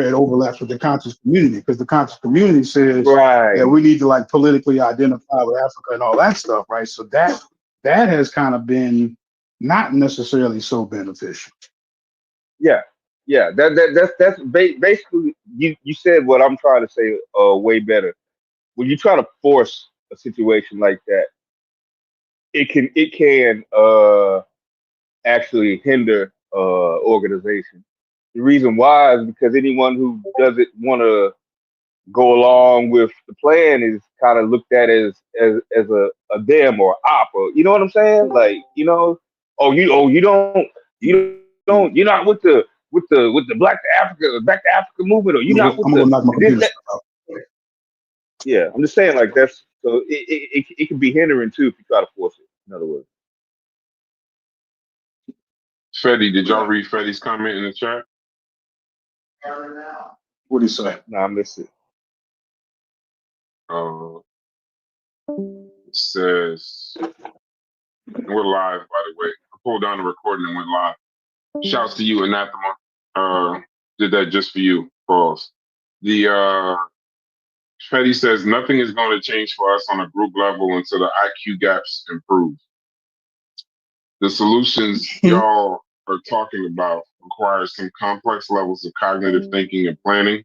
it overlaps with the conscious community, because the conscious community says that Right. we need to like politically identify with Africa and all that stuff, right? So that has kind of been not necessarily so beneficial. Yeah. Yeah. Basically you said what I'm trying to say way better. When you try to force a situation like that, it can actually hinder organization. The reason why is because anyone who doesn't want to go along with the plan is kind of looked at as a them or op, or you know what I'm saying? Like, you're not with the Black to Africa movement, or you're not with I'm the gonna knock my this computer that. stuff out. Yeah, I'm just saying like that's so it can be hindering too if you try to force it. In other words, Fetty, did y'all read Fetty's comment in the chat? What do you say? nah, I miss it. Uh, it says, we're live, by the way. I pulled down the recording and went live. Shouts to you, Anathema. Did that just for you, pause. The Fetty says nothing is going to change for us on a group level until the IQ gaps improve. The solutions y'all are talking about require some complex levels of cognitive thinking and planning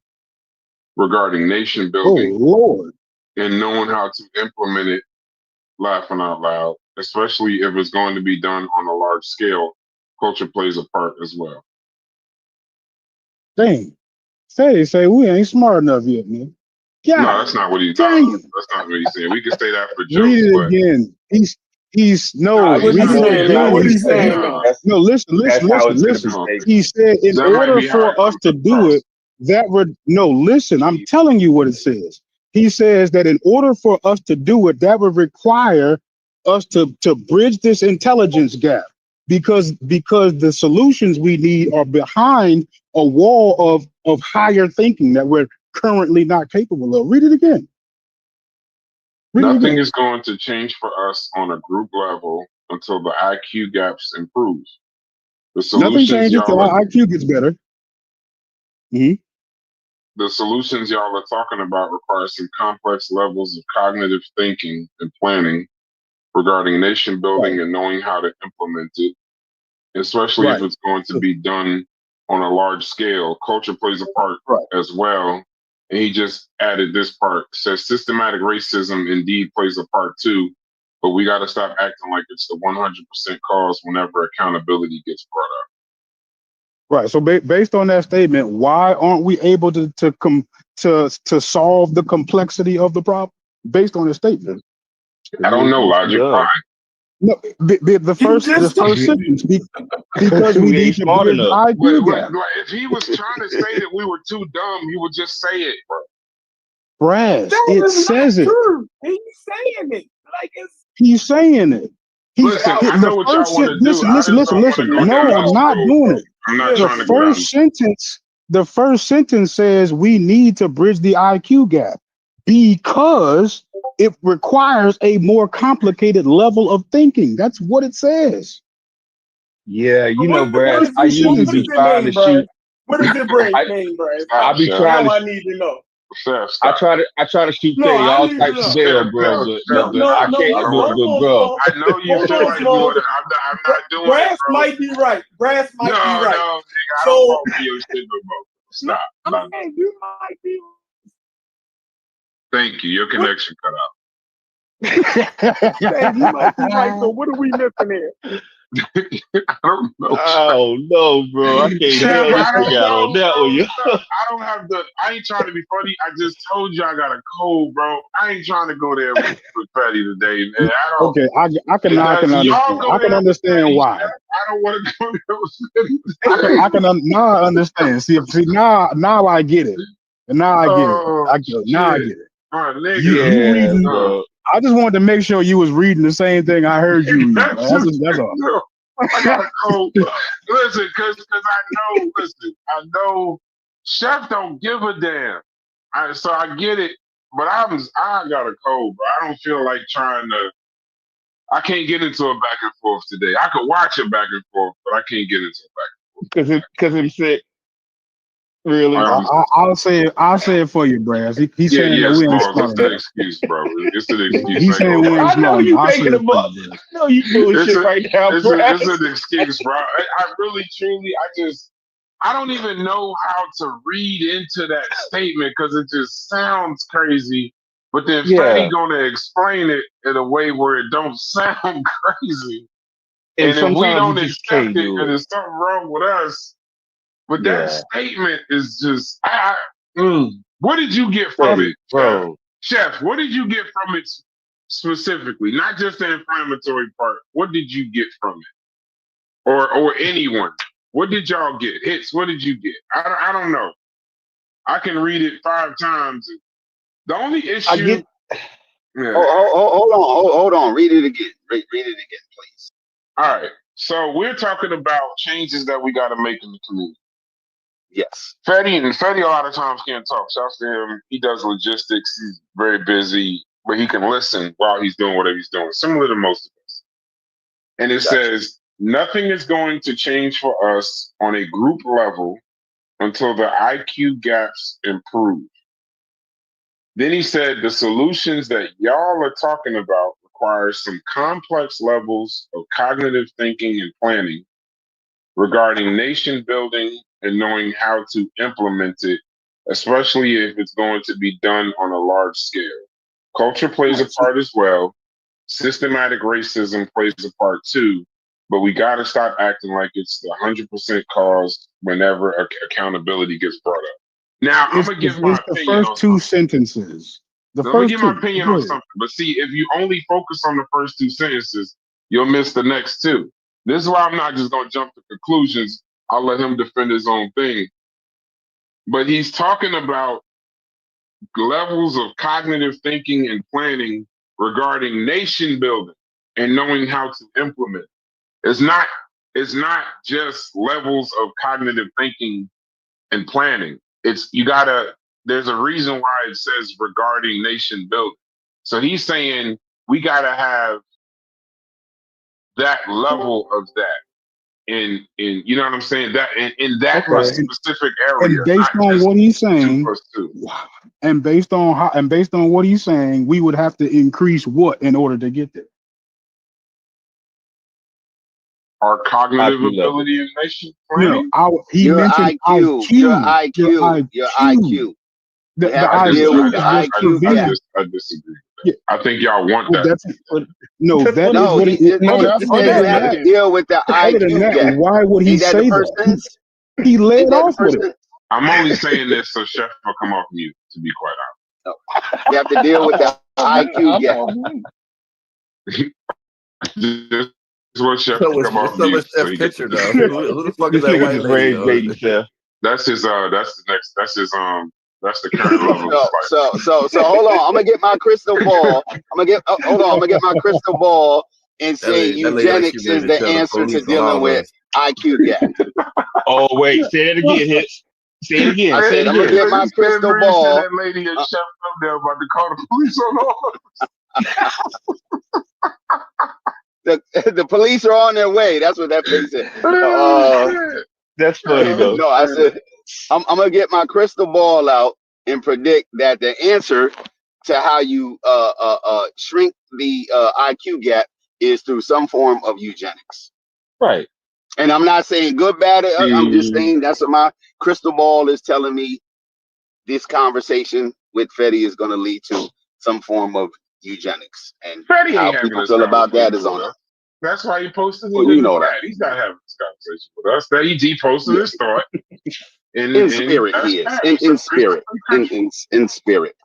regarding nation Oh building Lord. and knowing how to implement it, laughing out loud, especially if it's going to be done on a large scale. Culture plays a part as well. Dang. Say we ain't smart enough yet, man. No, God that's not what he's dang it. that's not what he's saying. We can say that for Read jokes, it but again. He's no, nah, he's What he read not it saying saying now? that. again. What He he said, saying Nah, now? no, That's how it's gonna be listen. no. taken. He said, in That might order be how for it us comes to do across. it, listen, I'm telling you what it says. He says that in order for us to do it, that would require us to bridge this intelligence gap, because the solutions we need are behind a wall of higher thinking that we're currently not capable of. Read it again. Read it Nothing again. is going to change for us on a group level until the IQ gaps improve. The Nothing solutions changes till y'all are our IQ gets better. Mhm. the solutions y'all are talking about require some complex levels of cognitive thinking and planning regarding nation Right, building and knowing how to implement it, especially if right, it's going to be done on a large scale. Culture plays a part right. as well. And he just added this part, says systematic racism indeed plays a part too, but we got to stop acting like it's the 100% cause whenever accountability gets brought up. Right. So based on that statement, why aren't we able to solve the complexity of the problem based on the statement? I don't know, Logic. Duh. Why? No, the You first just sentence, because we We need ain't to smart bridge the enough. IQ gap. But if he was trying to say that we were too dumb, he would just say it, bro. Brass, that it is not says it. true. He's saying it like it's. He's saying it. Listen, I know what y'all want to do. I just don't want to Listen. go No, down I'm this not road, doing bro. it. I'm not Yes, trying to go down this. The first sentence says we need to bridge the IQ gap because it requires a more complicated level of thinking. That's what it says. Yeah, What Brad. I does usually be it trying to mean, Brad? shoot. What does it mean, I Brad? Stop, I be Chef. trying Now to. I need to know. Chef, I stop. try to shoot No, Teddy I all need to types of know. bail, Chef, bro. Chef, But I No. can't. I don't want to. Hold on, Bro, Small. I know you Hold feel on, like Small. doing it. I'm not doing it, Brass bro. might be right. Brass might be No, right. nigga, I don't So, fall for your shit no more. no, Stop. I'm Not- saying you might be. Thank you. Your connection cut out. Saying you might be right. So what are we missing here? I don't know. oh no, bro. I can't Chef, bail this I don't thing out know, on that bro. one, yo. I don't have the. I ain't trying to be funny. I just told you I got a cold, bro. I ain't trying to go there with Patty today. Man. I don't. Okay, I can Y'all go understand. I can there with understand Patty, why. Chef. I don't want to go there with Patty. Now I understand. See, now I get it. And now I get it. Oh Now I shit, get it. my You nigga. you Yeah, reading? bro. I just wanted to make sure you was reading the same thing I heard you read. That's all. No, I got a cold. Listen, cause I know Chef don't give a damn. So I get it, but I got a cold, bro. I don't feel like trying to. I can't get into a back and forth today. I could watch it back and forth, but I can't get into a back. Cause him sick. Really? I'll say it for you, Brass. He's Yeah, saying yeah, that we ain't Smalls. smart It's the enough. excuse, bro. It's an excuse. He's I ain't saying gonna we lie. ain't I know smart you enough. I'll say taking it a for buck. you, Brass. I know you bullshit right now, It's Brass. an excuse, bro. I really, truly, I don't even know how to read into that statement because it just sounds crazy. But then Yeah. Fetty gonna explain it in a way where it don't sound crazy. And And if we sometimes you don't just accept can't it, do then it. there's something wrong with us. But that Yeah. statement is just, what did you get from Fetty, it, Chef? bro. Chef, what did you get from it specifically? Not just the inflammatory part. What did you get from it? Or anyone? What did y'all get? Hits, what did you get? I don't know. I can read it 5 times. The only I issue. get Yeah. Hold on. Read it again. Read it again, please. All right. So we're talking about changes that we got to make in the community. Yes. Fetty a lot of times can't talk. Shouts to him. He does logistics. He's very busy, but he can listen while he's doing whatever he's doing, similar to most of us. And it says, nothing is going to change for us on a group level until the IQ gaps improve. Then he said, the solutions that y'all are talking about require some complex levels of cognitive thinking and planning regarding nation building and knowing how to implement it, especially if it's going to be done on a large scale. Culture plays a part as well. Systematic racism plays a part too, but we got to stop acting like it's the 100% cause whenever accountability gets brought up. Now, I'm going to give my It's the opinion on first two sentences. The Let me first give my two. opinion Go on ahead. something. But see, if you only focus on the first 2 sentences, you'll miss the next 2. This is why I'm not just going to jump to conclusions. I'll let him defend his own thing. But he's talking about levels of cognitive thinking and planning regarding nation building and knowing how to implement. It's not just levels of cognitive thinking and planning. There's a reason why it says regarding nation building. So he's saying we gotta have that level of that in you know what I'm saying? That in that Okay. specific area. And based not on just what he's 2 saying, + 2. and based on what he's saying, we would have to increase what in order to get there? Our cognitive IQ level. ability in nation No, planning. he Your mentioned IQ. Your IQ. The We have to IQ deal with is the just IQ for gap. me. I disagree. Yeah. I think y'all want Well, that. that is No, what he he. just No, that's said you have to that. deal with the Other than IQ that, gap. why would he Ain't that the say first that? sentence? He led Ain't that the off with first it. sentence? I'm only saying this so Chef will come off mute, to be quite You have to deal with the IQ gap. honest. Just what Chef So can come off mute so he gets picture though. Who the fuck is This that nigga white just lady? raised baby Chef. That's his that's the current level of spice. So hold on. I'm gonna get my crystal ball. Hold on. I'm gonna get my crystal ball and say That lady like she eugenics ready is to the tell the answer to police on dealing all with us. IQ gap. Oh wait, say it again, Hits. Say it again. I Say said it I'm gonna again. get my crystal ball. That lady and Chef up there about to call the police on all The police are on their way. That's what that face said. That's funny though. No, I said I'm gonna get my crystal ball out and predict that the answer to how you shrink the IQ gap is through some form of eugenics. Right. And I'm not saying good, bad. I'm just saying that's what my crystal ball is telling me. This conversation with Fetty is going to lead to some form of eugenics, and Fetty how ain't having people this feel about that is conversation on with us. us. That's why he posted it Well, in you the know chat. that. He's not having this conversation with us. That he posted his thought. In spirit, he is. In spirit. In spirit.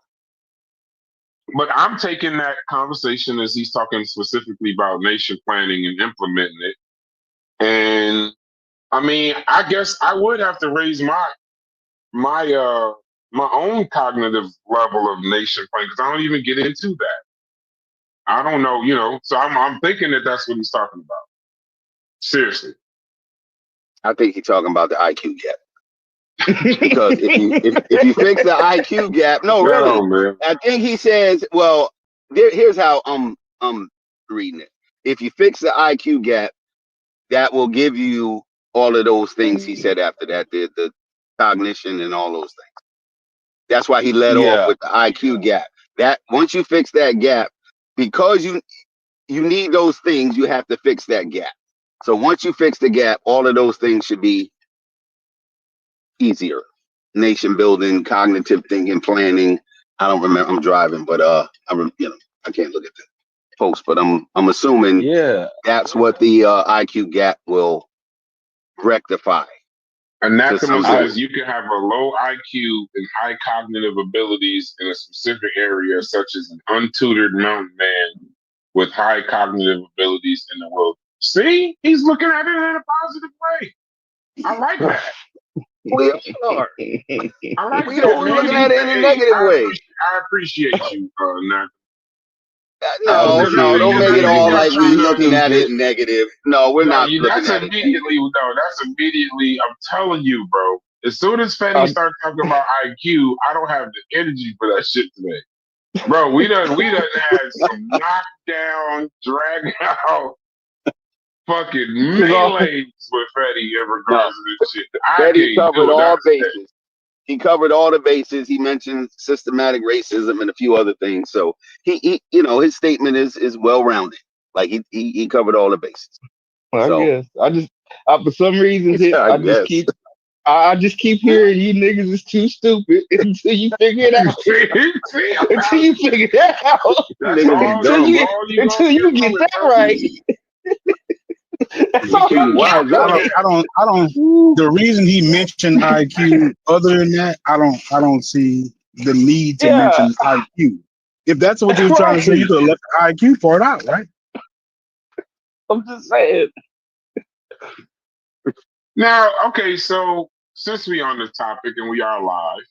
But I'm taking that conversation as he's talking specifically about nation planning and implementing it. And I mean, I guess I would have to raise my own cognitive level of nation planning because I don't even get into that. I don't know, So I'm thinking that that's what he's talking about. Seriously. I think he's talking about the IQ gap. Because if you fix the IQ gap, no, really, man. I think he says, well, here's how I'm reading it. If you fix the IQ gap, that will give you all of those things he said after that. cognition, and all those things. That's why he led off Yeah. with the IQ gap. That once you fix that gap, because you need those things, you have to fix that gap. So once you fix the gap, all of those things should be easier. Nation building, cognitive thinking, planning. I don't remember. I'm driving, but I can't look at the post, but I'm assuming Yeah. that's what the IQ gap will rectify. Anathema some says you can have a low IQ and high cognitive abilities in a specific area, such as an untutored mountain man with high cognitive abilities in the world. See, he's looking at it in a positive way. I like that. We are. I like We that, always man. looking at it in a Hey, negative way. I appreciate you, Anathema. No, don't make it all like we looking at it stupid. negative. No, we're not looking That's at it. immediately. No, that's immediately. I'm telling you, bro. As soon as Fetty starts talking about IQ, I don't have the energy for that shit today, bro. We done had some knockdown, drag out, fucking melees with Fetty in regards to this shit. Fetty covered all bases. He covered all the bases. He mentioned systematic racism and a few other things. So he his statement is well rounded. Like he covered all the bases. I So, guess I just for some reason I just keep hearing you niggas is too stupid until you figure it out. Until you figure it out. Until you get that right. I don't. The reason he mentioned IQ, other than that, I don't see the need to mention IQ. If that's what you're trying to say, you could have left the IQ part out, right? I'm just saying. Now, okay, so since we on the topic and we are live,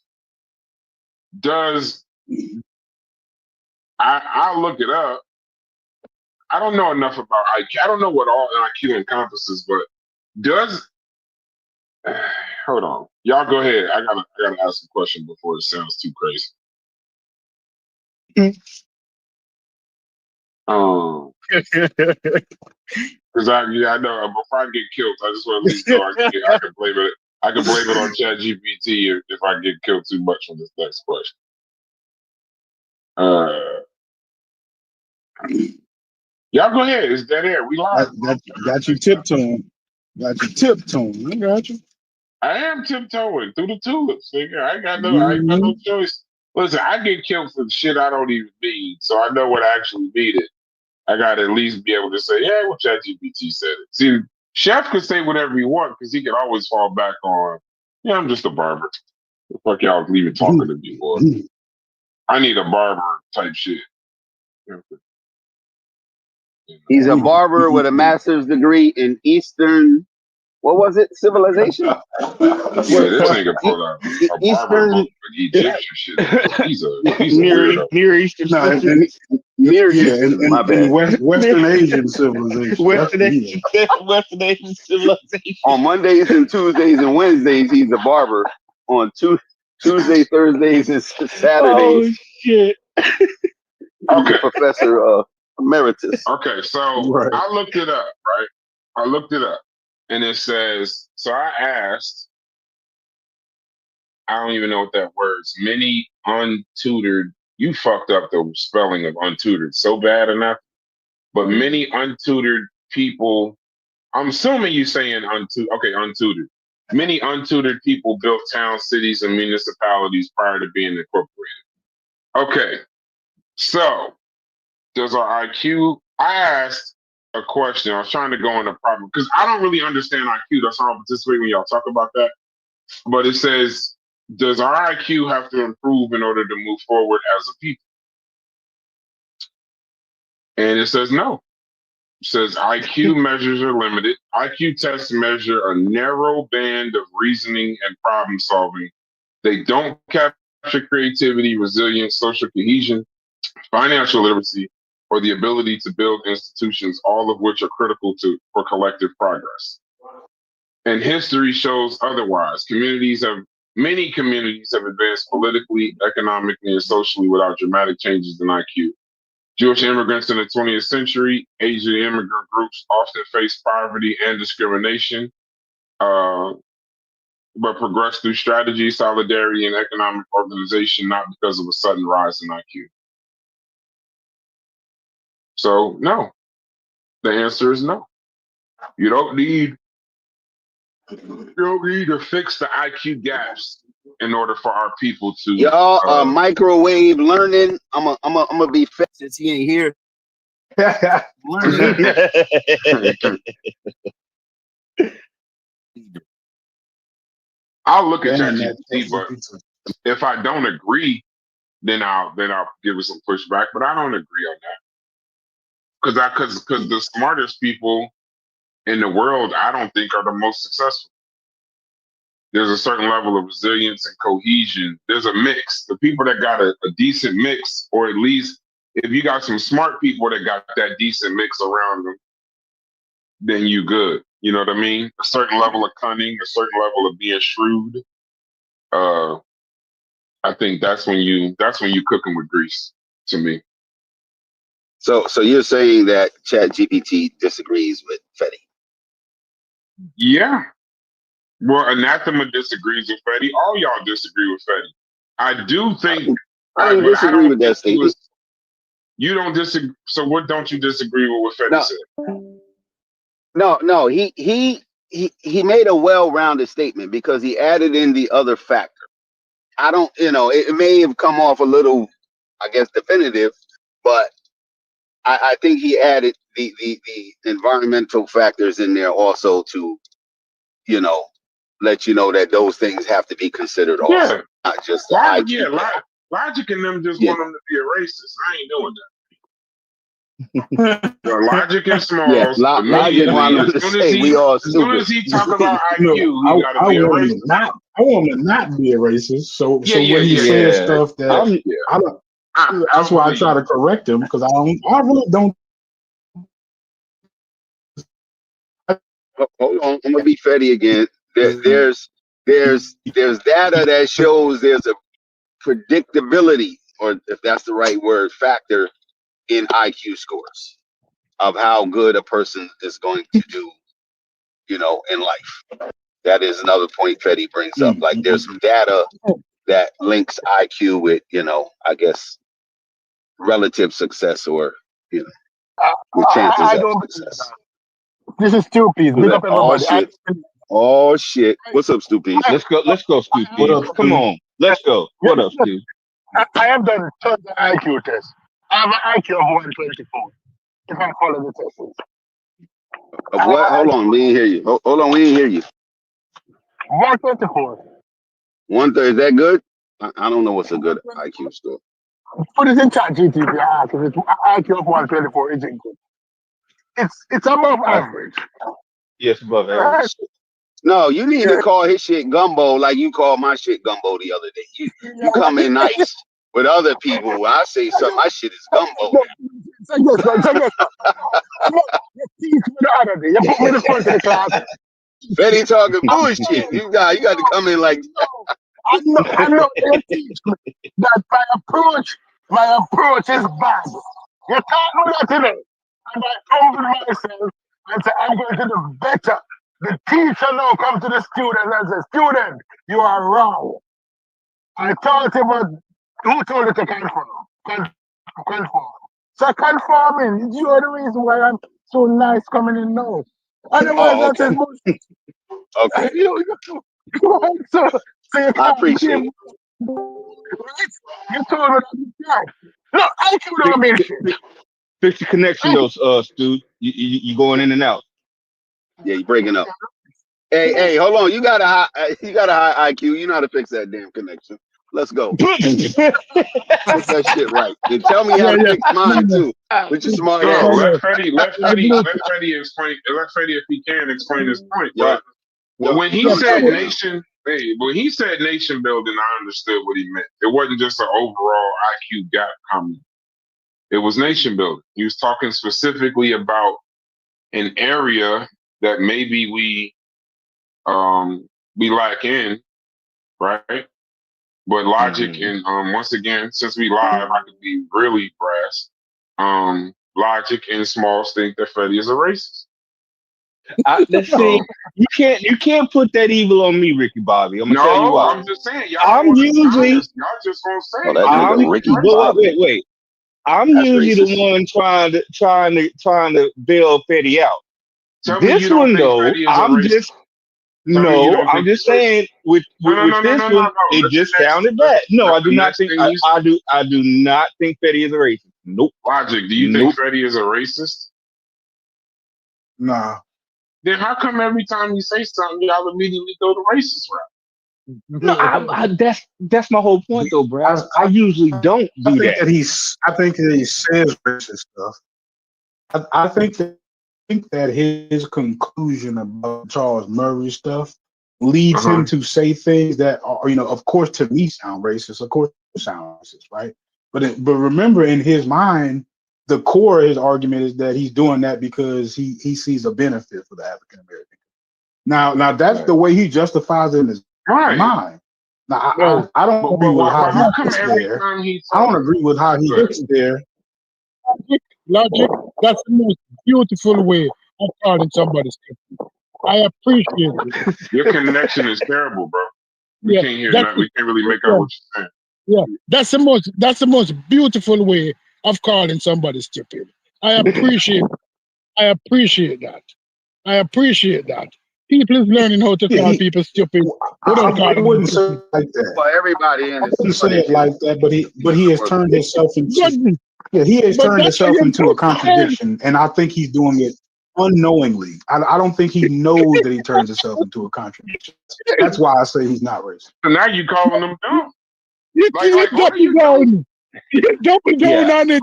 I'll look it up. I don't know enough about IQ. I don't know what all IQ encompasses, but hold on. Y'all go ahead. I gotta ask a question before it sounds too crazy. Because I know before I get killed, I just want to at least know I can blame it. I can blame it on ChatGPT if I get killed too much on this next question. Y'all go ahead. It's dead air. We live. Got you tiptoeing. Got you tiptoeing. I got you. I am tiptoeing through the tulips, nigga. I ain't got no choice. Listen, I get killed for shit I don't even need, so I know what I actually needed. I gotta at least be able to say, yeah, well, ChatGPT said it. See, Chef could say whatever he want because he can always fall back on, yeah, I'm just a barber. The fuck y'all leaving talking to me for? I need a barber type shit. He's a barber with a master's degree in Eastern, what was it? Civilization? Yeah, this nigga pulled out a barber book with Egyptian shit. He's a weirdo. Near Eastern. Near Eastern, my bad. Western Asian civilization. Western Asian civilization. On Mondays and Tuesdays and Wednesdays, he's a barber. On Tuesdays, Thursdays, and Saturdays. Oh shit! Okay, Professor Emeritus. Okay, so Right. I looked it up, right? I looked it up, and it says, so I asked, I don't even know what that word's, many untutored, you fucked up the spelling of untutored so bad enough, but many untutored people, I'm assuming you're saying untutored. Many untutored people built towns, cities, and municipalities prior to being incorporated. Okay, so does our IQ, I asked a question. I was trying to go in the problem because I don't really understand IQ. That's why I participate when y'all talk about that. But it says, does our IQ have to improve in order to move forward as a people? And it says no. It says IQ measures are limited. IQ tests measure a narrow band of reasoning and problem solving. They don't capture creativity, resilience, social cohesion, financial literacy, or the ability to build institutions, all of which are critical for collective progress. And history shows otherwise. Many communities have advanced politically, economically, and socially without dramatic changes in IQ. Jewish immigrants in the 20th century, Asian immigrant groups often faced poverty and discrimination. but progress through strategy, solidarity, and economic organization, not because of a sudden rise in IQ. So, no. The answer is no. You don't need to fix the IQ gaps in order for our people to. Y'all microwave learning. I'm gonna be fed since he ain't here. I'll look at Damn, ChatGPT, but if I don't agree, then I'll give it some pushback. But I don't agree on that because the smartest people in the world, I don't think, are the most successful. There's a certain level of resilience and cohesion. There's a mix. The people that got a decent mix, or at least if you got some smart people that got that decent mix around them, then you good. You know what I mean? A certain level of cunning, a certain level of being shrewd. I think that's when you cooking with grease, to me. So you're saying that ChatGPT disagrees with Fetty? Yeah. Well, Anathema disagrees with Fetty. All y'all disagree with Fetty. I do think. I don't disagree with that statement. You don't disagree. So what don't you disagree with what Fetty said? No. He made a well-rounded statement because he added in the other factor. I don't, it may have come off a little, I guess, definitive, but I think he added the environmental factors in there also to, let you know that those things have to be considered also, not just the IQ. Logic and them just want them to be a racist. I ain't doing that. Logic and Smalls. Logic want to say we all stupid. As soon as he talk about IQ, he got to be a racist. I want him to not be a racist. So when he says stuff that I don't, that's why I try to correct him because I really don't. Hold on, I'm gonna be Fetty again. There's data that shows there's a predictability, or if that's the right word, factor in IQ scores of how good a person is going to do, in life. That is another point Fetty brings up. Like there's some data that links IQ with, I guess, relative success or, with chances of success. This is Stu Peas. Big up everybody. Oh shit. What's up, Stu Peas? Let's go, Stu Peas. Come on. Let's go. What up, Stu? I have done tons of IQ tests. I have an IQ of 124. If I follow the test. What? Hold on, we didn't hear you. Hold on, we didn't hear you. 124. 130, is that good? I don't know what's a good IQ score. Put it in ChatGPT. IQ of 124 isn't good. It's above average. Yes, above average. No, you need to call his shit gumbo like you called my shit gumbo the other day. You come in nice with other people. I say something, my shit is gumbo. You put me in the front of the class. Fetty talking bullshit. You got to come in like I know they teach me that my approach is bad. You can't do that today. And I open myself and say, I'm going to do better. The teacher now comes to the student and says, student, you are wrong. I taught him who told you to conform. So conforming, you are the reason why I'm so nice coming in now. Otherwise, that is bullshit. Okay. So you I appreciate it. You told me that. No, IQ don't mean shit. Fix the connection, though, Stu. You going in and out. Yeah, you breaking up. Hey, hold on. You got a high IQ. You know how to fix that damn connection. Let's go. Get that shit right. And tell me how to fix mine too. With your smart ass. Let Fetty explain. Let Fetty, if he can, explain his point. Yeah. But when he said nation building, I understood what he meant. It wasn't just an overall IQ gap comment. It was nation building. He was talking specifically about an area that maybe we lack in, right? But logic and once again, since we live, I could be really brass. Logic and Smalls think that Fetty is a racist. Let's see. You can't put that evil on me, Ricky Bobby. I'm gonna tell you No, why. I'm just saying. Y'all I'm don't usually honest. Y'all just gonna say Oh, it. that I'm nigga Ricky but Bobby. wait. I'm That's usually racist. the one trying to bail Fetty out. Tell me This you don't one think though, Freddie is a racist. Tell me you no, don't I'm think just he's racist. saying with No. this one, it Listen just next. sounded bad. No, I do The not next think thing you I do not think Fetty is a racist. Nope. Logic. Do you Nope. think Freddie is a racist? Nah. Then how come every time you say something, y'all immediately go to racist route? No, that's my whole point though, bro. I usually don't I do think that. that he says racist stuff. I think that his conclusion about Charles Murray stuff leads him to say things that are, of course, to me sound racist. Of course, sound racist, right? But remember, in his mind, the core of his argument is that he's doing that because he sees a benefit for the African American. Now that's the way he justifies it in his Right. mind. Now No, I don't agree with how how he come gets every there. time he I talks? don't agree with how he Good. gets there. Logic, that's the most beautiful way of calling somebody stupid. I appreciate it. Your connection is terrible, bro. We Yeah, can't hear that's nothing. We can't really make out what you're saying. yeah. That's the most beautiful way of calling somebody stupid. I appreciate that. I appreciate that. People is learning how to Yeah, call people stupid without I calling them wouldn't say stupid. it like that. Well, everybody in I this wouldn't say funny it like that, but he has turned himself But, into but that's how you into a do it. contradiction, and I think he's doing it unknowingly. I don't think he knows that he turns himself into a contradiction. That's why I say he's not racist. So now you calling them dumb. You Like what are double you doing? down. You double down on it.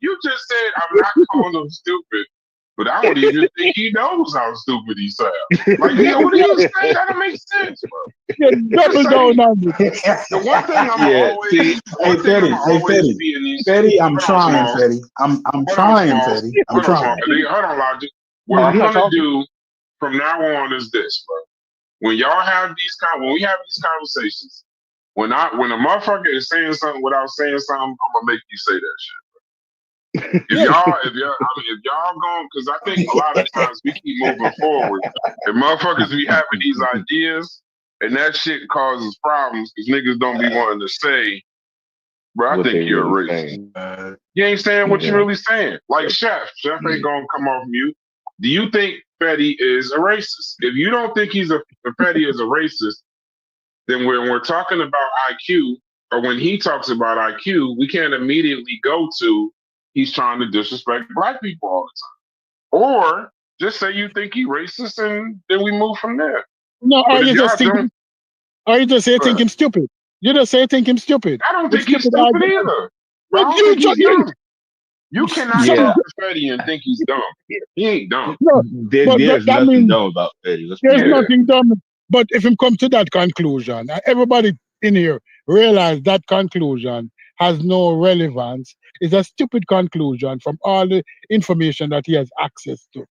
You just said I'm not calling them stupid, but I don't even think he knows how stupid he sounds. Like, yeah, what are you saying? That don't make sense, bro. You double down on it. The one thing I'm Yeah, always, see, one thing I'm always Fetty. be in these. Fetty, I'm Hold on, trying, Small. Fetty. I'm Hold on, trying, Small. Fetty. I'm Hold on, Small. trying. Hold on, Logic. What I'm I'm not gonna talking. do from now on is this, bro. When y'all have when we have these conversations, when a motherfucker is saying something without saying something, I'm gonna make you say that shit. If y'all going, because I think a lot of times we keep moving forward, and motherfuckers be having these ideas, and that shit causes problems because niggas don't be wanting to say, bro, I What think they you're really a racist. saying. You ain't saying what Yeah. you really saying. Like Chef ain't gonna come off mute. Do you think Fetty is a racist? If you don't think if Fetty is a racist, then when we're talking about IQ, or when he talks about IQ, we can't immediately go to he's trying to disrespect black people all the time. Or just say you think he's racist and then we move from there. No, But or if you y'all just think, don't, or you just say think him stupid. You just say think him stupid. I don't With think he's stupid stupid argument. either. But I But don't think he's dumb. You so- cannot Yeah. look at Fetty and think he's dumb. He ain't dumb. no, but There's that nothing means dumb about Fetty. Let's there's be honest. nothing done. But if him come to that conclusion, and everybody in here realize that conclusion has no relevance, it's a stupid conclusion from all the information that he has access to.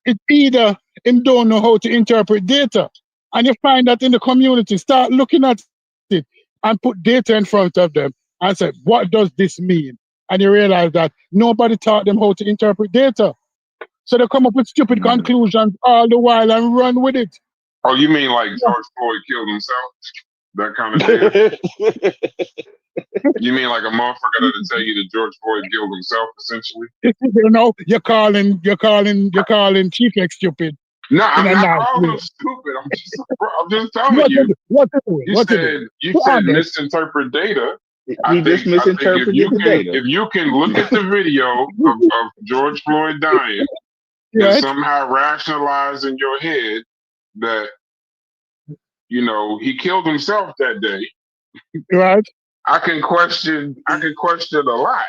It either him don't know how to interpret data, and you find that in the community, start looking at it and put data in front of them and say, what does this mean? And you realize that nobody taught them how to interpret data. So they come up with stupid conclusions all the while and run with it. Oh, you mean like George Floyd killed himself? That kind of data? You mean like a motherfucker that'll tell you that George Floyd killed himself, essentially? You know, you're calling Chief X stupid. No, I'm In a not nice calling way. him stupid. I'm just telling you. What to do? You said misinterpret data. He just misinterpreted the data. If you can look at the video of George Floyd dying and Right? somehow rationalize in your head that he killed himself that day, Right? I can question a lot.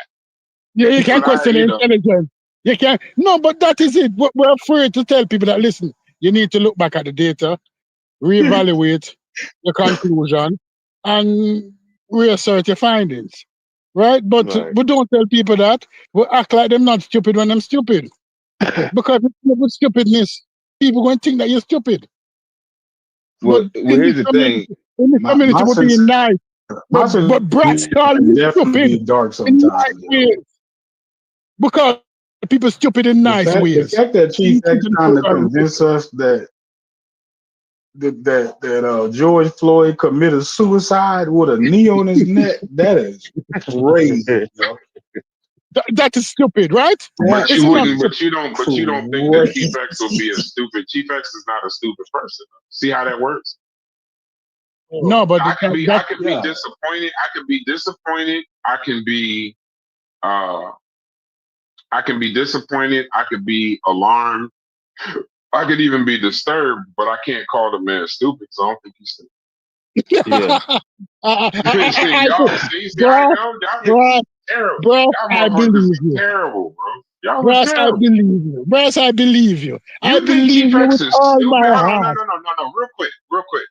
Yeah, you can't But question intelligence. You can't. No, but that is it. We're afraid to tell people that, listen, you need to look back at the data, reevaluate the conclusion, and reassert your findings. Right? But we don't tell people that. We act like they're not stupid when they're stupid. Because with stupidness, people going to think that you're stupid. Well, here's the thing. In the community, we're being nice. But brats call me stupid dark in sometimes. nice ways. Because People stupid in nice The ways. fact that Chief X trying to Uh, convince us that George Floyd committed suicide with a knee on his neck, that is crazy, yo. that is stupid, right? But It's you not wouldn't. stupid. But you don't think that Chief Crazy. X will be a stupid. Chief X is not a stupid person. See how that works? No, but I could be Yeah. disappointed. I could be disappointed. I can be disappointed. I could be alarmed. I could even be disturbed, but I can't call the man stupid because I don't think he's stupid. Yeah. Y'all see how I Bruh, know? Y'all bruh, niggas terrible. bruh, Y'all I motherfuckers believe is you. terrible, bro. Y'all are Bruh, I terrible. believe you. Bruh, I believe you. I You think believe Chief you X with is all stupid? my Hold on, heart. no. Real quick.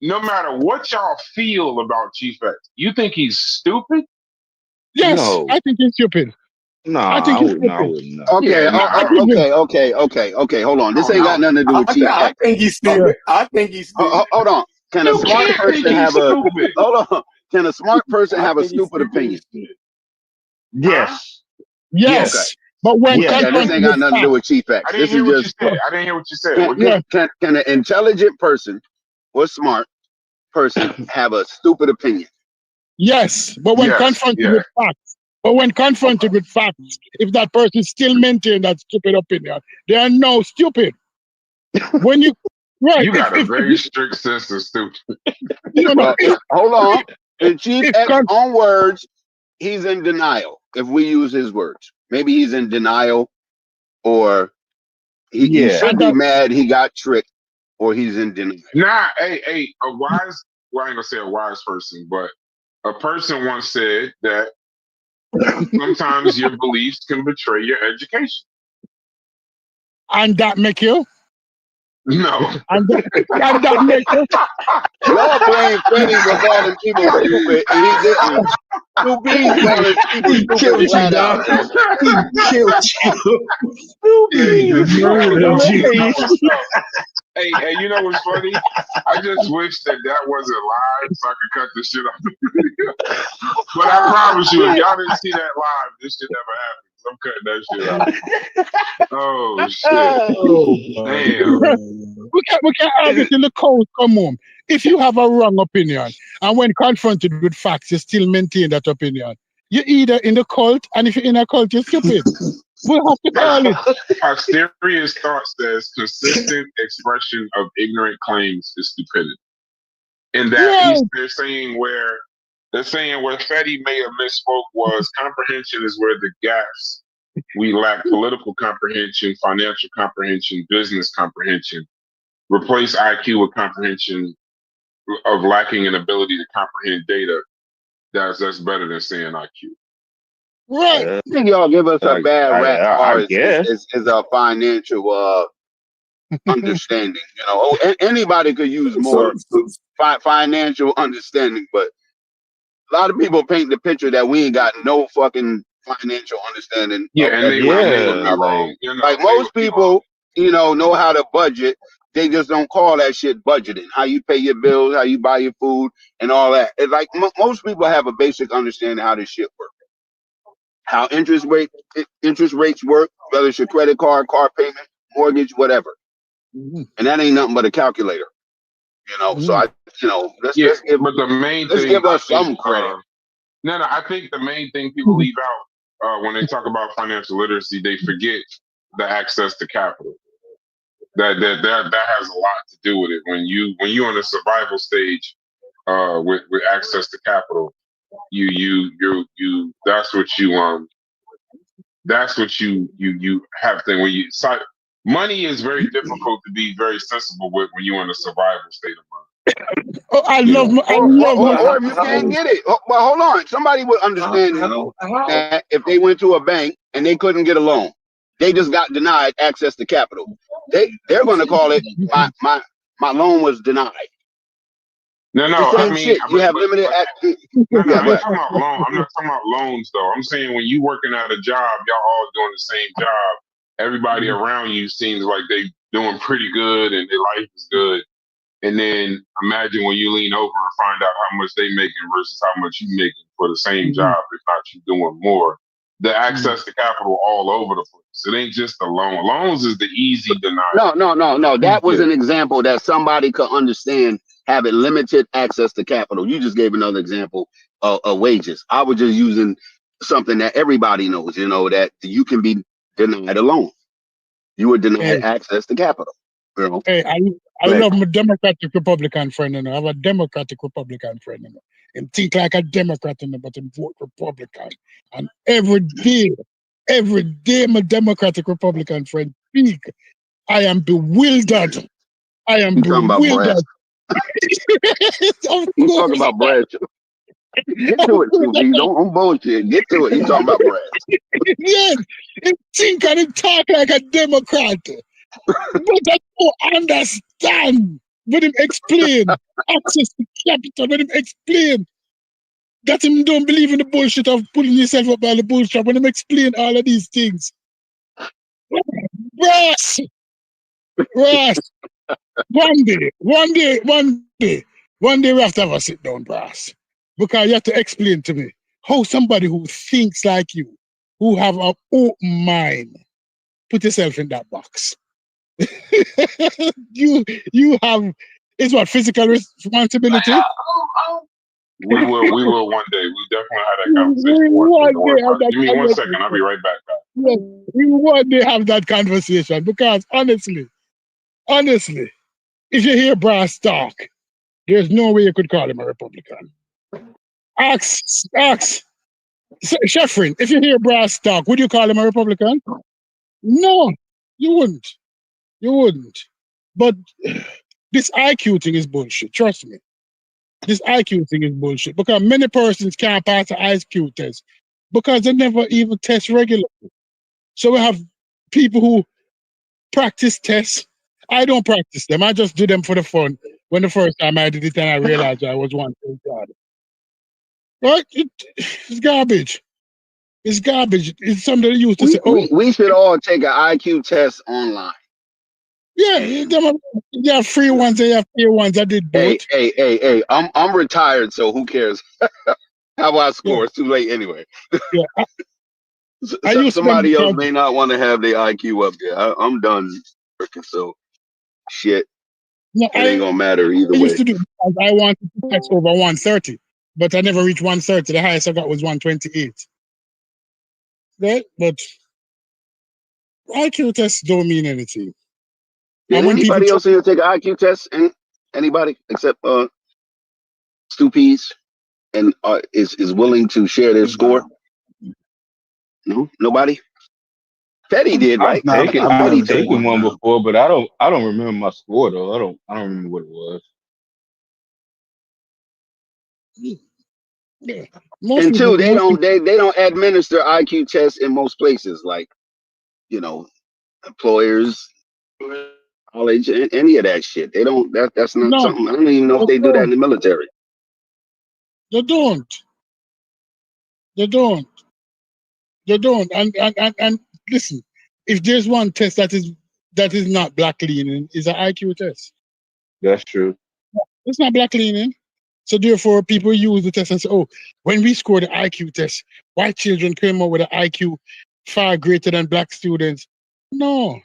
No matter what y'all feel about Chief X, you think he's stupid? Yes, No. I think he's stupid. Nah, I think I he's wouldn't. I stupid. wouldn't know. Okay, Yeah, nah. okay. Hold on. This Oh ain't got no. nothing to do with Chief I X. think he's Yeah. stupid. I think he's stupid. Hold on. Can a You smart can't think person he's have a stupid. hold on? Can a smart person I have a think he's stupid stupid opinion? as shit. Yes. Yes. Okay. But when Yes. Okay, this confronted ain't got with nothing to do facts, with Chief X. I didn't This hear is what you just said. I didn't hear what you said. can, What yeah. can an intelligent person or smart person have a stupid opinion? Yes, but when Yes. confronted Yeah. with facts, if that person still maintain that stupid opinion, they are now stupid. When you right, You got a if very strict sense of stupid. no, Well, hold on. In Chief if X's own words, he's in denial. If we use his words, maybe he's in denial, or he Yeah. should be mad he got tricked, or he's in denial. Nah, hey, a wise, well, I ain't gonna say a wise person, but a person once said that sometimes your beliefs can betray your education. and that make you No. and that make you Y'all blame Freddie for calling people stupid, and he didn't. Stupid calling people He stupid killed you, flat dog. out, man. He killed you. Yeah, he just Murdered that you. was tough. Hey, you know what's funny? I just wish that wasn't live so I could cut this shit off. But I promise you, if y'all didn't see that live, this shit never happened. I'm cutting that shit out. Oh shit! Oh, Damn. we can't argue till the cows come home. If you have a wrong opinion and when confronted with facts, you still maintain that opinion, you're either in the cult, and if you're in a cult, you're stupid. We have to call it. A serious thought says consistent expression of ignorant claims is stupidity. And that Yeah. they're saying where Fetty may have misspoke was comprehension is where the gaps we lack political comprehension, financial comprehension, business comprehension. Replace IQ with comprehension of lacking an ability to comprehend data. That's better than saying IQ. Right. I think y'all give us a bad rap as far I guess. as a financial understanding. You know, anybody could use more financial understanding, but a lot of people paint the picture that we ain't got no fucking financial understanding. Yeah, and they would be Yeah, wrong. You know, Like they most would be wrong. people, know how to budget. They just don't call that shit budgeting. How you pay your bills, how you buy your food, and all that. It's like most people have a basic understanding how this shit works. How interest rates work, whether it's your credit card, car payment, mortgage, whatever. Mhm. And that ain't nothing but a calculator. So let's give but the main let's thing give us I think, some credit. I think the main thing people leave out when they talk about financial literacy, they forget the access to capital. That has a lot to do with it. When you're in a survival stage, with access to capital, you that's what you have to when you money is very difficult to be very sensible with when you're in a survival state of mind. Oh, I love my. Or if you can't get it. Well, hold on. Somebody would understand that if they went to a bank and they couldn't get a loan, they just got denied access to capital. They're going to call it my loan was denied. No, The same I mean, shit. You have limited access. No, I ain't talking about loan. I'm not talking about loans though. I'm saying when you working at a job, y'all all doing the same job. Everybody around you seems like they doing pretty good and their life is good. And then imagine when you lean over and find out how much they making versus how much you making for the same job. If not, you doing more. the access to capital all over the place. It ain't just the loan. Loans is the easy denial. No. That was Yeah. an example that somebody could understand having limited access to capital. You just gave another example of wages. I was just using something that everybody knows, that you can be denied a loan. You were denied Hey, access to capital. hey, I Right. love my Democratic Republican friend, I have a Democratic Republican friend, Him think like a Democrat, but him vote Republican. And every day my Democratic Republican friend speak, I am bewildered. I am You talking about Brad? bewildered. Of You talking course, about Brad? Get of to it, course I Snoopy. am. Don't bullshit. Get to it. You talking about Brad? Yes, him think and him talk like a Democrat. But I don't understand. When him explain access to capital, when him explain that him don't believe in the bullshit of pulling yourself up by the bullshit, when him explain all of these things. Ross, one day we have to have a sit down, Brass. Because you have to explain to me how somebody who thinks like you, who have an open mind, put yourself in that box. you have, it's what, physical responsibility? We will one day. We definitely have that conversation. One day have that Give me 1 second. conversation. I'll be right back. Yes, we one day have that conversation because honestly, if you hear Brass talk, there's no way you could call him a Republican. Ask Sheffrin, if you hear Brass talk, would you call him a Republican? No, you wouldn't. But this IQ thing is bullshit. Trust me. This IQ thing is bullshit because many persons can't pass the IQ test because they never even test regularly. So we have people who practice tests. I don't practice them. I just do them for the fun. When the first time I did it and I realized I was one thing God. Right? It's garbage. It's garbage. It's something they used to say, We should all take an IQ test online. yeah, there are free ones, they have free ones. I did both. Hey. I'm retired, so who cares? How I score? It's too late anyway. Yeah. I used to Somebody else spend- may not want to have their IQ up there. I'm done working, so shit. No, It ain't gonna matter either I way. used to do because I wanted to test over 130, but I never reached 130. The highest I got was 128. Right? But IQ tests don't mean anything. Did And when anybody people else here take an IQ test? Anybody except Stoopies and is willing to share their score? No, nobody. Fetty did, right? I've I've never taken taken one one. before, but I don't remember my score though. I don't remember what it was. yeah, most And people, two, they don't administer IQ tests in most places, like employers, college, any of that shit. They don't. That's not no, something. I don't even know if they do that in the military. they don't. They don't. They don't. And listen, if there's one test that is not black leaning, is an IQ test. That's true. It's not black leaning. So therefore, people use the test and say, "Oh, when we scored the IQ test, white children came up with an IQ far greater than black students." No,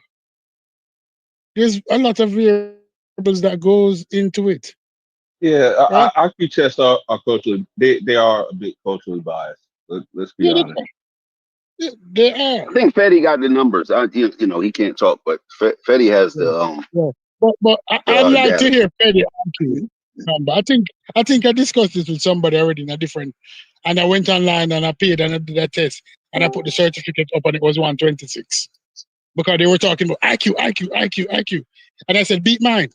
there's a lot of variables that goes into it. Yeah, Right? IQ tests are culturally they are a bit culturally biased. Let's be Yeah, honest. they are. I think Fetty got the numbers. He can't talk, but Fetty has the Yeah. But I'd like to data. hear Freddie IQ number. I think I discussed this with somebody already in a different, and I went online and I paid and I did a test and I put the certificate up and it was 126 because they were talking about IQ, and I said beat mine.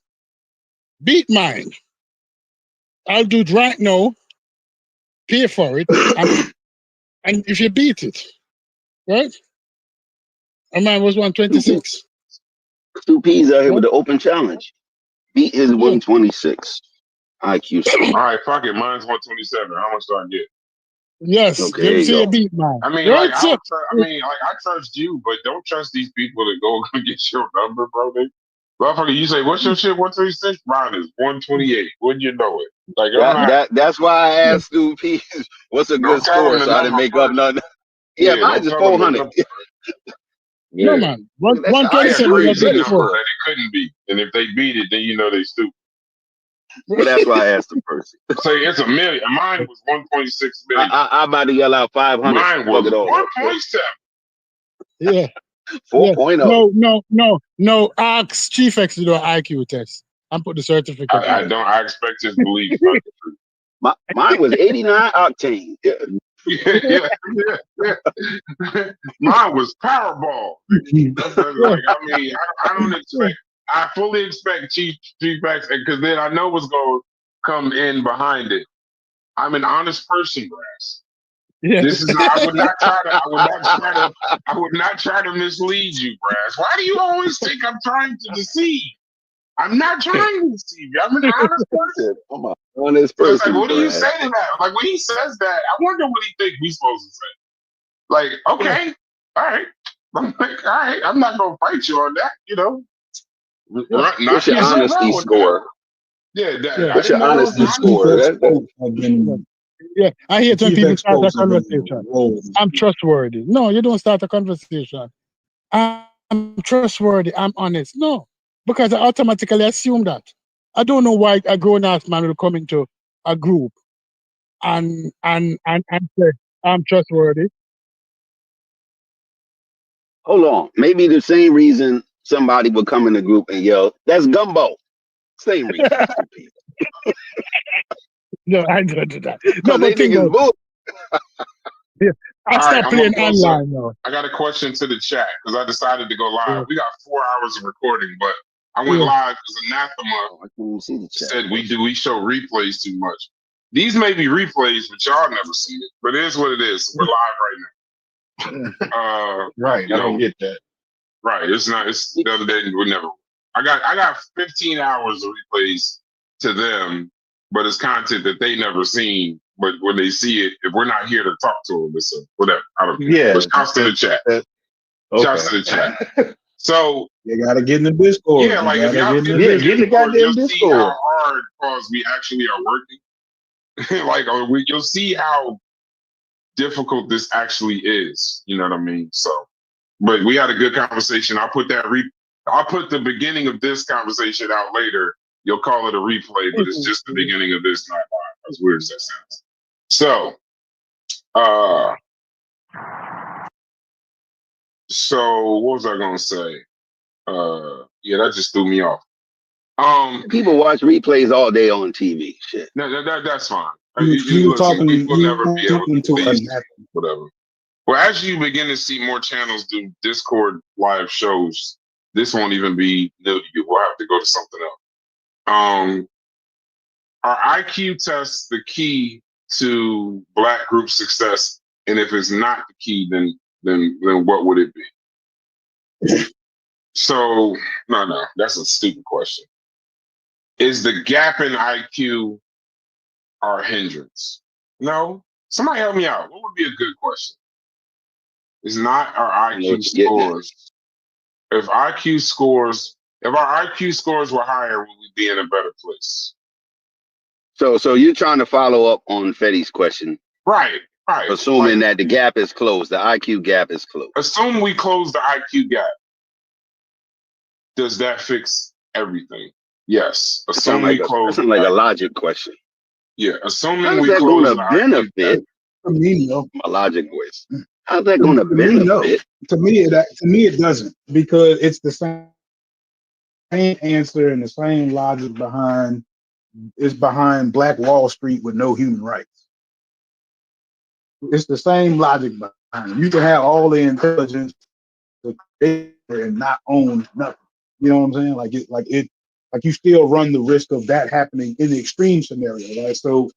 I'll do it right now. Pay for it, and if you beat it, right? And mine was 126. Stoopies out here with the open challenge. Beat his 126 IQ score. All right, fuck it. Mine's 127. How much do I get? Yes, Okay, there you you say go. you beat mine. I mean, right? like, I trust you, but don't trust these people that go get your number, bro. Motherfucker, you say, what's your shit? 136? Mine is 128. Wouldn't you know it? Like, I'm not. That's why I asked Stoopies what's a good Don't tell score, them the so I didn't number make up first. nothing. Yeah, Yeah, mine don't is tell them 400. that. No, Yeah. man. That's the I 127 agree. is a It's a big number score. that it couldn't be. And if they beat it, then you know they stupid. Well, that's why I asked the person. Say it's a million. Mine was 1.6 million. I'm about to yell out 500. Mine Fuck was it all up. 1.7. Yeah. 4.0. No. Ask Chief X to do an IQ test and put the certificate I in. don't. I expect his belief. Not the truth. Mine was 89 octane. Yeah. Yeah. Mine was Powerball. Like, I don't expect. I fully expect Chief X, because then I know what's going to come in behind it. I'm an honest person, Brass. Yeah. This is. I would not try to mislead you, Brass. Why do you always think I'm trying to deceive? I'm not trying to deceive you. I'm an honest person. I'm an honest So it's person. like, what do you Brad. say to that? Like when he says that, I wonder what he think we supposed to say. Like, okay, all right. I'm like, all right, I'm not gonna fight you on that, you know. Knock What's your yourself honesty out with score? that. Yeah, Yeah. I What's didn't your know it was honesty score? Have been, Yeah. I hate the when Chief people X start a folks have been conversation. rolled. I'm trustworthy. No, you don't start a conversation. I'm trustworthy. I'm honest. No, because I automatically assume that. I don't know why a grown-ass man will come into a group and say, I'm trustworthy. Hold on. Maybe the same reason somebody would come in the group and yell, "That's gumbo." Same reason. No, I don't do that. No, Because they but think think it's about bull. it. I All right, start I'm playing gonna close up. online now. I got a question to the chat because I decided to go live. Yeah. We got 4 hours of recording, but I went Yeah. live because Anathema I can't even see the chat. said we show replays too much. These may be replays, but y'all never seen it. But it is what it is. We're live right now. Right. You I don't know, get that. right. It's not. It's the other day. We never. I got 15 hours of replays to them, but it's content that they never seen. But when they see it, if we're not here to talk to them, it's whatever. I don't care. Yeah. But shouts to the chat. Shouts to the chat. So You gotta get in the Discord. yeah, like you if gotta y'all get get in in the the get in the Discord, goddamn you'll see how Discord. hard cause we actually are working. Like you'll see how difficult this actually is. You know what I mean? So, but we had a good conversation. I'll put the beginning of this conversation out later. You'll call it a replay, but it's just the beginning of this, not live. As weird as that sounds. So, what was I gonna say? Yeah, that just threw me off. People watch replays all day on TV. Shit. No, that's fine. You were Listen, talking. we'll You never were be able talking to to please Anathema. whatever. Well, as you begin to see more channels do Discord live shows, this won't even be new to you. We'll have to go to something else. Are IQ tests the key to Black group success? And if it's not the key, then what would it be? So no, that's a stupid question. Is the gap in IQ our hindrance? No. Somebody help me out. What would be a good question? It's not our IQ scores. If our IQ scores were higher, would we be in a better place? So you're trying to follow up on Fetty's question, Right. assuming that the gap is closed, the IQ gap is closed. Assume we close the IQ gap. Does that fix everything? Yes. Assume we close. That's like a logic question. Yeah. Assuming How's we that close going the to IQ benefit? To me, no. My logic voice. How's that going to To me, no. benefit? To me, it doesn't, because it's the same answer and the same logic behind Black Wall Street with no human rights. It's the same logic behind it. You can have all the intelligence and not own nothing. You know what I'm saying? Like you still run the risk of that happening in the extreme scenario, right? So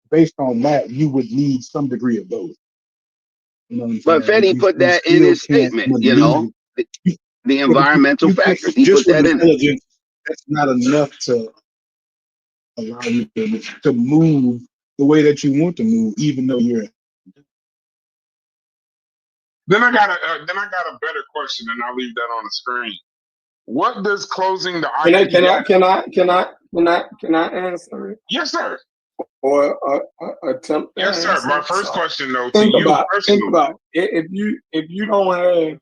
based on that, you would need some degree of both. You know what I'm But saying? Fetty put that in his statement, you know, the environmental factors. He put that in it. That's not enough to allow you to move the way that you want to move, even though you're. Then I got a better question, and I'll leave that on the screen. What does closing the IQ? Can I answer it? Yes, sir. or attempt to Yes, sir. My answer. first So question, though, to think you about personally. if you don't have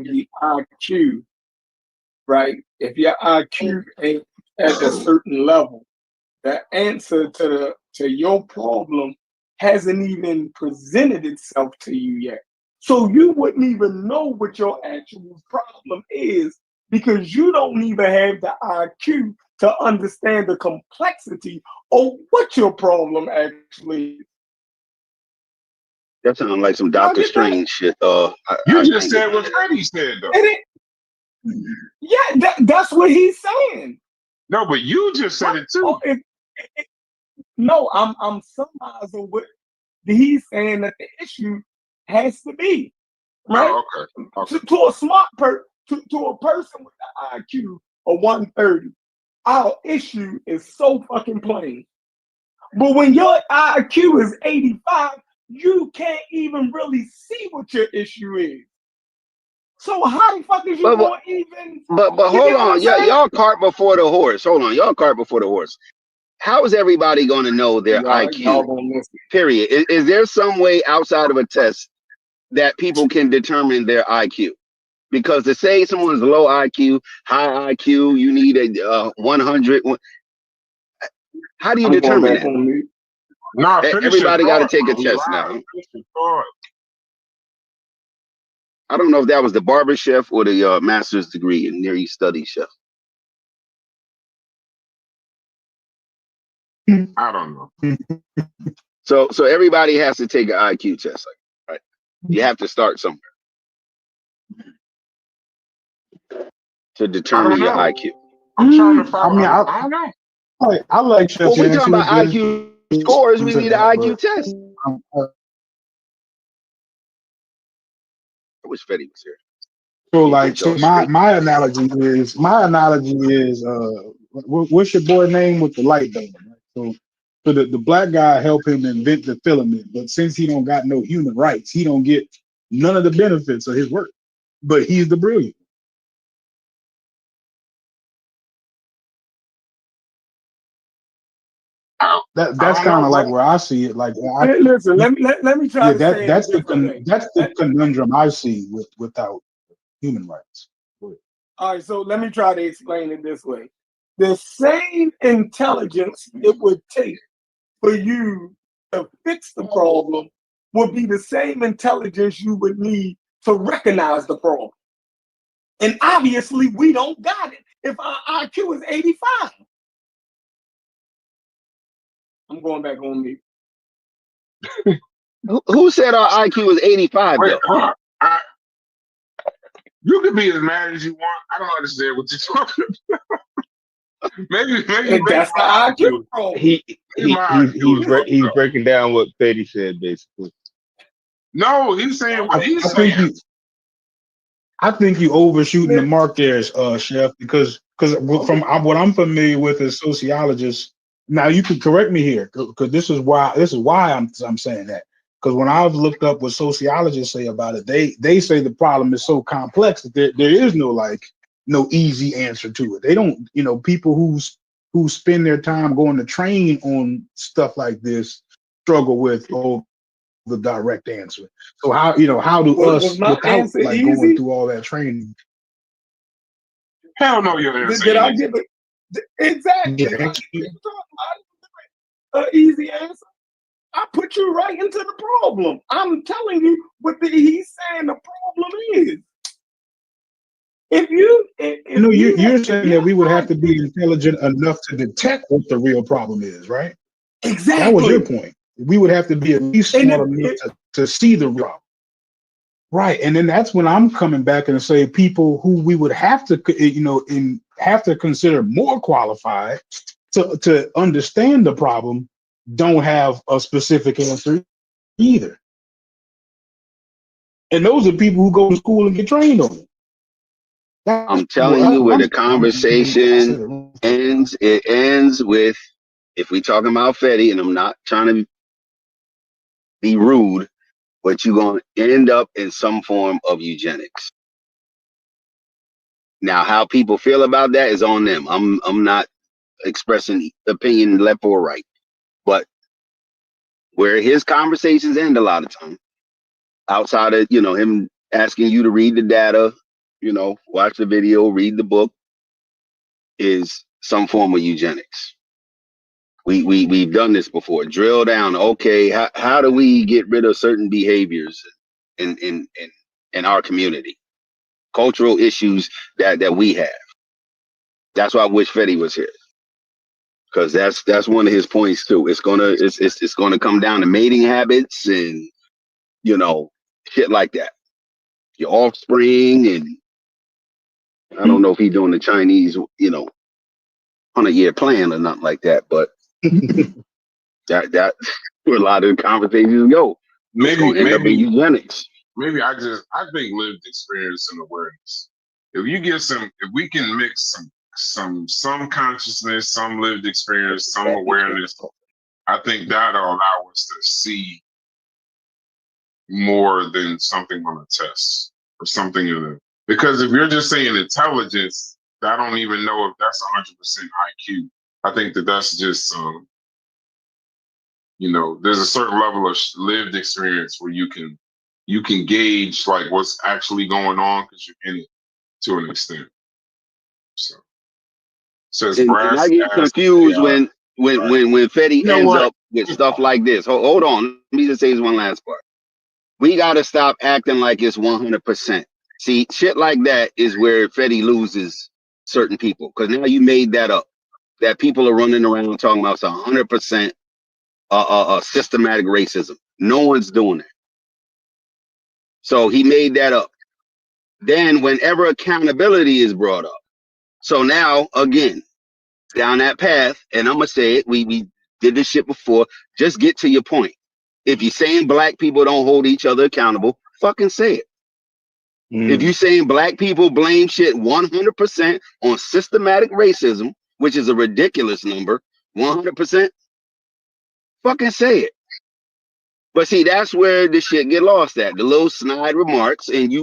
the IQ, right? If your IQ ain't at a certain level, the answer to your problem hasn't even presented itself to you yet. So you wouldn't even know what your actual problem is because you don't even have the IQ to understand the complexity of what your problem actually is. That sounds like some Y'all Doctor get that? Strange shit. You I just can't get said what behind that. Freddie said, though. And that's what he's saying. No, but you just said it too. No, I'm summarizing what he's saying that the issue has to be, right? Oh, okay. To a smart person, to a person with an IQ of 130, our issue is so fucking plain. But when your IQ is 85, you can't even really see what your issue is. So how the fuck is you going to even? But hold on, y'all cart before the horse. Hold on, y'all cart before the horse. How is everybody going to know their IQ? Y'all gonna miss it. Period. Is there some way outside of a test that people can determine their IQ? Because to say someone's low IQ, high IQ, you need a 100. How do you determine that? Nah, Everybody got to take a test now. I don't know if that was the barber chef or the master's degree in Near East Studies chef. I don't know. So everybody has to take an IQ test, right? You have to start somewhere to determine your IQ. I'm trying to follow. I don't know. I like Chef's Well, we're talking about answer. IQ scores. We need an IQ test. I wish Fetty was here. So my analogy is what's your boy name with the light bulb? Right? So the black guy helped him invent the filament, but since he don't got no human rights, he don't get none of the benefits of his work. But he's the brilliant. That's kind of like where I see it. Like, listen, let me try to say that's the conundrum I see without human rights. All right, so let me try to explain it this way. The same intelligence it would take for you to fix the problem would be the same intelligence you would need to recognize the problem. And obviously, we don't got it if our IQ is 85. I'm going back on mute. Who said our IQ was 85 though? You can be as mad as you want. I don't understand what you're talking about. maybe that's the IQ problem. He's breaking down what Fetty said basically. No, he's saying what he's saying. I think you overshooting the mark there, Chef, because from what I'm familiar with as sociologists. Now you can correct me here, because this is why I'm saying that. Because when I've looked up what sociologists say about it, they say the problem is so complex that there is no easy answer to it. They don't, people who spend their time going to train on stuff like this struggle with the direct answer. So how do us without going through all that training? Hell no, your answer. Did I give it exactly? An easy answer. I put you right into the problem. I'm telling you what he's saying the problem is. You're saying that we would have to be intelligent enough to detect what the real problem is, right? Exactly. That was your point. We would have to be at least smart enough to see the problem. Right. And then that's when I'm coming back and say people who we would have to, have to consider more qualified to understand the problem don't have a specific answer either. And those are people who go to school and get trained on it. I'm telling you where the conversation ends. It ends with, if we talking about Fetty, and I'm not trying to be rude, but you're going to end up in some form of eugenics. Now, how people feel about that is on them. I'm not expressing opinion left or right. But where his conversations end a lot of time, outside of him asking you to read the data, watch the video, read the book, is some form of eugenics. We've done this before. Drill down. Okay, how do we get rid of certain behaviors in our community? Cultural issues that we have. That's why I wish Fetty was here, because that's one of his points too. It's gonna come down to mating habits and shit like that. Your offspring, and I don't know if he's doing the Chinese 100-year plan or nothing like that, but that where a lot of the conversations go. It's gonna end up in eugenics. Maybe I think lived experience and awareness. If we can mix some consciousness, some lived experience, some awareness, I think that'll allow us to see more than something on a test or something because if you're just saying intelligence, I don't even know if that's 100% IQ. I think that's just there's a certain level of lived experience where you can gauge like what's actually going on because you're in it to an extent. So and I get confused when Fetty ends up with stuff like this. Hold on, let me just say this one last part. We got to stop acting like it's 100%. See, shit like that is where Fetty loses certain people, because now you made that up. That people are running around talking about 100% systematic racism. No one's doing that. So he made that up. Then whenever accountability is brought up, so now again down that path, and I'm gonna say it. We did this shit before. Just get to your point. If you're saying black people don't hold each other accountable, fucking say it. If you're saying black people blame shit 100% on systematic racism, which is a ridiculous number, 100%, fucking say it. But see, that's where the shit get lost at. The little snide remarks, and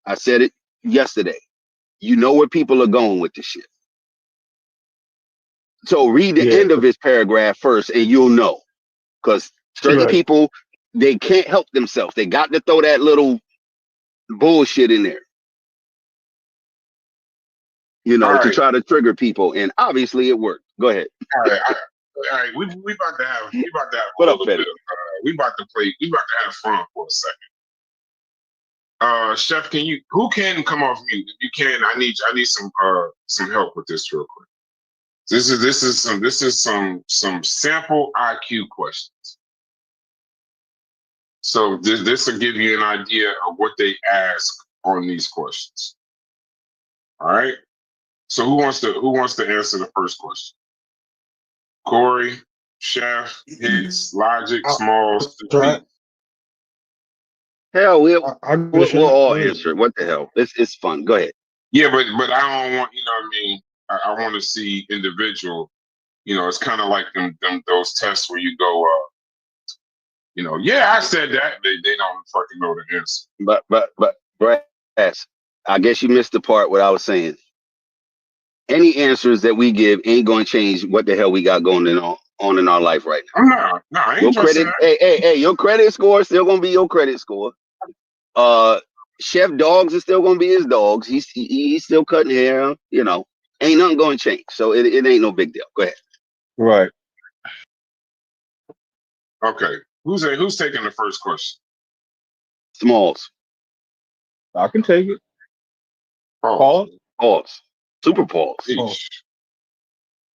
I said it yesterday. You know where people are going with this shit. So read the end of his paragraph first, and you'll know. Because certain people, they can't help themselves. They got to throw that little bullshit in there, to try to trigger people, and obviously it worked. Go ahead. All right. We about to have what a up, little bit. We about to have fun for a second. Chef, who can come off mute? If you can, I need some help with this real quick. This is some sample IQ questions. So this will give you an idea of what they ask on these questions. All right. So who wants to answer the first question? Corey, Chef, Hicks, Logic, Smalls. Hell, we'll all answer it. What the hell? It's fun. Go ahead. Yeah, but I don't want, what I mean? I want to see individual. It's kind of like those tests where you go, yeah, I said that. They don't fucking know the answer. But Brad, I guess you missed the part what I was saying. Any answers that we give ain't going to change what the hell we got going on in our life right now. No, I ain't your credit. Hey, your credit score is still going to be your credit score. Chef Dogs is still going to be his dogs. He's still cutting hair. Ain't nothing going to change. So it ain't no big deal. Go ahead. Right. Okay. Who's taking the first question? Smalls. I can take it. Pause. Super pause.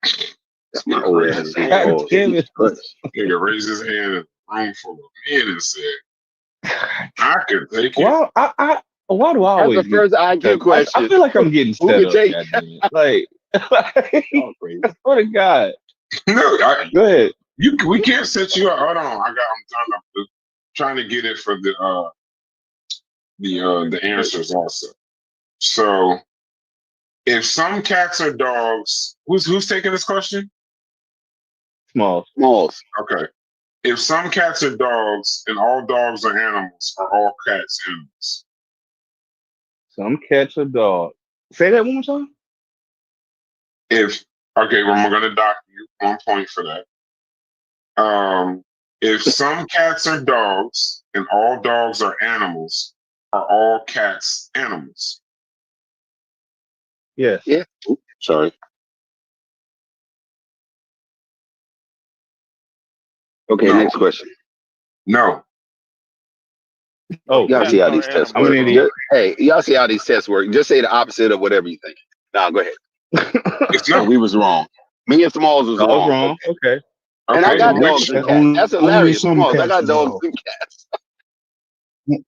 That's my old ass. Nigga raised his hand in a room full of men and said, I could take it. Well, why do I always That's the first IQ question. I feel like I'm getting set up. Like, what a God. No, go ahead. We can't set you up. Hold on. I'm trying to get it for the answers also. So if some cats are dogs, who's taking this question? Smalls. Okay. If some cats are dogs and all dogs are animals, are all cats animals? Some cats are dogs. Say that one more time. If Okay, well, I'm gonna dock you 1 point for that. If some cats are dogs and all dogs are animals, are all cats animals? Yes. Yeah. Oops, sorry. Okay, No. next question. No. Oh, Y'all see how these tests I'm an work. idiot. Hey, y'all see how these tests work. Just say the opposite of whatever you think. Nah, go ahead. It's So no. we was wrong. Me and Smalls was I was wrong. wrong. Okay. And I Okay, got which dogs and Okay. cats. That's Only hilarious. some Smalls, I cats got and dogs dogs. and cats.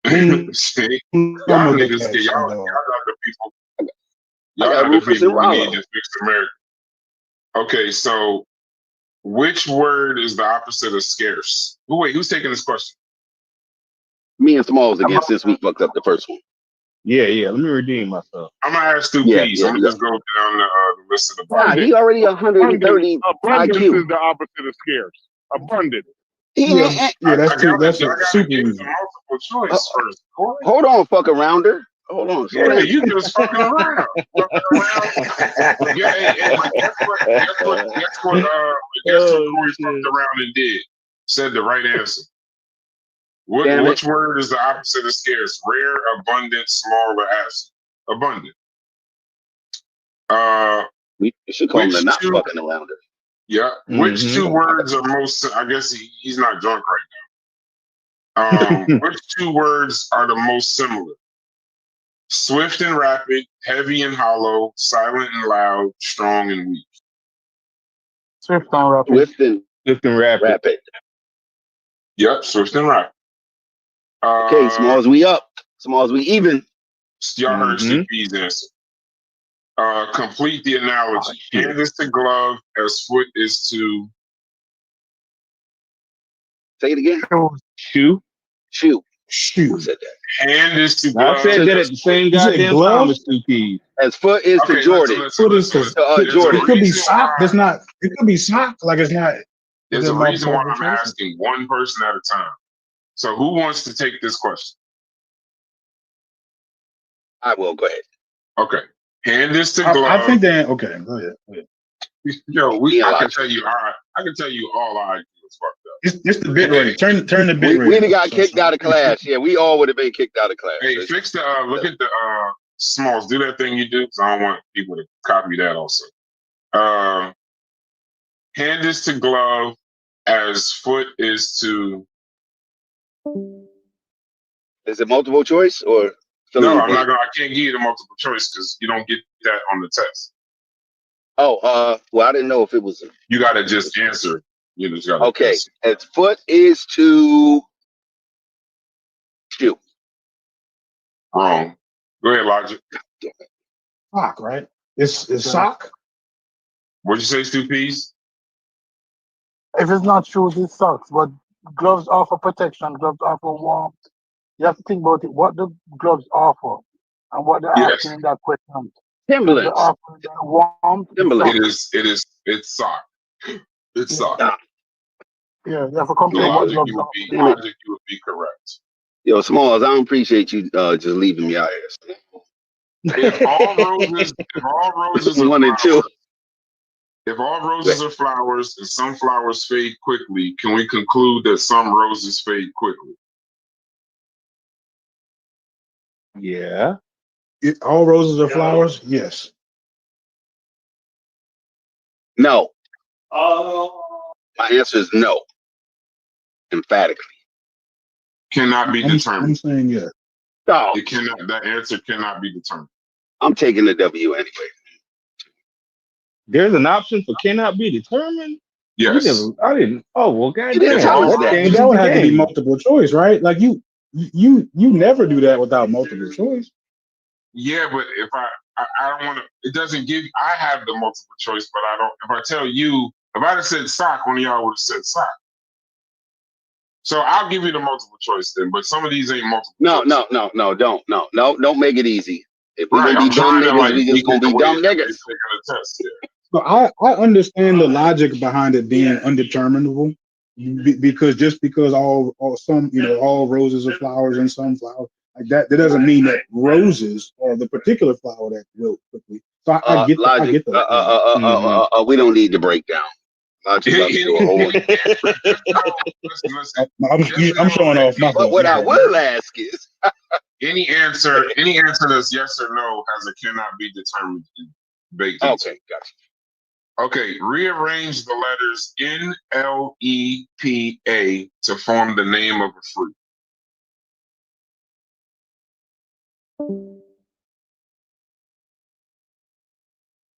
Only see, some y'all of the niggas get cats y'all and dogs. not the people. I Y'all got not the Rufus and people we need Rollo. to fix America. Okay, so which word is the opposite of scarce? Oh, wait, who's taking this question? Me and Smalls again since we fucked up the first one. Yeah. Let me redeem myself. I'm gonna ask Stu Yeah, Pease. yeah, I'm gonna just go down the list of the Nah, bottom. he already 130 Abundance IQ. is the opposite of scarce. Abundant. He Yeah, ain't, yeah, that's I too. That's gotta a super give easy. the multiple choice first, boy. hold on, fuck arounder. Hold on, slow Yeah, down. you just fucking around. Fucking around. Yeah, but guess what? Guess what Corey fucked around and did? Said the right answer. Damn it. Which word is the opposite of scarce? Rare, abundant, small, or absent? Abundant. We should call him the Which not two? fucking arounder. Yeah. Which Mhm. two words are most? I guess he's not drunk right now. Which two words are the most similar? Swift and rapid, heavy and hollow, silent and loud, strong and weak. Swift and rapid. Swift and Swift and rapid. rapid. Yep, swift and rapid. Okay, Smalls, we up. Smalls, we even. Y'all heard Stu P's answer. Complete the analogy. Hand is to glove as foot is to. Say it again. Shoe. Shoe. Who Shoot. said that? Hand is to I glove. said that at the same You said goddamn glove? time as Stu Pease. As foot is to Jordan. Foot is to Jordan. It could be sock. That's not. It could be sock. Like it's not. There's Is a there reason why multiple I'm choices? asking one person at a time. So who wants to take this question? I will. Go ahead. Okay. Hand is to glove. I think that. Okay. Go ahead. Yo, I can tell you all I was fucked up. It's the bit rate. Turn the bit rate. We'd have got kicked out of class. Yeah, we all would have been kicked out of class. Hey, fix the look at the Smalls. Do that thing you do, because I don't want people to copy that also. Hand is to glove as foot is to. Is it multiple choice or? No, I'm not gonna. I can't give you the multiple choice because you don't get that on the test. Oh, well, I didn't know if it was. You gotta just answer. You just gotta. Okay, answer. as foot is to shoe. Wrong. Go ahead, Logic. Sock, right? It's sock. What'd you say, Stu Pease? If it's not shoes, it's socks. But gloves offer protection. Gloves offer warmth. You have to think about it. What the gloves offer and what they're asking in that question. Timberlands. They're offering the warmth. Timberlands. It's sock. It's sock. Yeah, you have to compare what Logic, gloves you offer. would be correct. Yo, Smalls, I don't appreciate you just leaving me out here. If all roses are One and two. If all roses are flowers and some flowers fade quickly, can we conclude that some roses fade quickly? Yeah. All roses are flowers. Yes. No. My answer is no. Emphatically. Cannot be determined. I'm saying yes. No. It cannot. That answer cannot be determined. I'm taking the W anyway. There's an option for cannot be determined. Yes. I didn't. Oh well, goddamn. That would have to be multiple choice, right? Like you never do that without multiple choice. Yeah, but if I don't want to. It doesn't give. I have the multiple choice, but I don't. If I tell you, if I'd have said sock, one of y'all would have said sock. So I'll give you the multiple choice then. But some of these ain't multiple. No. Don't make it easy. If we're Right, gonna be dumb niggas, we just gonna be dumb niggas. So I understand the logic behind it being undeterminable, because just because all roses are flowers and some flowers, Like that doesn't mean that roses are the particular flower that wilt quickly. So I get I Logic. get the We don't need to break down. Logic about to do a whole. I'm showing off my But what I will ask is, any answer that's yes or no has a cannot be determined baked into. okay, gotcha. Okay, rearrange the letters NLEPA to form the name of a fruit.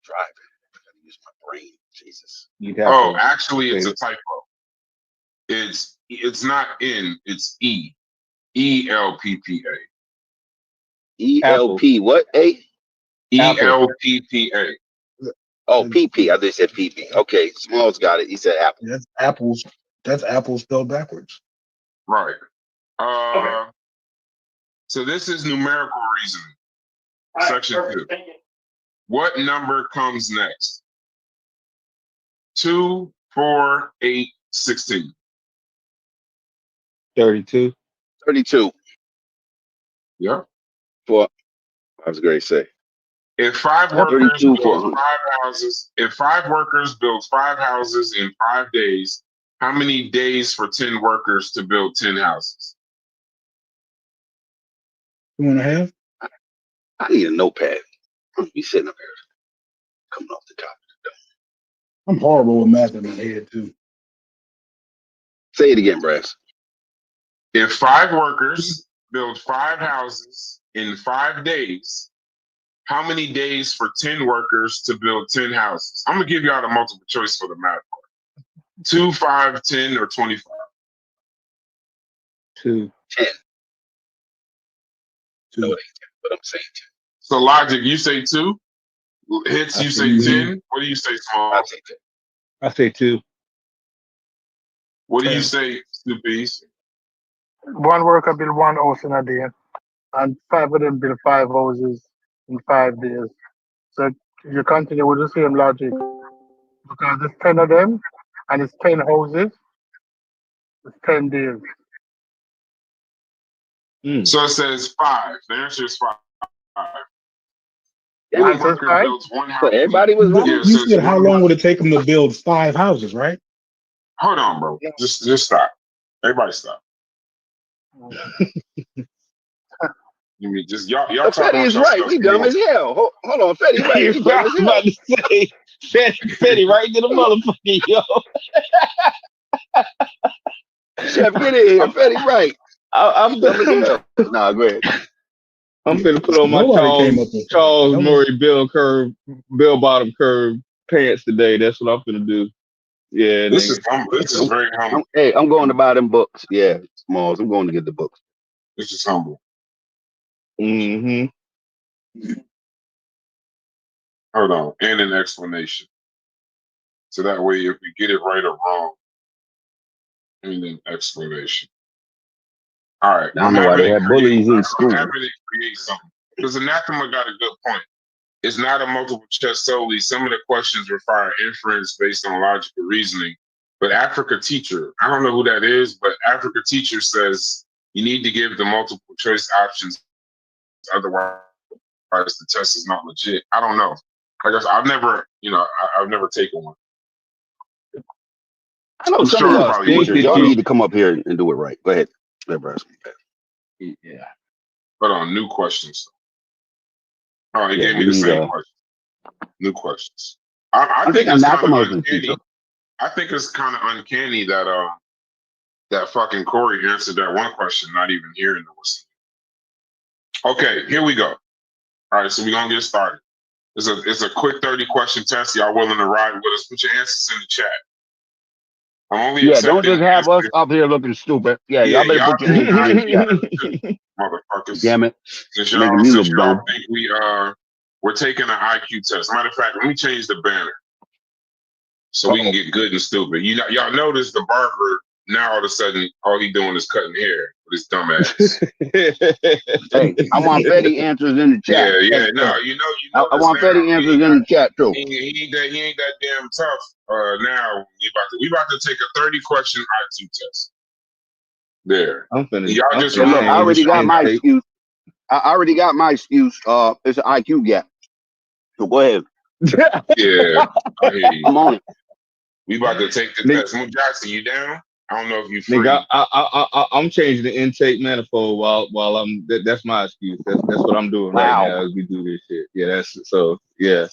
Driving. I gotta use my brain. Jesus. You'd have Oh, to actually, it's say a typo. It's not N, it's E. ELPPA. ELP. What? A? ELPPA. Oh, PP. I just said PP. Okay, Smalls got it. He said apple. That's apples. That's apples spelled backwards. Right. So this is numerical reasoning. Section 2. What number comes next? 2, 4, 8, 16. 32. 32. Yeah. For I was going to say. If 5 workers 32 build for 5 houses, if 5 workers build 5 houses in 5 days, how many days for 10 workers to build 10 houses? 2.5. I need a notepad. You sitting up here coming off the top. I'm horrible with math in my head too. Say it again, Brass. If 5 workers build 5 houses in 5 days, how many days for 10 workers to build 10 houses? I'm going to give you all the multiple choice for the math part. 2, 5, 10, or 25? 2. 10. No, it ain't 10, but I'm saying 10. So Logic, you say 2? Hits, you say 10? What do you say, Small? I'll say 10. I say 2. What do you say, Stoopies? One worker build 1 house in a day, and 5 of them build 5 houses in 5 days. So you continue with the same logic because it's 10 of them, and it's 10 houses. It's 10 days. So it says 5. The answer is 5. Yeah, One answer is worker 5? builds 1 house. So everybody was wrong. Yeah, You said how long would it take them to build 5 houses, right? Hold on, bro. Just stop. Everybody stop. You mean just y'all So Fetty is right. We dumb as hell. Hold on, Fetty right. We dumb as hell. about to say, Fetty right to the motherfucker, yo. Chef, get in here. Fetty right. I'm Dumb as hell. Nah, go ahead. I'm finna put on my Nobody came up with Charles that. Murray bell bottom curve pants today. That's what I'm finna do. Yeah, This nigga. is humble. This is very humble. I'm going to buy them books. Yeah, Smalls. I'm going to get the books. This is humble. Mm-hmm. Hold on. And an explanation. So that way, if we get it right or wrong, and an explanation. All right. I don't know why they had bullies in school. I'm happy to create something. Because Anathema got a good point. It's not a multiple choice solely. Some of the questions require inference based on logical reasoning. But Africa Teacher, I don't know who that is, but Africa Teacher says you need to give the multiple choice options. Otherwise, the test is not legit. I don't know. I guess I've never taken one. I know I'm some sure of I y'all probably teachers, would. y'all need to come up here and do it right. Go ahead. Let Brass. Yeah. Hold on, new questions. Oh, he Yeah, gave me we the need, same question. New questions. I think think it's kind of Anathema is the uncanny. teacher. I think it's kind of uncanny that that fucking Corey answered that one question, not even hearing the whistle. Okay, here we go. All right, so we're gonna get started. It's a quick 30 question test. Y'all willing to ride with us? Put your answers in the chat. I'm only Yeah, don't accepting just have us answers. up here looking stupid. Yeah, Yeah, y'all better y'all put your answers in the chat. motherfuckers. Damn it. Since Making y'all, me look dumb. think we're taking an IQ test. Matter of fact, let me change the banner so we can get good and stupid. Y'all notice the barber now all of a sudden all he doing is cutting hair with his dumb ass. Hey, I want Fetty answers in the chat. Yeah, no, I want Fetty answers in the chat too. He ain't that damn tough. Now we about to take a 30 question IQ test. There. I'm finna. Y'all just Yeah, look, I already got my tape. excuse. I already got my excuse. It's an IQ gap. So go ahead. Yeah, I hear you. I'm on it. We about to take the Nigga- test. Moon Jackson, you down? I don't know if you free. Nigga, I'm changing the intake manifold while I'm. That's my excuse. That's what I'm doing right Wow. now as we do this shit. Yeah, that's so. Yeah,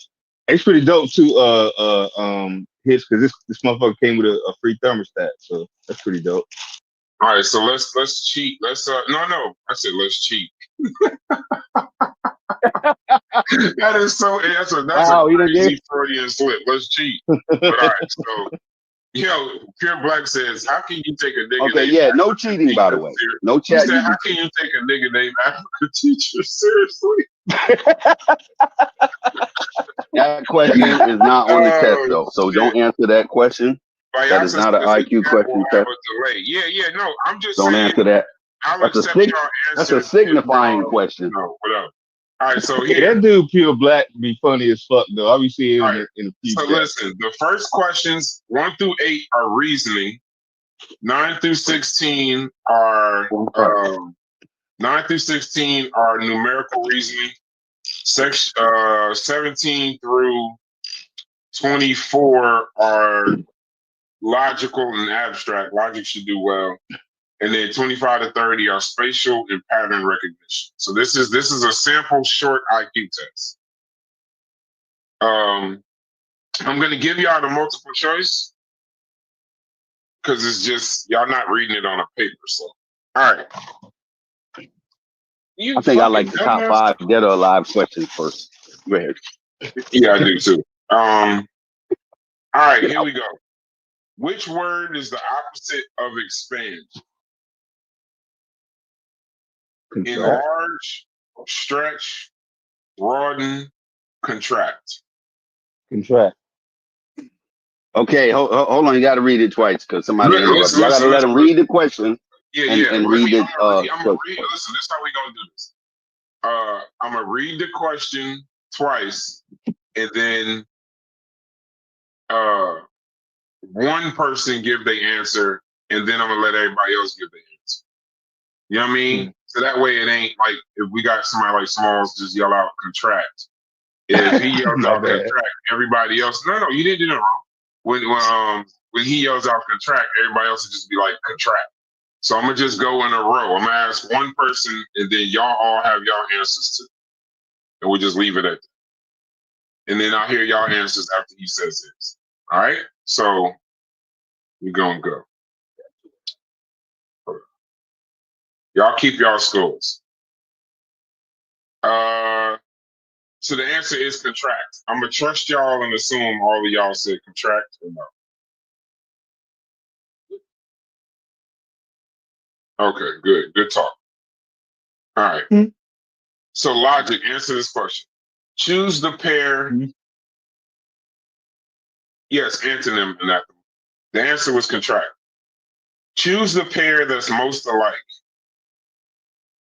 it's pretty dope too. Hits because this motherfucker came with a free thermostat, so that's pretty dope. All right, so let's cheat. Let's no, I said let's cheat. That is so that's Wow, a you done crazy Freudian slip. Let's cheat. But all right, so Pure Black says, how can you take a nigga Okay, named yeah, no Africa cheating, by the way. teacher No He chat. said, how can you take a nigga named Africa teacher seriously? That question is not on the test, though. So don't answer that question. That is not an IQ question Have test. a delay. Yeah, no, I'm just Don't saying, answer that. I'll That's a accept sig- y'all That's a answers. signifying question. No, whatever. All right, so Yeah, here. that dude Pure Black be funny as fuck though. I be seeing him Alright, in a few. So listen, the first questions 1 through 8 are reasoning. 9 through 16 are 9 through 16 are numerical reasoning. 17 through 24 are logical and abstract. Logic should do well. And then 25 to 30 are spatial and pattern recognition. So this is a sample short IQ test. I'm gonna give y'all the multiple choice because it's just y'all not reading it on a paper. So all right. I think I like the top dumbass. 5 dead or alive questions first. Go ahead. Yeah, I do too. All right, here we go. Which word is the opposite of expand? Enlarge, stretch, broaden, contract. Contract. Okay, hold on. You got to read it twice because somebody interrupted. Y'all got to let them read the question and read it. I'm gonna read. Listen, this is how we gonna do this. I'm gonna read the question twice, and then one person give their answer, and then I'm gonna let everybody else give their answer. You know what I mean? So that way it ain't like if we got somebody like Smalls just yell out contract. If he yells out contract, everybody else. No, you didn't do that wrong. When he yells out contract, everybody else will just be like contract. So I'm gonna just go in a row. I'm gonna ask one person, and then y'all all have y'all answers too, and we'll just leave it at that. And then I'll hear y'all answers after he says his. All right. So we're gonna go. Y'all keep y'all scores. So the answer is contract. I'm gonna trust y'all and assume all of y'all said contract or no. Okay, good talk. All right. So logic, answer this question. Choose the pair. Yes, antonym and anathema. The answer was contract. Choose the pair that's most alike.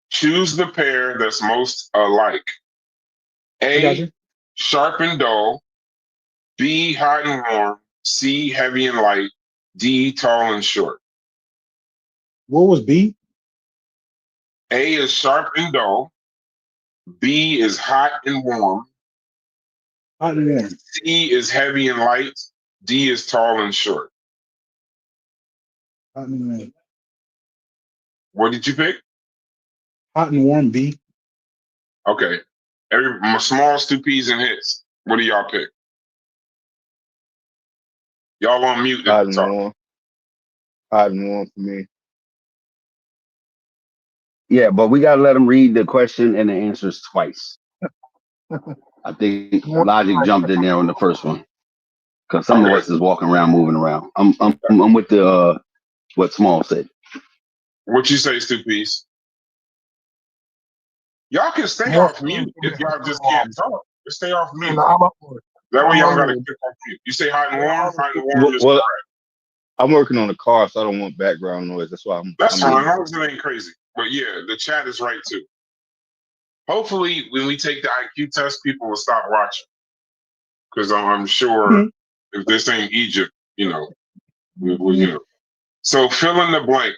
Choose the pair that's most alike. A, sharp and dull. B, hot and warm. C, heavy and light. D, tall and short. What was B? A is sharp and dull. B is hot and warm. Hot and warm. C is heavy and light. D is tall and short. Hot and warm. What did you pick? Hot and warm. B. Okay. My small Stupies and hits. What do y'all pick? Y'all on mute. Hot and warm. Hot and warm for me. Yeah, but we got to let them read the question and the answers twice. I think Logic jumped in there on the first one because some of us is walking around, moving around. I'm with the what Small said. What you say, Stupies? Y'all can stay off mute if y'all just can't talk. Just stay off mute. That way y'all gotta click on mute. You say hot and warm. Hot and warm is correct. I'm working on a car, so I don't want background noise. That's why That's fine. As long as it ain't crazy. But yeah, the chat is right too. Hopefully, when we take the IQ test, people will stop watching. Because I'm sure if this ain't Egypt, you know. So fill in the blank.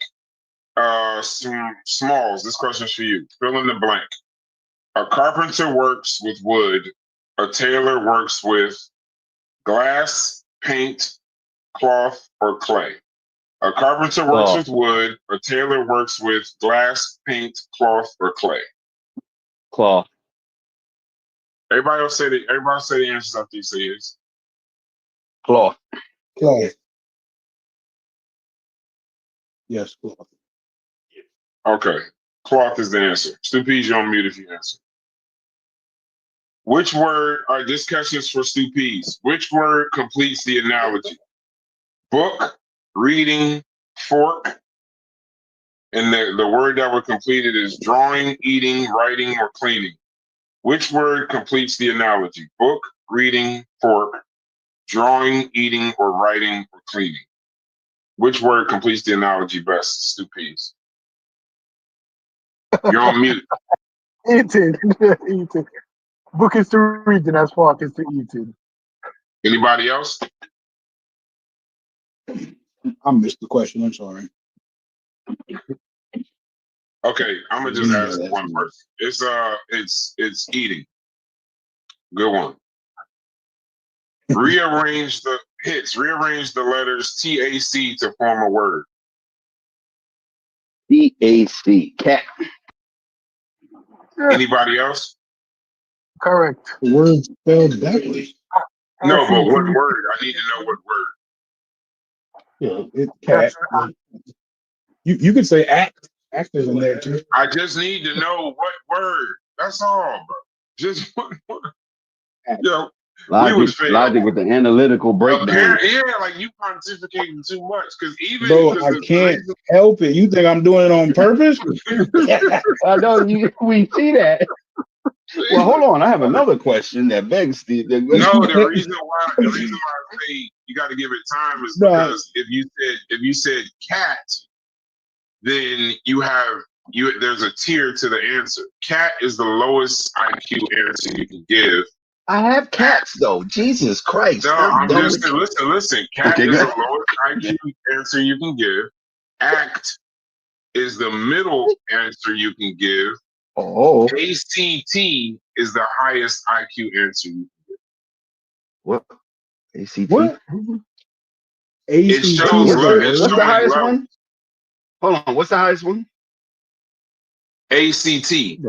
Smalls, this question's for you. Fill in the blank. A carpenter works with wood. A tailor works with glass, paint, cloth, or clay. A carpenter works Cloth. with wood. A tailor works with glass, paint, cloth, or clay. Cloth. Everybody else say the answers after you say yes. Cloth. Cloth. Yes, cloth. Okay. Cloth is the answer. Stu Pease, you're on mute if you answer. Which word, all right, this question is for Stu Pease. Which word completes the analogy? Book, reading, fork, and the word that were completed is drawing, eating, writing, or cleaning. Which word completes the analogy? Book, reading, fork, drawing, eating, or writing, or cleaning. Which word completes the analogy best, Stu Pease? You're on mute. Eating. Eating. Book is to reading as fork is to eating. Anybody else? I missed the question. I'm sorry. Okay, I'm gonna just ask one person. It's eating. Good one. Rearrange the letters TAC to form a word. TAC. Cat. Anybody else? Correct. The word spelled backwards. No, but what word? I need to know what word. Yeah, it cat. You could say act. Act is in there too. I just need to know what word. That's all, bro. Just one word. Yo, we would fail. Logic with the analytical breakdown. Yeah, like you pontificating too much. Because even Bro, I can't help it. You think I'm doing it on purpose? I know we see that. Well, hold on. I have another question that begs the No, the reason why I say you got to give it time is because if you said cat, then there's a tier to the answer. Cat is the lowest IQ answer you can give. I have cats though. Jesus Christ. No, I'm just listen. Cat is the lowest IQ answer you can give. Act is the middle answer you can give. Oh. ACT is the highest IQ answer you can give. What? ACT? What? It shows what's the highest one? Hold on. What's the highest one? ACT.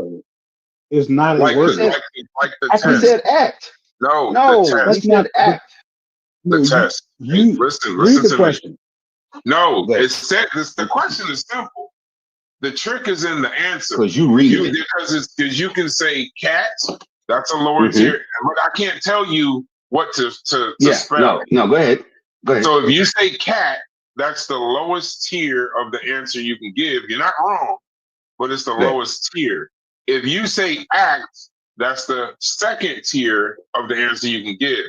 It's not like a word. Like the I test. said act. No, he said act. The test. Listen read the to question. Me. No, it said this. The question is simple. The trick is in the answer. Because you read it. Because you can say cat. That's a lower tier. But I can't tell you what to spell. No, go ahead. So if you say cat, that's the lowest tier of the answer you can give. You're not wrong, but it's the lowest tier. If you say act, that's the second tier of the answer you can give.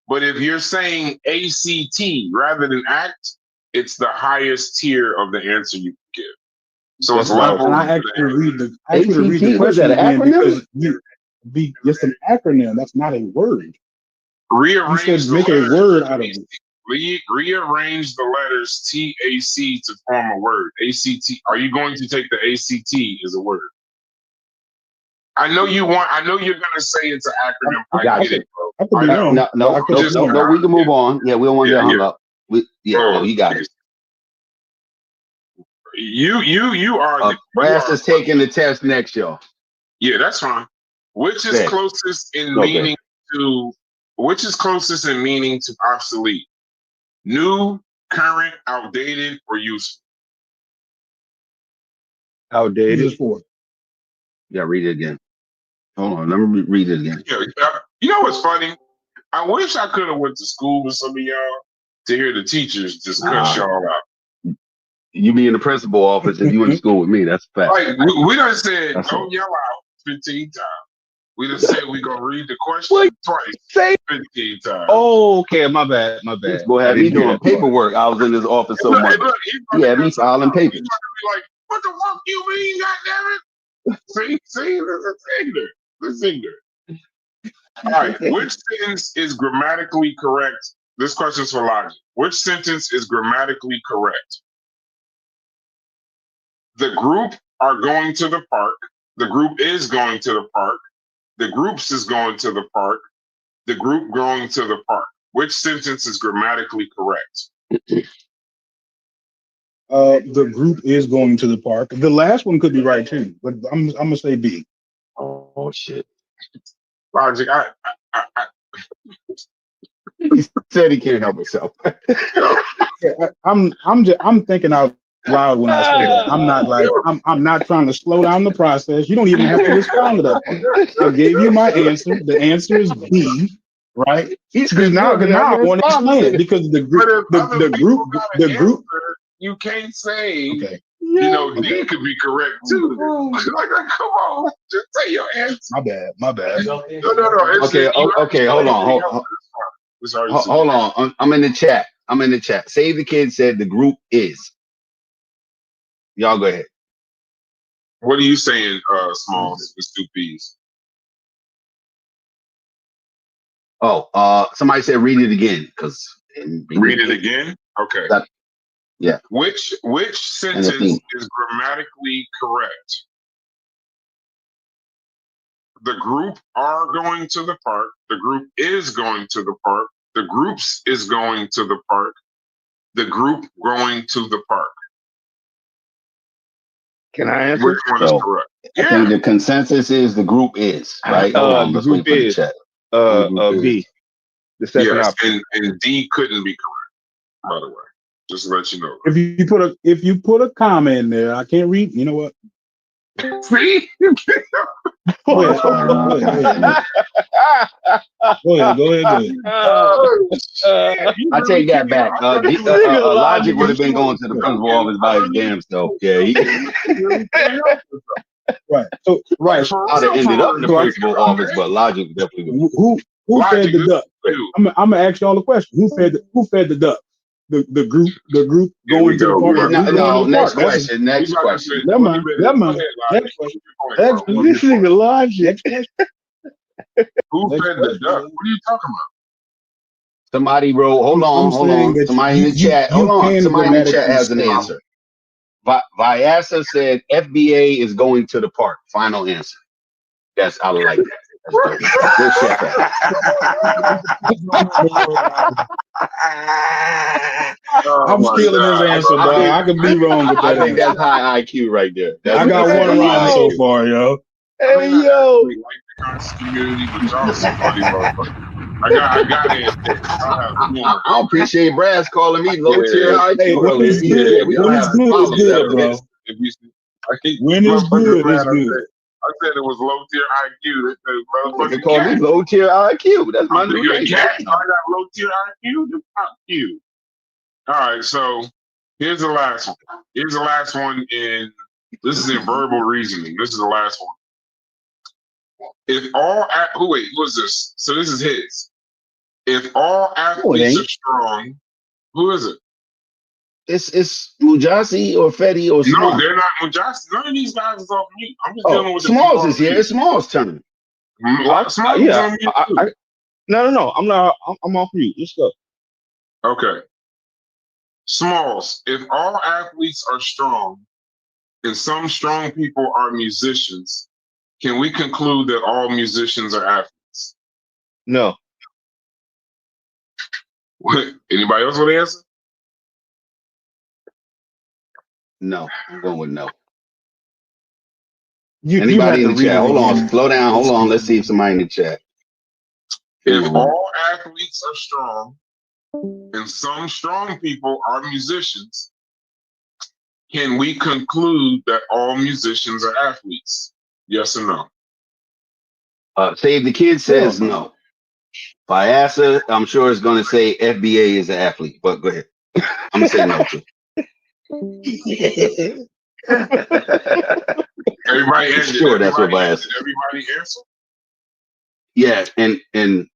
But if you're saying ACT rather than act, it's the highest tier of the answer you can give. So it's level. And I actually read the question again because it's an acronym. That's not a word. Rearrange you said make a word out of it. Rearrange the letters TAC to form a word. ACT. Are you going to take the ACT as a word? I know you're gonna say it's an acronym. I get it, bro. I could be wrong. No, we can move on. Yeah, we don't want to get hung up. You got it. You are Brass is taking the test next, y'all. Yeah, that's fine. Which is closest in meaning to obsolete? New, current, outdated, or useful? Outdated. Yeah, read it again. Hold on, let me read it again. You know what's funny? I wish I could have went to school with some of y'all to hear the teachers just cuss y'all out. You be in the principal office if you went to school with me. That's a fact. Like we done said, don't yell out 15 times. We done said we gonna read the question twice, 15 times. Oh, okay, my bad. Go ahead. Me doing paperwork. I was in this office so much. Yeah, me filing papers. Like, what the fuck you mean, goddammit? See, it's ignorant. All right, which sentence is grammatically correct? This question is for logic. Which sentence is grammatically correct? The group are going to the park. The group is going to the park. The groups is going to the park. The group going to the park. Which sentence is grammatically correct? The group is going to the park. The last one could be right too, but I'm gonna say B. Oh shit. Logic. I He said he can't help himself. Yeah, I'm thinking out loud when I say that. I'm not like I'm not trying to slow down the process. You don't even have to respond to that. I gave you my answer. The answer is B, right? Because now I want to explain it because the group the group. You can't say. Okay. You know, D could be correct too. Like, come on, just say your answer. My bad. No. Okay, hold on. Hold on. I'm in the chat. Save the Kid said the group is. Y'all go ahead. What are you saying, Smalls, with 2 P's? Oh, somebody said read it again because Read it again. Okay. Yeah. Which sentence is grammatically correct? The group are going to the park. The group is going to the park. The groups is going to the park. The group going to the park. Can I answer? Which one is correct? I think the consensus is the group is, right? The group is. B. The second Yes, option. and D couldn't be correct, by the way. Just to let you know. If you put a comma in there, I can't read. You know what? See? Go ahead. Go ahead. I take that back. Logic would have been going to the principal office by his damn self. Yeah, Right. So right. I'd have ended up in the principal office, but Logic definitely. Who fed the duck? I'm gonna ask y'all a question. Who fed the duck? The group going to the park. No, next question. Next question. Never mind. Next question. This nigga Logic. Who fed the duck? What are you talking about? Somebody wrote. Hold on. Somebody in the chat. Hold on. Somebody in the chat has an answer. Vyasa said FBA is going to the park. Final answer. That's I like that. Good shit. I'm stealing his answer, dog. I could be wrong with that. I think that's high IQ right there. I got one wrong so far, yo. Hey, yo. Like the conscious community, but y'all some funny motherfuckers. I got it. I appreciate Brass calling me low tier IQ. Hey, when it's good, when it's good, it's good, bro. When it's good, it's good. I said it was low tier IQ. They call me low tier IQ. That's my new name. I got low tier IQ. Fuck you. All right, so here's the last one. Here's the last one this is in verbal reasoning. This is the last one. If all who is this? So this is his. If all athletes are strong, who is it? It's Mujasi or Fetty or Smalls. No, they're not Mujasi. None of these guys is off mute. I'm just dealing with Smalls is here. It's Smalls' turn. Smalls Yeah. on mute. No. I'm not. I'm off mute. Let's go. Okay. Smalls, if all athletes are strong and some strong people are musicians, can we conclude that all musicians are athletes? No. What? Anybody else want to answer? No, I'm going with no. Anybody in the chat? Hold on, slow down. Hold on. Let's see if somebody in the chat. If all athletes are strong and some strong people are musicians, can we conclude that all musicians are athletes? Yes or no? Save the Kid says no. Vyasa, I'm sure is going to say FBA is an athlete, but go ahead. I'm going to say no too. Everybody answer. Sure, that's what Vyasa. Everybody answer. Yeah, and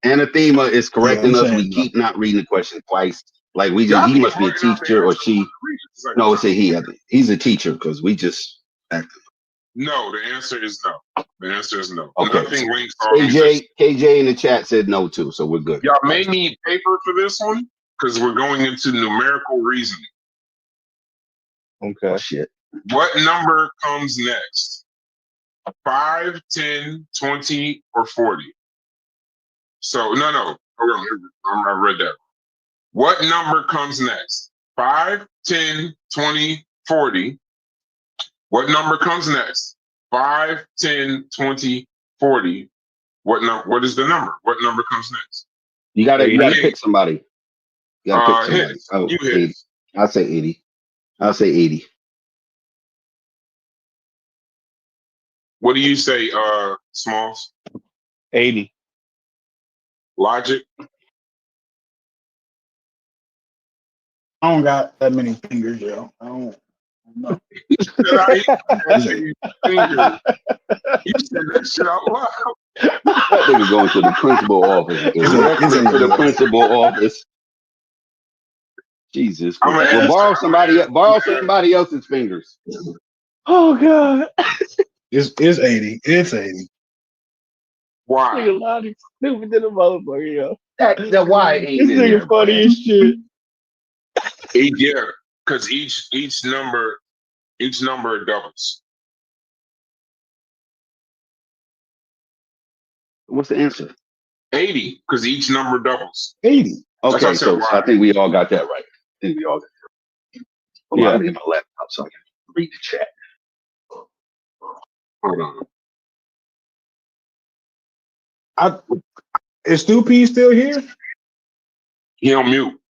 Anathema is correcting us. We keep not reading the question twice. Like he must be a teacher or she. No, it's a he. I think he's a teacher because we just acted. No, the answer is no. The answer is no. Okay. Nothing links KJ in the chat said no too, so we're good. Y'all may need paper for this one because we're going into numerical reasoning. Okay. Oh, shit. What number comes next? 5, 10, 20, or 40. So no. Hold on. I read that. What number comes next? 5, 10, 20, 40. What number comes next? 5, 10, 20, 40. What is the number? What number comes next? You gotta 80. pick somebody. You gotta pick somebody. Hit. Oh, You hit. 80. I'll say 80. I'll say 80. What do you say, Smalls? 80. Logic? I don't got that many fingers, yo. I don't know. You said that shit out loud. That nigga going to the principal office. Directly to the principal office. Jesus. I'm gonna Well, ask borrow somebody else's fingers. Oh God. It's 80. It's 80. Why? Nigga Logic stupid to the motherfucker, yo. That why ain't This in there, nigga funny man. as shit. Yeah, because each number doubles. What's the answer? 80, because each number doubles. 80. That's Okay, why I said so why. I think we all got that right. I think we all got that right. Hold on, Yeah. let me get my laptop so I can read the chat. Hold on. Is Stu P still here? He on mute.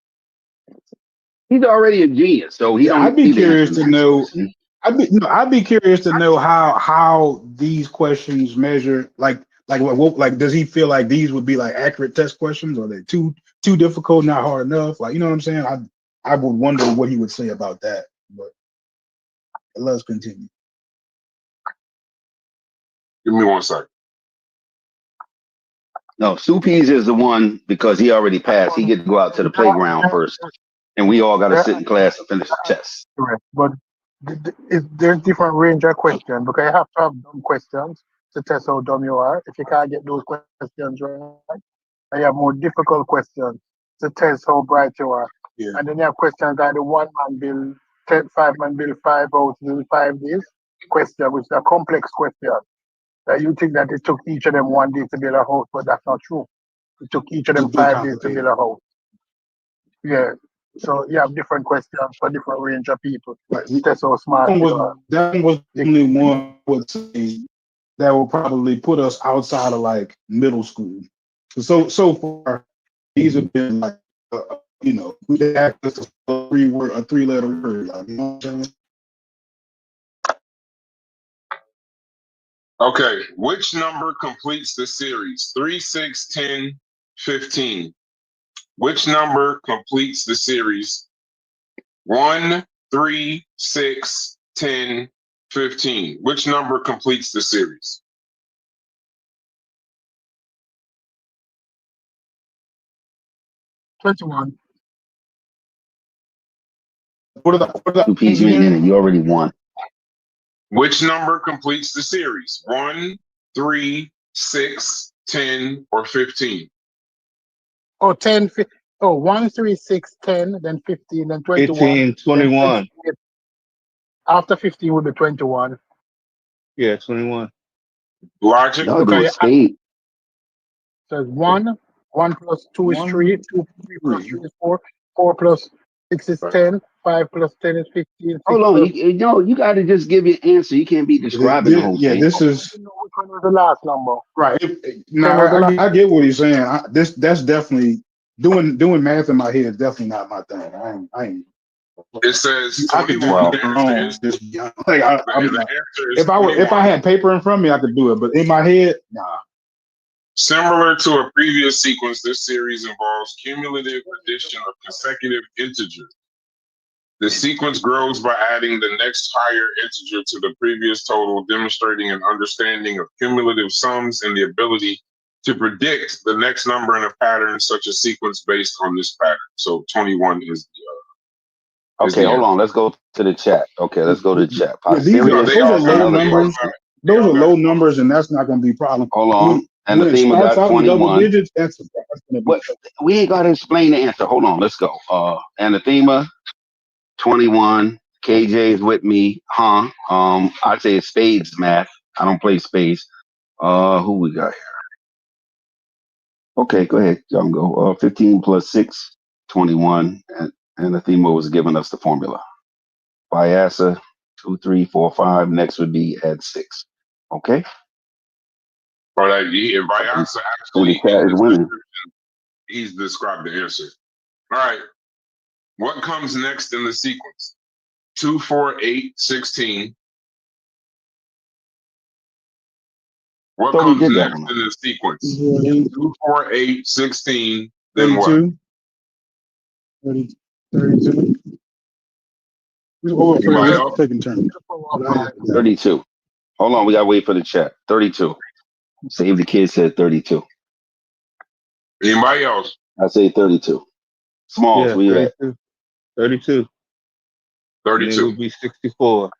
He's already a genius, so he don't I'd be need to curious answer to the next know. question. I'd be curious to know how these questions measure. Like does he feel like these would be like accurate test questions, or are they too difficult, not hard enough? Like, you know what I'm saying? I would wonder what he would say about that. But let's continue. Give me 1 second. No, Supees is the one because he already passed. He get to go out to the playground first, and we all got to sit in class and finish the test. Correct. But there's different range of questions because you have to have dumb questions to test how dumb you are. If you can't get those questions right, and you have more difficult questions to test how bright you are. Yeah. And then you have questions like the 1-man bill, 5-man bill, 5 out in 5 days question, which is a complex question. That you think that it took each of them 1 day to build a house, but that's not true. It took each of them It's 5 days to build a house. Yeah. So you have different questions for different range of people. Right. That's how smart you are. That one was the only one I would say that will probably put us outside of like middle school. So far, these have been like, we have access to a 3-letter word. Like, you know what I'm saying? Okay, which number completes the series? 3, 6, 10, 15. Which number completes the series? 1, 3, 6, 10, 15. Which number completes the series? $21. What are the Supees, you ain't in it. You already won. Which number completes the series? 1, 3, 6, 10, or 15? Oh, 10, 1, 3, 6, 10, then 15, then 21. 15, 21. After 15 would be 21. Yeah, 21. Logic? Y'all do a spade. So it's 1 plus 2 is 3, 2 plus 3 is 4, 4 plus 6 is 10, 5 plus 10 is 15. Hold on, you got to just give your answer. You can't be describing the whole thing. This is which one was the last number? right. I get what he's saying. That's definitely doing math in my head is definitely not my thing. I ain't. It says I could 21. do If if I had paper in front of me, I could do it. But in my head, nah. Similar to a previous sequence, this series involves cumulative addition of consecutive integers. The sequence grows by adding the next higher integer to the previous total, demonstrating an understanding of cumulative sums and the ability to predict the next number in a pattern, such a sequence based on this pattern. So 21 is the Okay, hold on. Let's go to the chat. Okay, let's go to the chat. Those are low numbers. Those are low numbers, and that's not going to be a problem. Hold on. And the theme got 21. Digits, that's what? We ain't got to explain the answer. Hold on. Let's go. And the theme 21. KJ's with me, huh? I say spades math. I don't play space. Who we got here? Okay, go ahead. Y'all can go. 15 plus 6, 21. And Athema was giving us the formula. Vyasa, 2, 3, 4, 5. Next would be add 6. Okay? Or like and Vyasa So actually the cat in is his winning. description, he's described the answer. All right. What comes next in the sequence? 2, 4, 8, 16. What So we comes did that next one. in the sequence? 2, 2, 4, 8, 16. Then what? 32, 32. Oh, Anybody let's else? take in turn. 32. Hold on, we gotta wait for the chat. 32. Save the kid said 32. Anybody else? I say 32. Smalls, Yeah, where you at? 32. 32. And it 32. would be 64.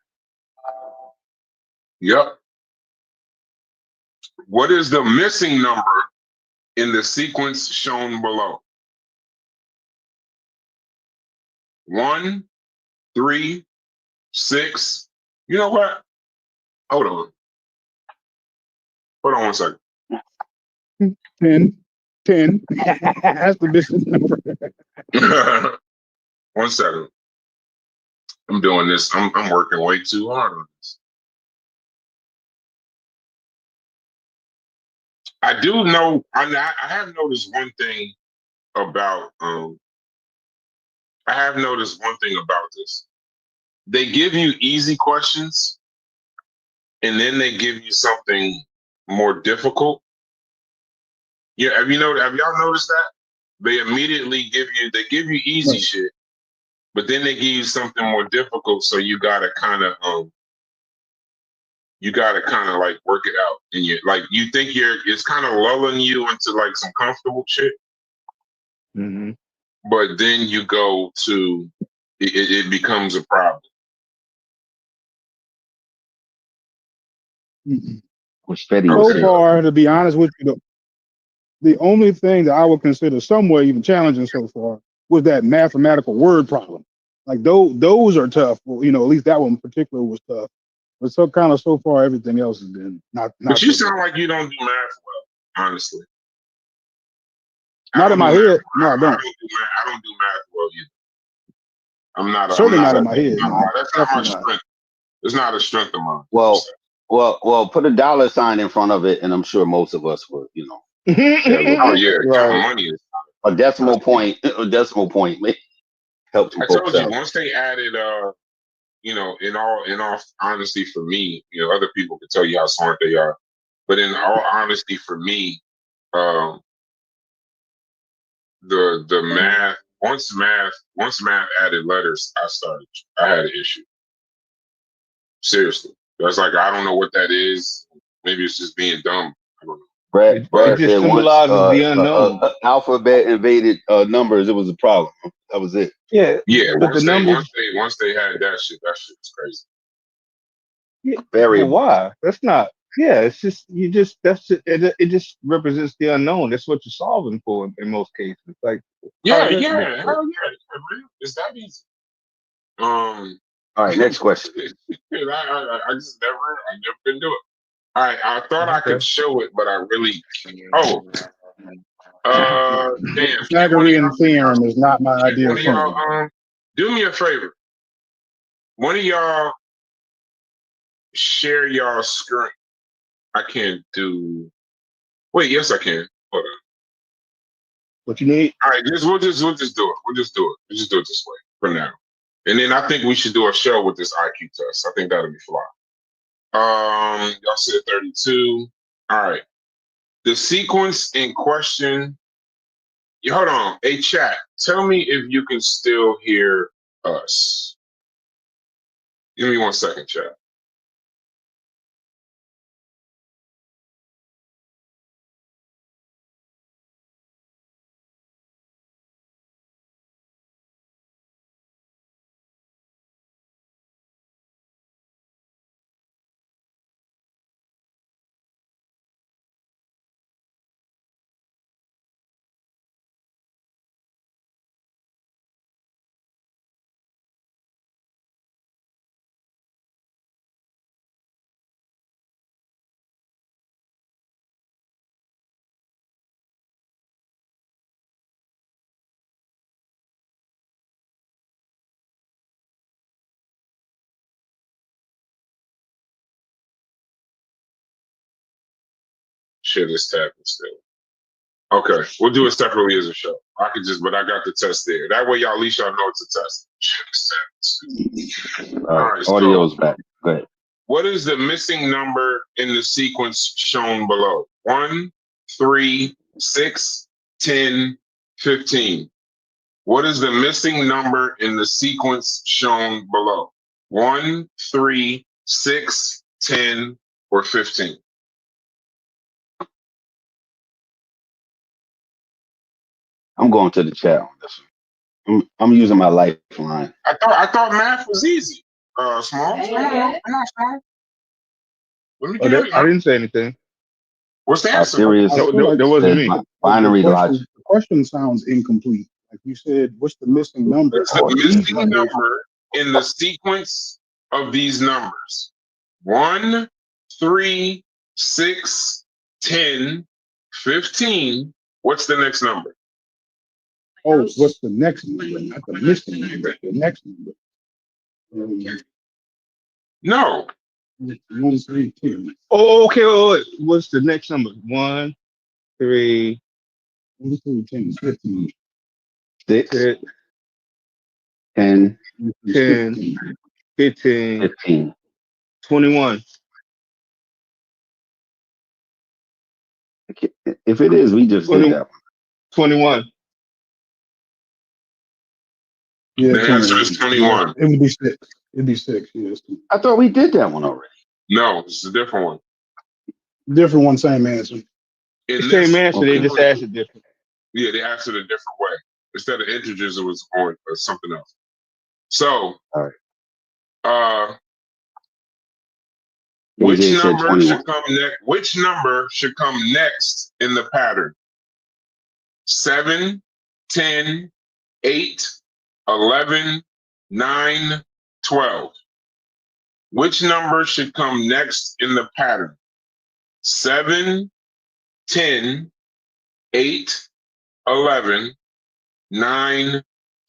Yep. What is the missing number in the sequence shown below? 1, 3, 6. You know what? Hold on. Hold on 1 second. 10. 10. That's the business number. 1 second. I'm doing this. I'm working way too hard on this. I do know. I have noticed one thing about. I have noticed one thing about this. They give you easy questions, and then they give you something more difficult. Yeah, have y'all noticed that? They immediately they give you easy Right. shit, but then they give you something more difficult, so you gotta kind of like work it out, and you think it's kind of lulling you into like some comfortable shit, Mm-hmm. but then you go to it becomes a problem. Mm-mm. Which Fetty So was Okay. saying. far, to be honest with you, the only thing that I would consider somewhat even challenging so far was that mathematical word problem. Like those are tough. Well, at least that one in particular was tough. But so far, everything else has been But not you so sound bad. like you don't do math well, honestly. I Not don't in do my math. head. No, I I don't. don't do math well either. I'm Certainly not not a. in my head. No, That's not my definitely not. strength. It's not a strength of mine. Well, put a dollar sign in front of it, and I'm sure most of us would, share a little Oh bit. yeah, counting Right. money is. A decimal point may help some I folks told you out. once they added, in all honesty, for me, other people can tell you how smart they are, but in all honesty, for me, um, the math once math added letters, I had an issue. Seriously, that's like I don't know what that is. Maybe it's just being dumb. I don't know. It Brad just said once symbolizes the unknown. alphabet invaded numbers, it was a problem. That was it. Yeah. Yeah, But the numbers. once they had that shit was crazy. Yeah, Very but why? That's not. Yeah, it's just it just represents the unknown. That's what you're solving for in most cases. Like how Yeah, does that yeah, make hell sense? yeah, man. It's that easy. All right, next question. I just I never been do it. All right, I thought I could Okay. show it, but I really. Damn. Pythagorean theorem is not my ideal One of y'all, form. do me a favor. One of y'all share y'all screen. I can't do. Wait, yes, I can. Hold on. What you need? All right, we'll just do it. We'll just do it. We'll just do it this way for now. And then I think we should do a show with this IQ test. I think that'll be fly. Y'all said 32. All right. The sequence in question. Hold on. Hey, chat. Tell me if you can still hear us. Give me 1 second, chat. Shit is tapping still. Okay, we'll do it separately as a show. I got the test there. That way, y'all at least y'all know it's a test. Shit is tapping. All right, so audio's back. Go ahead. what is the missing number in the sequence shown below? 1, 3, 6, 10, 15. What is the missing number in the sequence shown below? 1, 3, 6, 10, or 15? I'm going to the chat on this one. I'm using my lifeline. I thought math was easy. Small. Come on, Small. Let me get it. I didn't say anything. What's the How answer? serious? That wasn't me. Binary logic. The question sounds incomplete. Like you said, what's the missing number? What's the missing number in the sequence of these numbers? 1, 3, 6, 10, 15. What's the next number? Oh, what's the next number? Not the missing number. The next number. No. 1, 3, 10. Oh, okay. Wait. What's the next number? 1, 3, 1, 3, 10, 15. 6, 10, 10, 10, 15, 15. 21. If it is, we just did that one. 21. Yeah, The answer is 21. It would be 6. It'd be 6. Yes. I thought we did that one already. No, it's a different one. Different one, same answer. In Same this- answer. They just asked it different. Yeah, they asked it a different way. Instead of integers, it was going or something else. So, All right. Which AJ said number 21. should come next? Which number should come next in the pattern? 7, 10, 8, 11, 9, 12. Which number should come next in the pattern? 7, 10, 8, 11, 9,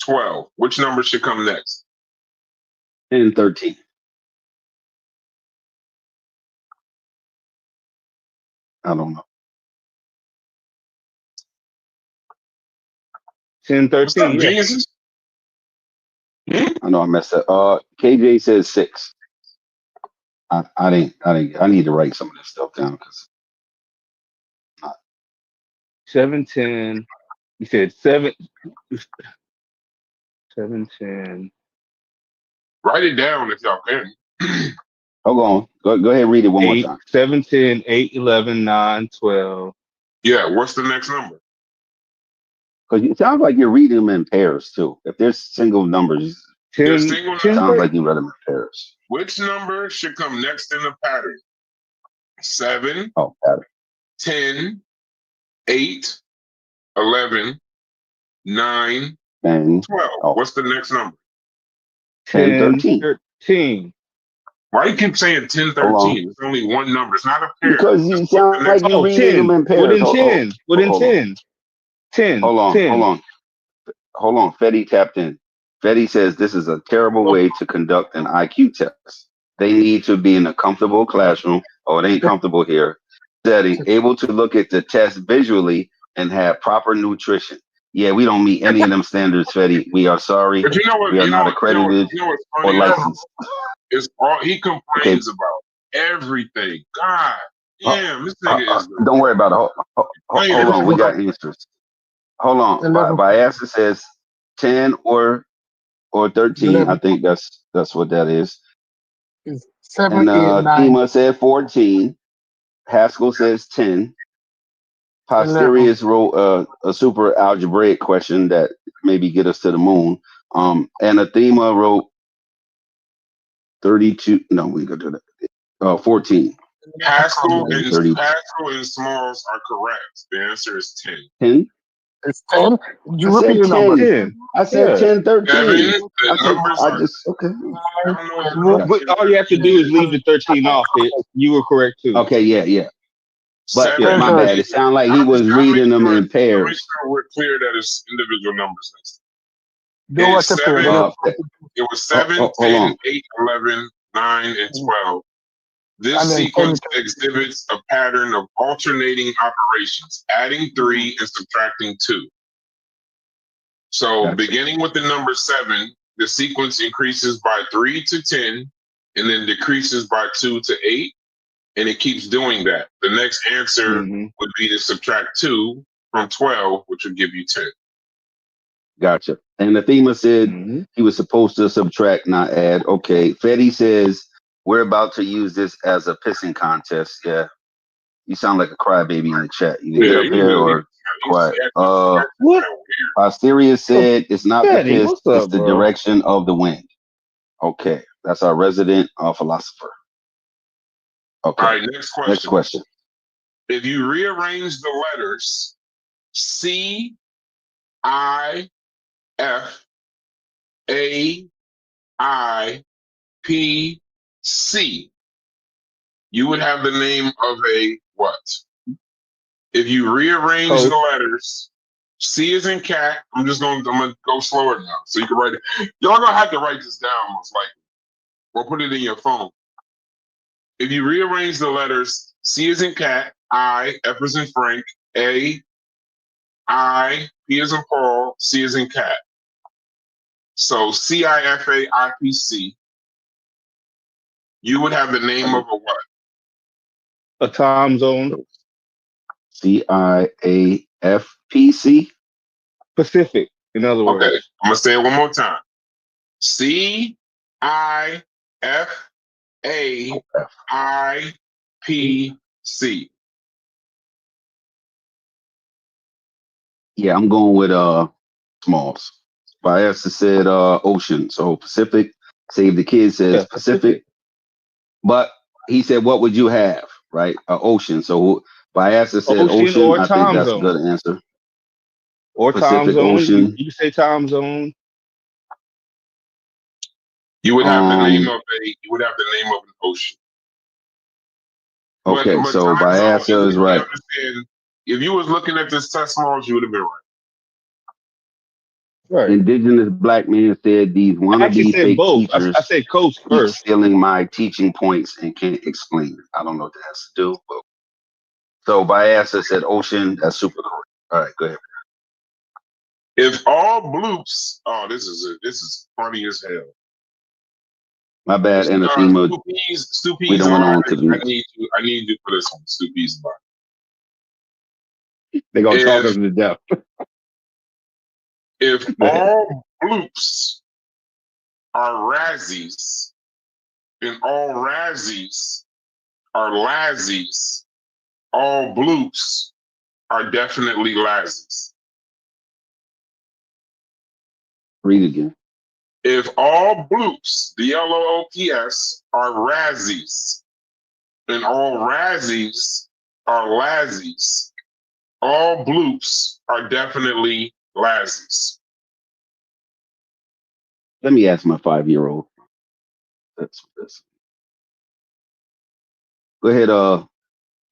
12. Which number should come next? 10, 13. I don't know. 10, What's up, 13. Yeah. geniuses? I know I messed up. KJ says 6. I need to write some of this stuff down because 7, 10. You said 7, 7, 10. Write it down if y'all can. hold on. Go ahead and read it one more 8, time. 7, 10, 8, 11, 9, 12. Yeah, what's the next number? Because it sounds like you're reading them in pairs too. If there's single numbers, 10, There's single 10, it sounds like you read them in pairs. Which number should come next in the pattern? 7, Oh, pattern. 10, 8, 11, 9, 10, 12. Oh. What's the next number? 10, 13. 13. Why you keep saying 10, Hold on. 13? It's only one number. It's not a pair. Because you Just put sound the like next you're Oh, reading 10. them in pairs. Within Hold- 10. Within hold on. 10. 10. Hold on, 10. hold on. Fetty tapped in. Fetty says this is a terrible way to conduct an IQ test. They need to be in a comfortable classroom. Oh, it ain't comfortable here. Setting, able to look at the test visually and have proper nutrition. Yeah, we don't meet any of them standards, Fetty. We are sorry. But you know what? We are you know not what- accredited You know what's or funny? licensed. It's all he complains about everything. God damn, this nigga is. Don't worry about it. Hold on, we got answers. Hold on. 11. Biasa says 10 or 13. 11. I think that's what that is. It's 7, And 8, 9. Tima said 14. Haskell says 10. Posterius wrote a super algebraic question that maybe get us to the moon. And Athema wrote 32. No, we can do that. 14. Pascal and 30. Smalls are correct. The answer is 10. 10. It's 10. You I said repeat the 10. number. 10. I said Yeah. 10, 13. Kevin, the numbers I are. just okay. I don't know what But all you have to do is leave the 13 off. You were correct too. Okay, yeah. But 7, my bad. It sounded like he was reading them in Make pairs. sure we're clear that it's individual numbers. Do what you feel. It was 7, hold 10, on. 8, 11, 9, and 12. This And then sequence 10. exhibits a pattern of alternating operations, adding 3 and subtracting 2. So Gotcha. beginning with the number 7, the sequence increases by 3 to 10, and then decreases by 2 to 8, and it keeps doing that. The next answer would be to subtract 2 from 12, which would give you 10. Gotcha. And the Thema said he was supposed to subtract, not add. Okay. Fetty says we're about to use this as a pissing contest. Yeah. You sound like a crybaby in the chat. You Yeah, get up here or quiet. What? Posterior said it's not the Fatty, piss, what's it's up, the bro? direction of the wind. Okay. That's our resident philosopher. Okay. All right, next question. Next question. If you rearrange the letters C, I, F, A, I, P, C, you would have the name of a what? If you rearrange Coach. the letters, C is in cat. I'm gonna go slower now, so you can write it. Y'all gonna have to write this down most likely, or put it in your phone. If you rearrange the letters, C is in cat, I, F is in Frank, A, I, P is in Paul, C is in cat. So CIFAIPC, you would have the name of a what? A time zone. CIAFPC. Pacific, in other words. Okay, I'm gonna say it one more time. CIFAIPC. Yeah, I'm going with Smalls. Biasa said ocean. So Pacific. Save the Kid says Pacific. But he said, what would you have? Right? Ocean. So Biasa said ocean. Or I time think that's zone. a good answer. Or Pacific time zone. Ocean. You say time zone. You would have the name of an ocean. Okay, but so time zone, Biasa is right. Understand, if you was looking at this test models, you would have been right. Right. Indigenous black man said these I actually wannabe said fake both. teachers I said coach keep first. stealing my teaching points and can't explain it. I don't know what that has to do. But... So Biasa said ocean. That's super correct. All right, go ahead. If all bloops, this is funny as hell. My bad, Anathema. Stupies We don't went on to the next. I need you for this one. Stupies about. They're gonna talk us to death. If all bloops are Razzies and all Razzies are Lazzies, all bloops are definitely Lazzies. Read again. If all bloops, the LOOPS, are Razzies and all Razzies are Lazzies, all bloops are definitely Lazzies. Let me ask my 5-year-old. That's. Go ahead,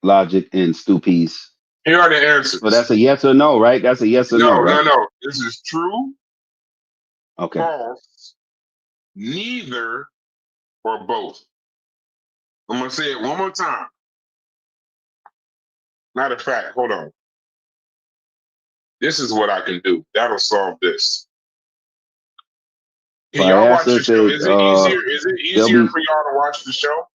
Logic and Stupies. Here are the answers. So that's a yes or no, right? That's a yes or no, right? No. This is true, Okay. false, neither, or both. I'm going to say it one more time. Matter of fact, hold on. This is what I can do. That'll solve this. Can y'all watch the show? Is it easier for y'all to watch the show?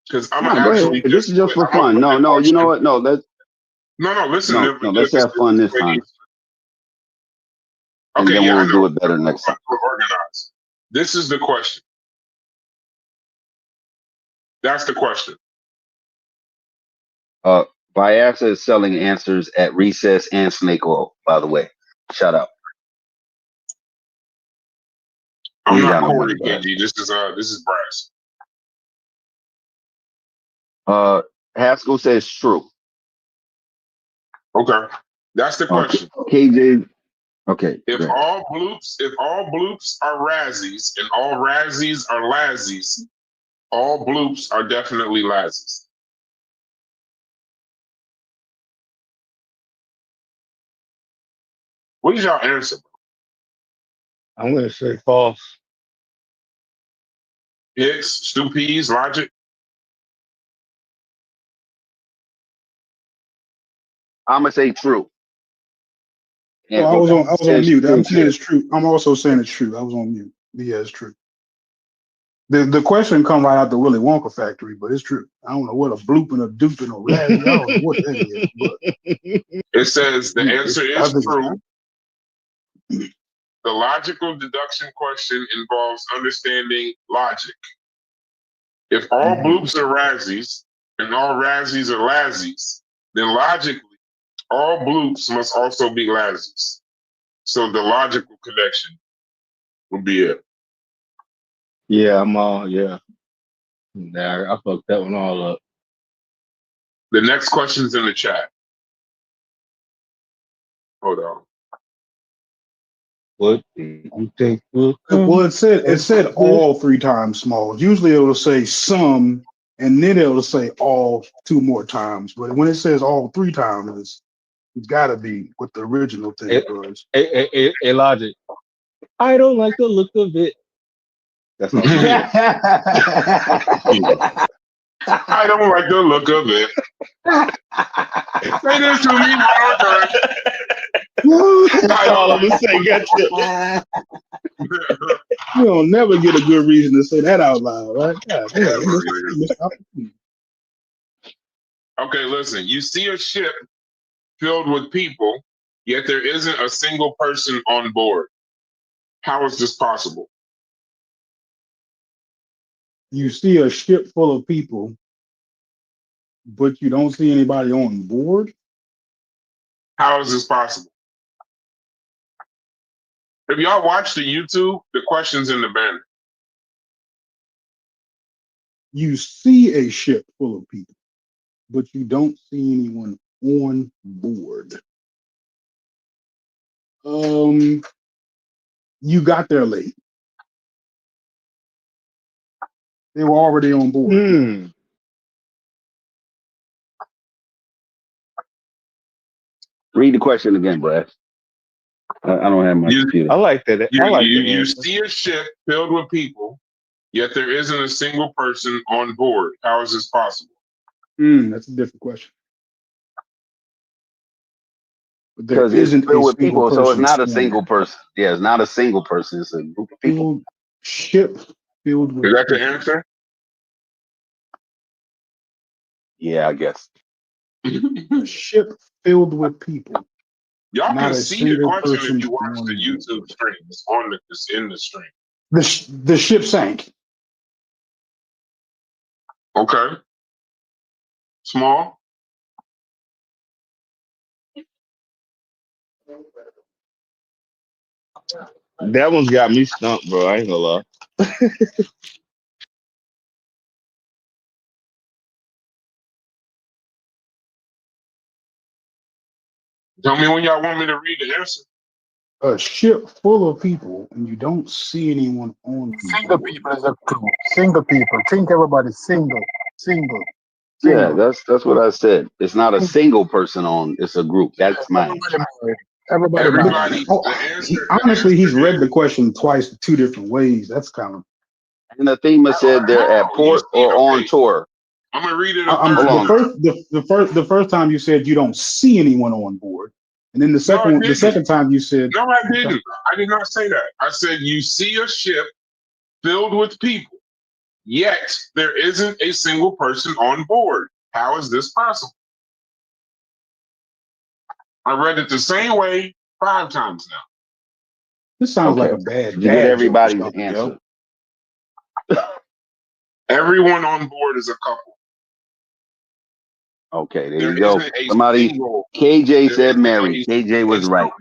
Because I'm gonna actually. This is just for fun. No. You know what? No, let's. No. Listen. Let's have fun this time. And Okay, then yeah, we'll do it better next time. We're organized. This is the question. That's the question. Biasa is selling answers at Recess and Snake Oil, by the way. Shout out. I'm not Corey, KG. This is Brass. Haskell says true. Okay. That's the question. KJ. Okay. If all bloops are Razzies and all Razzies are Lazzies, all bloops are definitely Lazzies. What is y'all answer? I'm gonna say false. Hicks, Stu Pease, Logic. I'm gonna say true. Oh, I was on Says mute. true. I'm saying it's true. I'm also saying it's true. I was on mute. But yeah, it's true. The question come right out the Willy Wonka factory, but it's true. I don't know what a bloop and a dupe and a razzie. I don't know what that is, but It says the answer I is think it's true. The logical deduction question involves understanding logic. If all bloops are Razzies and all Razzies are Lazzies, then logically, all bloops must also be Lazzies. So the logical connection would be it. Yeah, I'm all yeah. Nah, I fucked that one all up. The next question's in the chat. Hold on. What do you think will well, come? it said all 3 times small. Usually it'll say some, and then it'll say all 2 more times. But when it says all 3 times, it's got to be what the original thing was. Hey, Logic. I don't like the look of it. That's all. I don't like the look of it. Say this to me one more time. That's all I'm gonna say. Gotcha. You'll never get a good reason to say that out loud, right? God, damn, Okay, listen. You see a ship filled with people, yet there isn't a single person on board. How is this possible? You see a ship full of people, but you don't see anybody on board. How is this possible? If y'all watch the YouTube, the question's in the banner. You see a ship full of people, but you don't see anyone on board. You got there late. They were already on board. Read the question again, Brad. I don't have my computer. I like that. I like you see a ship filled with people, yet there isn't a single person on board. How is this possible? That's a different question. Because it's filled with people, so it's not a single person. Yeah, it's not a single person. It's a group of people. Ship filled with. Is that the answer? Yeah, I guess. A ship filled with people. Y'all Not can a see the single question person if you watch on the board. YouTube stream. It's in the stream. The ship sank. Okay. Small. That one's got me stumped, bro. I ain't gonna lie. Tell me when y'all want me to read the answer. A ship full of people, and you don't see anyone on Single board. people is a clue. Single people. Think everybody single. Yeah, that's what I said. It's not a single person on. It's a group. That's mine. Everybody. Honestly, he's read the question twice, 2 different ways. That's kind of. And the theme said they're at port or on tour. I'm gonna read it. The first time you said you don't see anyone on board, and then the second time you said no, I didn't. I did not say that. I said you see a ship filled with people, yet there isn't a single person on board. How is this possible? I read it the same way 5 times now. This sounds like a bad. You get everybody's answer. Everyone on board is a couple. Okay, there you go. Somebody, KJ said Mary. KJ was right.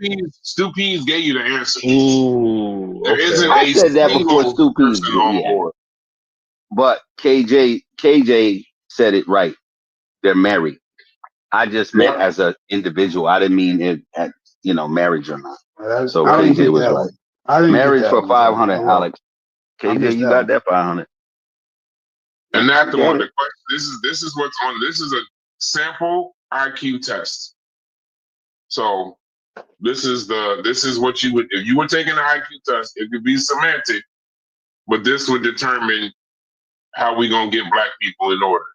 Stu Pease gave you the answer. Ooh, there isn't I said that before Stu Pease on board. But KJ said it right. They're married. I just meant as an individual. I didn't mean it at marriage or not. So KJ was right. Marriage for 500, Alex. KJ, you got that 500. And that's the one. The question. This is what's on. This is a sample IQ test. So this is what you would, if you were taking an IQ test, it could be semantic, but this would determine how we gonna get black people in order.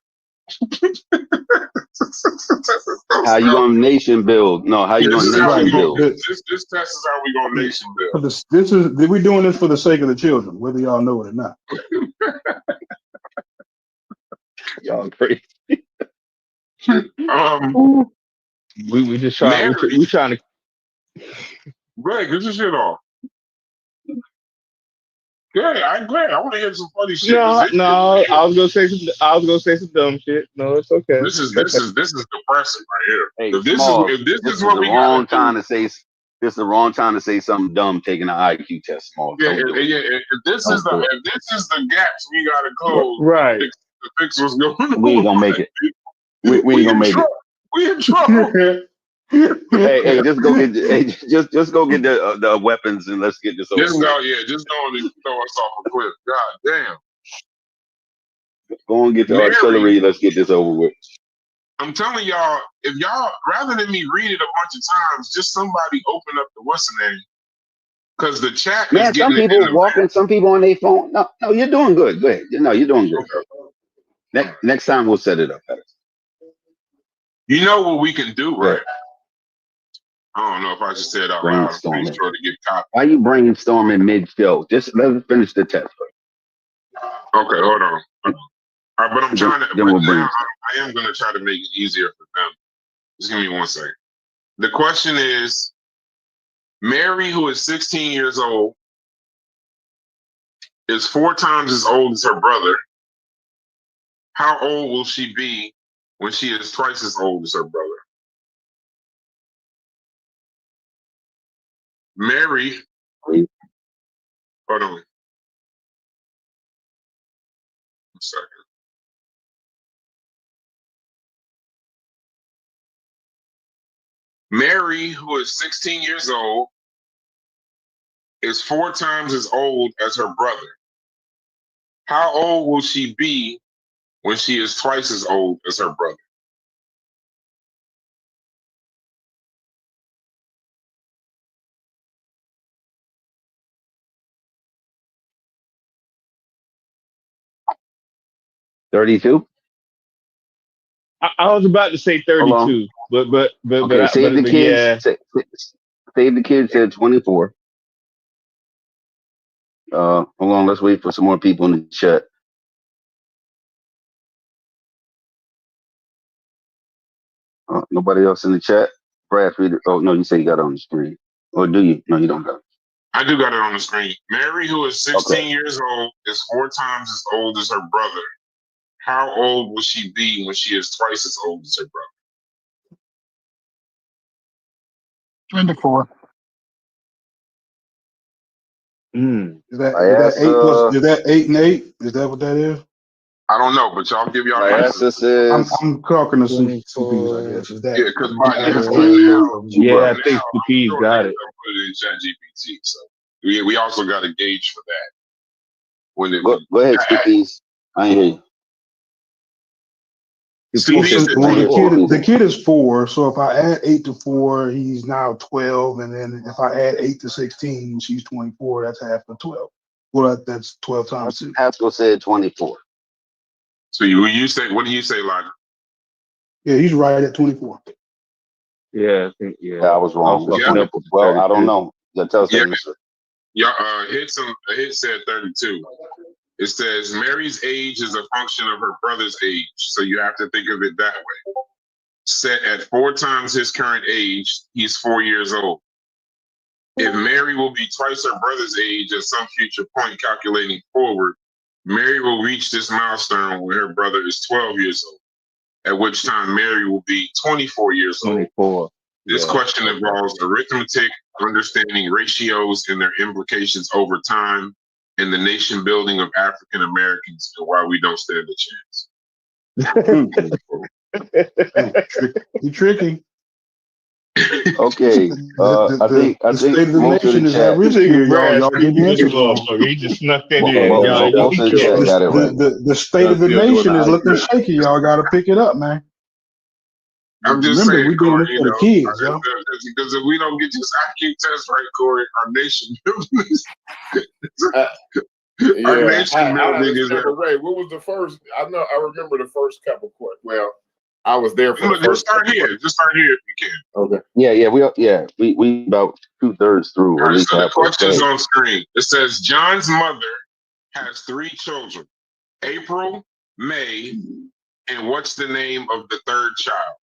How you gonna nation build? No, how you This gonna is how we nation gonna build? this test is how we gonna nation build. For this is we're doing this for the sake of the children, whether y'all know it or not. Y'all crazy. We just trying. Mary, We trying to. Greg, get your shit off. Greg, I'm glad. I want to hear some funny shit. No. I was gonna say some dumb shit. No, it's okay. This is depressing right here. Hey, If this Smalls, is this is what the we wrong gotta time do. to say. This is the wrong time to say something dumb. Taking an IQ test, Smalls. Yeah, Don't do it. if this is Don't do it. if this is the gaps we gotta close Right. to fix what's going on. We ain't gonna make it. We ain't gonna make it. We in trouble. Hey, just go get. Just go get the weapons and let's get this over. Just go and throw us off a cliff. God damn. Go and get the Mary. artillery. Let's get this over with. I'm telling y'all, if y'all rather than me read it a bunch of times, just somebody open up the what's the name. Because the chat Man, is some getting people walking, some people on their phone. No, you're doing good. Go ahead. No, you're doing good. Next time we'll set it up better. You know what we can do, right? Yeah. I don't know if I should say it out loud. I'm pretty sure to get caught. Why you brainstorming mid-show? Just let us finish the test first. Okay, hold on. But I'm trying to. Then we'll now, I am going to try to make it easier for them. Just give me 1 second. The question is, Mary, who is 16 years old, is 4 times as old as her brother. How old will she be when she is twice as old as her brother? Mary, hold on. 1 second. Mary, who is 16 years old, is 4 times as old as her brother. How old will she be when she is twice as old as her brother? $32. I was about to say 32, but Okay, save the kids. yeah. Save the kids at 24. Hold on, let's wait for some more people in the chat. Nobody else in the chat? Brad, oh no, you say you got it on the screen. Or do you? No, you don't got it. I do got it on the screen. Mary, who is 16 years old, is 4 times as old as her brother. How old will she be when she is twice as old as her brother? 24. Is that 8 and 8? Is that what that is? I don't know, but y'all give y'all My answer says I'm talking to CPs, I guess. Is that? yeah, because I think CPs got it. Put it in ChatGPT, so we also got a gauge for that. When it, go ahead, CPs. I ain't hear you. The kid is 4, so if I add 8 to 4, he's now 12, and then if I add 8 to 16, she's 24. That's half of 12. Well, that's 12 times 2. Haskell said 24. So you say, what do you say, Lodge? Yeah, he's right at 24. Yeah, I think I was wrong. Well, I don't know. That tells the answer. Yeah, Hit said 32. It says Mary's age is a function of her brother's age, so you have to think of it that way. Set at 4 times his current age, he's 4 years old. If Mary will be twice her brother's age at some future point calculating forward, Mary will reach this milestone when her brother is 12 years old, at which time Mary will be 24 years old. 24. This question involves arithmetic, understanding ratios and their implications over time, and the nation building of African Americans and why we don't stand a chance. You're tricky. Okay. I think state of the most of nation the is chat. at risk here, y'all getting answers wrong. He just snuck in Most here. of the chat got it right. The state of the nation is looking shaky. Y'all got to pick it up, man. I'm just Remember, saying, we're doing Corey, this for the kids, yo. because if we don't get this IQ test right, Corey, our nation Our Yeah, nation I building is remember. Wait, what was the first? I remember the first couple court. Well, I was there for the Look, just first. start here. Just start here if you can. Okay. We about 2/3 through, All or at right, least so the halfway. question's on screen. It says John's mother has 3 children: April, May, and what's the name of the third child?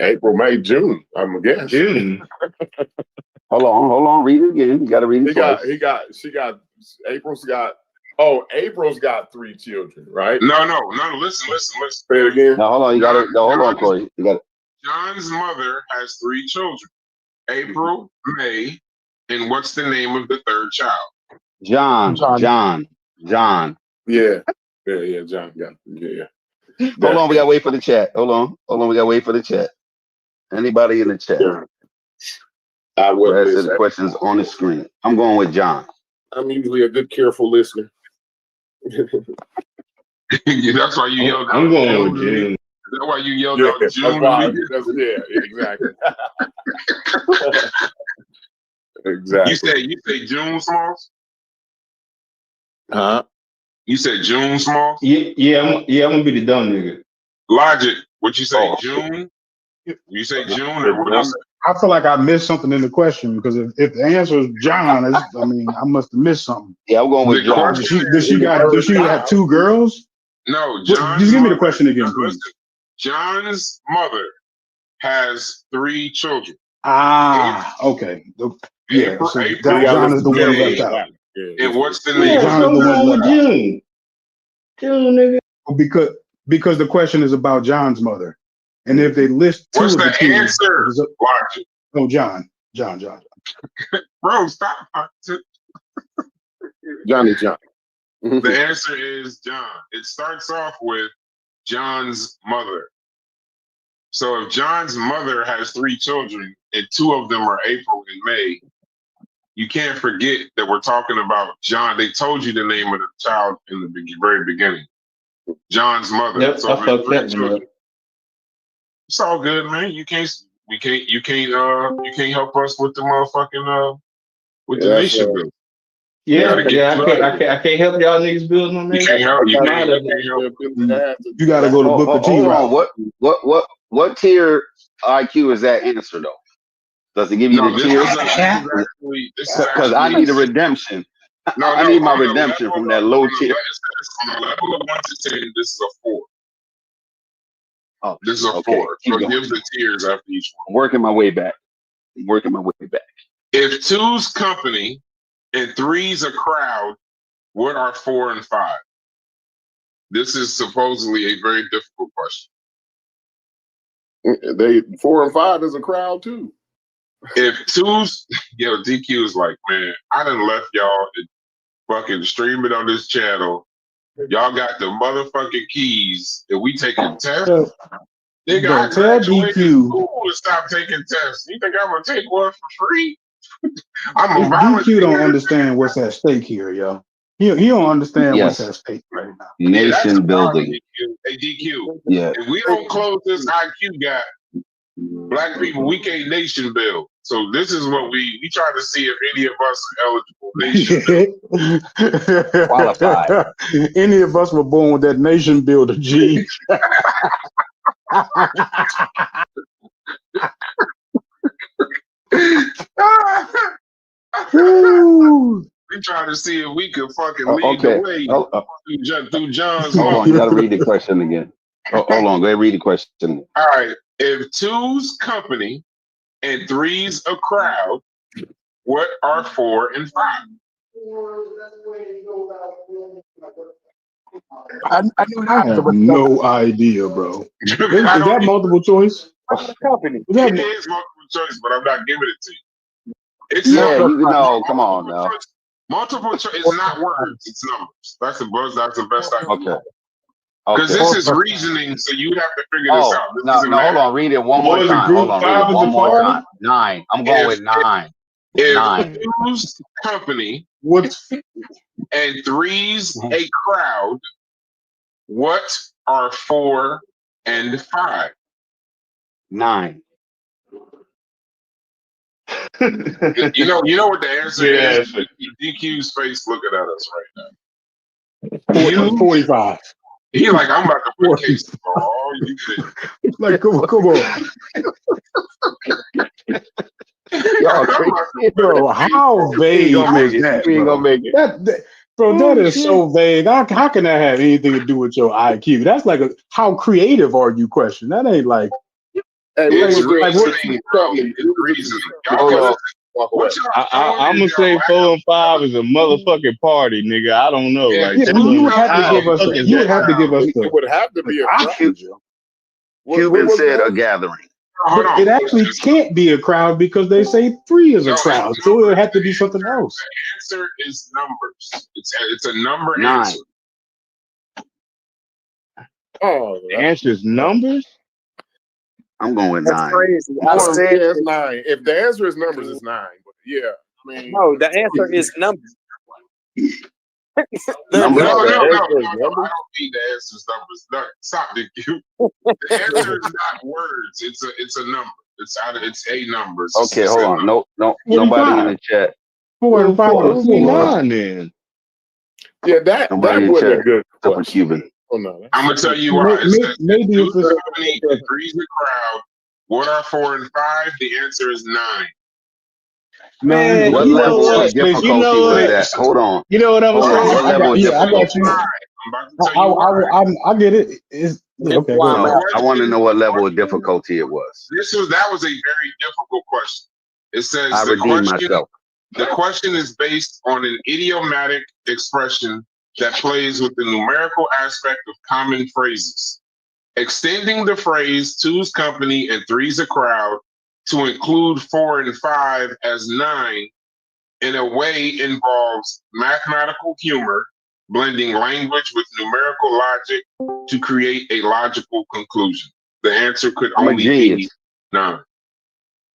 April, May, June. I'm guessing. June. Hold on. Read it again. You got to read it twice. April's got 3 children, right? No. Listen. Say it again. No, hold on. Hold on, Corey. You got it. John's mother has 3 children: April, May, and what's the name of the third child? John. Yeah. John. Yeah, John. Yeah. Hold on. We got to wait for the chat. Hold on. We got to wait for the chat. Anybody in the chat? Yeah. I The would. rest of the questions on the screen. I'm going with John. I'm usually a good, careful listener. Yeah, that's why you yelled out. I'm going with June. Is that why you yelled Yeah, out that's June? why. Exactly. Exactly. You say June, Smalls? Huh? You said June, Smalls? Yeah, I'm gonna be the dumb nigga. Logic. What you say, Oh. June? You say June or what you say? I feel like I missed something in the question because if the answer is John, I must have missed something. Yeah, I'm going with The John. question Does she have 2 girls? No, Just John's give me the mother- question again, listen, please. John's mother has 3 children. Okay. Yeah, April, so April, John is the one May, left out. and what's the name? John is the one left out. June, nigga. Because the question is about John's mother. And if they list 2 What's of the the kids, answer? Logic. oh, John. Bro, stop. Johnny John. The answer is John. It starts off with John's mother. So if John's mother has 3 children and 2 of them are April and May, you can't forget that we're talking about John. They told you the name of the child in the very beginning. John's mother. Yep, So I fucked that one up. it's all good, man. You can't help us with the motherfucking with the nation building. Yeah, gotta get I can't help y'all niggas building on that. You can't help. You Mad at can't help. You got to go to Booker T Hold route. on. What tier IQ is that answer though? Does it give you No, the this tier? is actually Because I need a redemption. I need my redemption from that low tier. On a level of 1 to 10, this is a 4. Oh, This is a okay. 4. Keep So going. give the tiers after each one. I'm working my way back. If 2's company and 3's a crowd, what are 4 and 5? This is supposedly a very difficult question. 4 and 5 is a crowd too. If 2's, DQ is like, man, I done left y'all and fucking stream it on this channel. Y'all got the motherfucking keys, and we taking tests. Nigga, I Tell graduated DQ. school to stop taking tests. You think I'm gonna take one for free? I'm a DQ volunteer. don't understand what's at stake here, yo. He don't understand Yes. what's at stake right now. Yeah, that's Nation the problem, building. DQ. Hey, DQ. Yeah. If we don't close this IQ gap, black people, we can't nation build. So this is what we try to see if any of us are eligible nation build. Qualified. Any of us were born with that nation builder, G. Woo. We try to see if we can fucking lead Okay. the way through John's Hold on. mouth. You got to read the question again. Hold on. Go ahead. Read the question again. All right. If 2's company and 3's a crowd, what are 4 and 5? I know I that, have but no idea, bro. Is I don't that multiple choice? Company. Is that- It is multiple choice, but I'm not giving it to you. It's Yeah, numbers. you know. Come on now. Multiple choice is not words, it's numbers. That's the best I can do. Okay. Because Okay. this is reasoning, so you have to figure this out. This no, isn't hold math. on. Read it one What more is it, time. group Hold on. Read five it is one the more five? time. 9. I'm going with 9. If 9. 2's company What's and 3's a crowd, what are 4 and 5? 9. You know what the answer Yeah, is? DQ's face looking at us right now. You, 45. he like, I'm about to put case for all you think. Like, come on. Y'all crazy. Bro, how We vague ain't gonna make is it. that, We ain't bro? gonna make it. Bro, that is so vague. How can that have anything to do with your IQ? That's like how creative are you question. That ain't like, Hey, It's what was like what? reasoning, bro. It's reasoning. Y'all Hold can on. listen. walk away? What y'all I'm doing gonna is say y'all 4 and 5 is a motherfucking party, nigga. I don't know. Yeah, Like Yeah, that well, you don't would have to I- give us. fuck is You would that? have to give us It the would have to be a crowd. Cu- Joe. What Cuban was said that? a gathering. Hold But on. it actually can't be a crowd because they say 3 is a Yo, crowd, it's so it would numbers. have to be something else. The answer is numbers. It's a number 9. answer. Oh, The answer is numbers. I'm going with That's 9. crazy. I yeah, said it's 9. If the answer is numbers, it's 9. But yeah, I mean, no. The answer is numbers. Numbers? No, the no, no, answer no, is no. I numbers. don't need the answer's numbers. No, stop, DQ. The answer is not words. It's a number. It's a number. It's Okay, a hold set on. number. No, nobody in the 45. chat. 4 and 5 What is would be 4. 9 then? Yeah, that Nobody in wasn't a chat good except for question. Cuban. Oh no, I'm gonna tell you why. It says Maybe two if it's company agrees the crowd. What are 4 and 5? The answer is 9. 9. Man, What you know level of what? You difficulty know was what? that? Hold on. You know what I'm Hold gonna on. say? What I level got, of yeah, I got difficulty? you. I'm about to tell you why. I get it. It's yeah, okay. Go why I'm ahead. No, out. I want to know what level of Question- difficulty it was. That was a very difficult question. It says I redeemed myself. the question is based on an idiomatic expression that plays with the numerical aspect of common phrases. Extending the phrase two's company and three's a crowd to include 4 and 5 as 9 in a way involves mathematical humor, blending language with numerical logic to create a logical conclusion. The answer could I'm a only be genius. 9.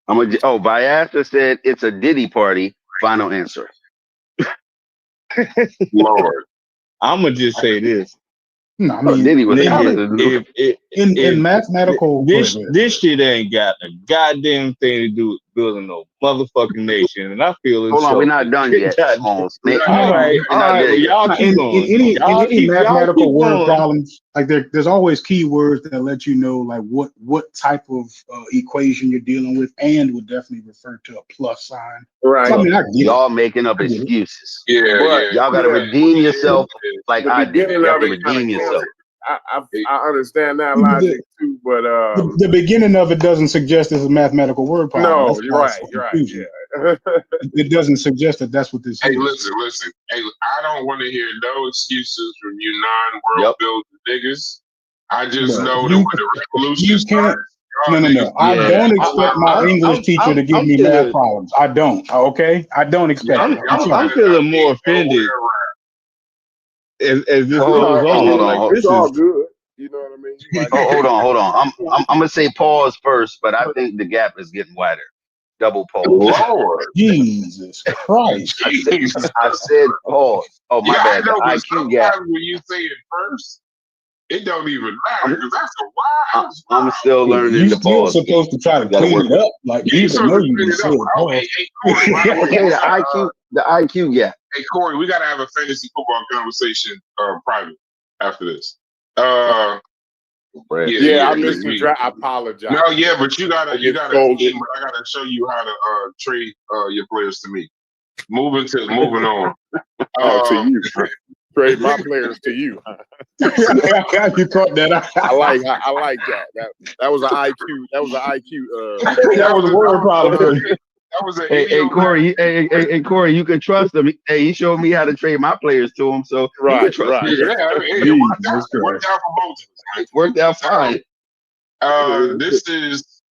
Vyasa said it's a Diddy party. Final answer. Lord. I'm gonna just say this, No, I Oh, mean, Diddy was nigga. talented. in mathematical. This shit ain't got a goddamn thing to do with building no motherfucking nation, and I feel Hold on, we're insulted. not done yet, God, Holmes. All all right, We're not there well, yet. y'all No, keep going. in Y'all any keep mathematical word going. problems, like there's always keywords that let you know like what type of equation you're dealing with, and would definitely refer to a plus sign. Right. So, I mean, I get it. Y'all making up I get it. excuses. Yeah, But yeah. Y'all got to Yeah. redeem yourself like The I did. beginning You have of to it kinda redeem yourself. I understand that Yeah, but logic too, but The beginning of it doesn't suggest it's a mathematical word problem. no, That's you're why right. it's so You're right. confusing. Yeah. It doesn't suggest that that's what this Hey, is. listen. Hey, I don't want to hear no excuses from you non-world building niggas. I just Bro, know that when the revolution you can't. starts, y'all No. niggas I Yeah, don't expect my English teacher to give I'm me math feeling, problems. I don't. Okay, I don't expect y'all, it. I'm y'all sorry. I'm better not feeling be more offended nowhere around. as this Hold goes on, on. hold on, Like hold It's this all is good. You know what I mean? You might hold on. I'm gonna say pause first, but I think the gap is getting wider. Double pause. Lord. Jesus Christ. I said pause. Oh my Yeah, bad. I know, The but IQ gap. sometimes when you say it first, it don't even matter because that's a wild. I'm still learning You the still pause. supposed to try to You gotta clean work it with up, like Yeah, you even supposed though to you clean just it said up. Oh, pause. hey, Corey, by the way, Okay, we the gotta, IQ gap. hey, Corey, we got to have a fantasy football conversation private after this. Yeah, I missed the we- draft. I apologize. No, yeah, but you got I a get team, scolded. but I gotta show you how to trade your players to me. Moving on. To you. Trade my players to you. You caught that. I like that. That was an IQ. That was an IQ. That was a word problem. That was an Hey, Corey. Hey, Corey. You can trust him. Hey, he showed me how to trade my players to him, so you can trust me. Yeah, I mean, it worked out. Jesus It worked out for both of us. Right? It worked out fine. This is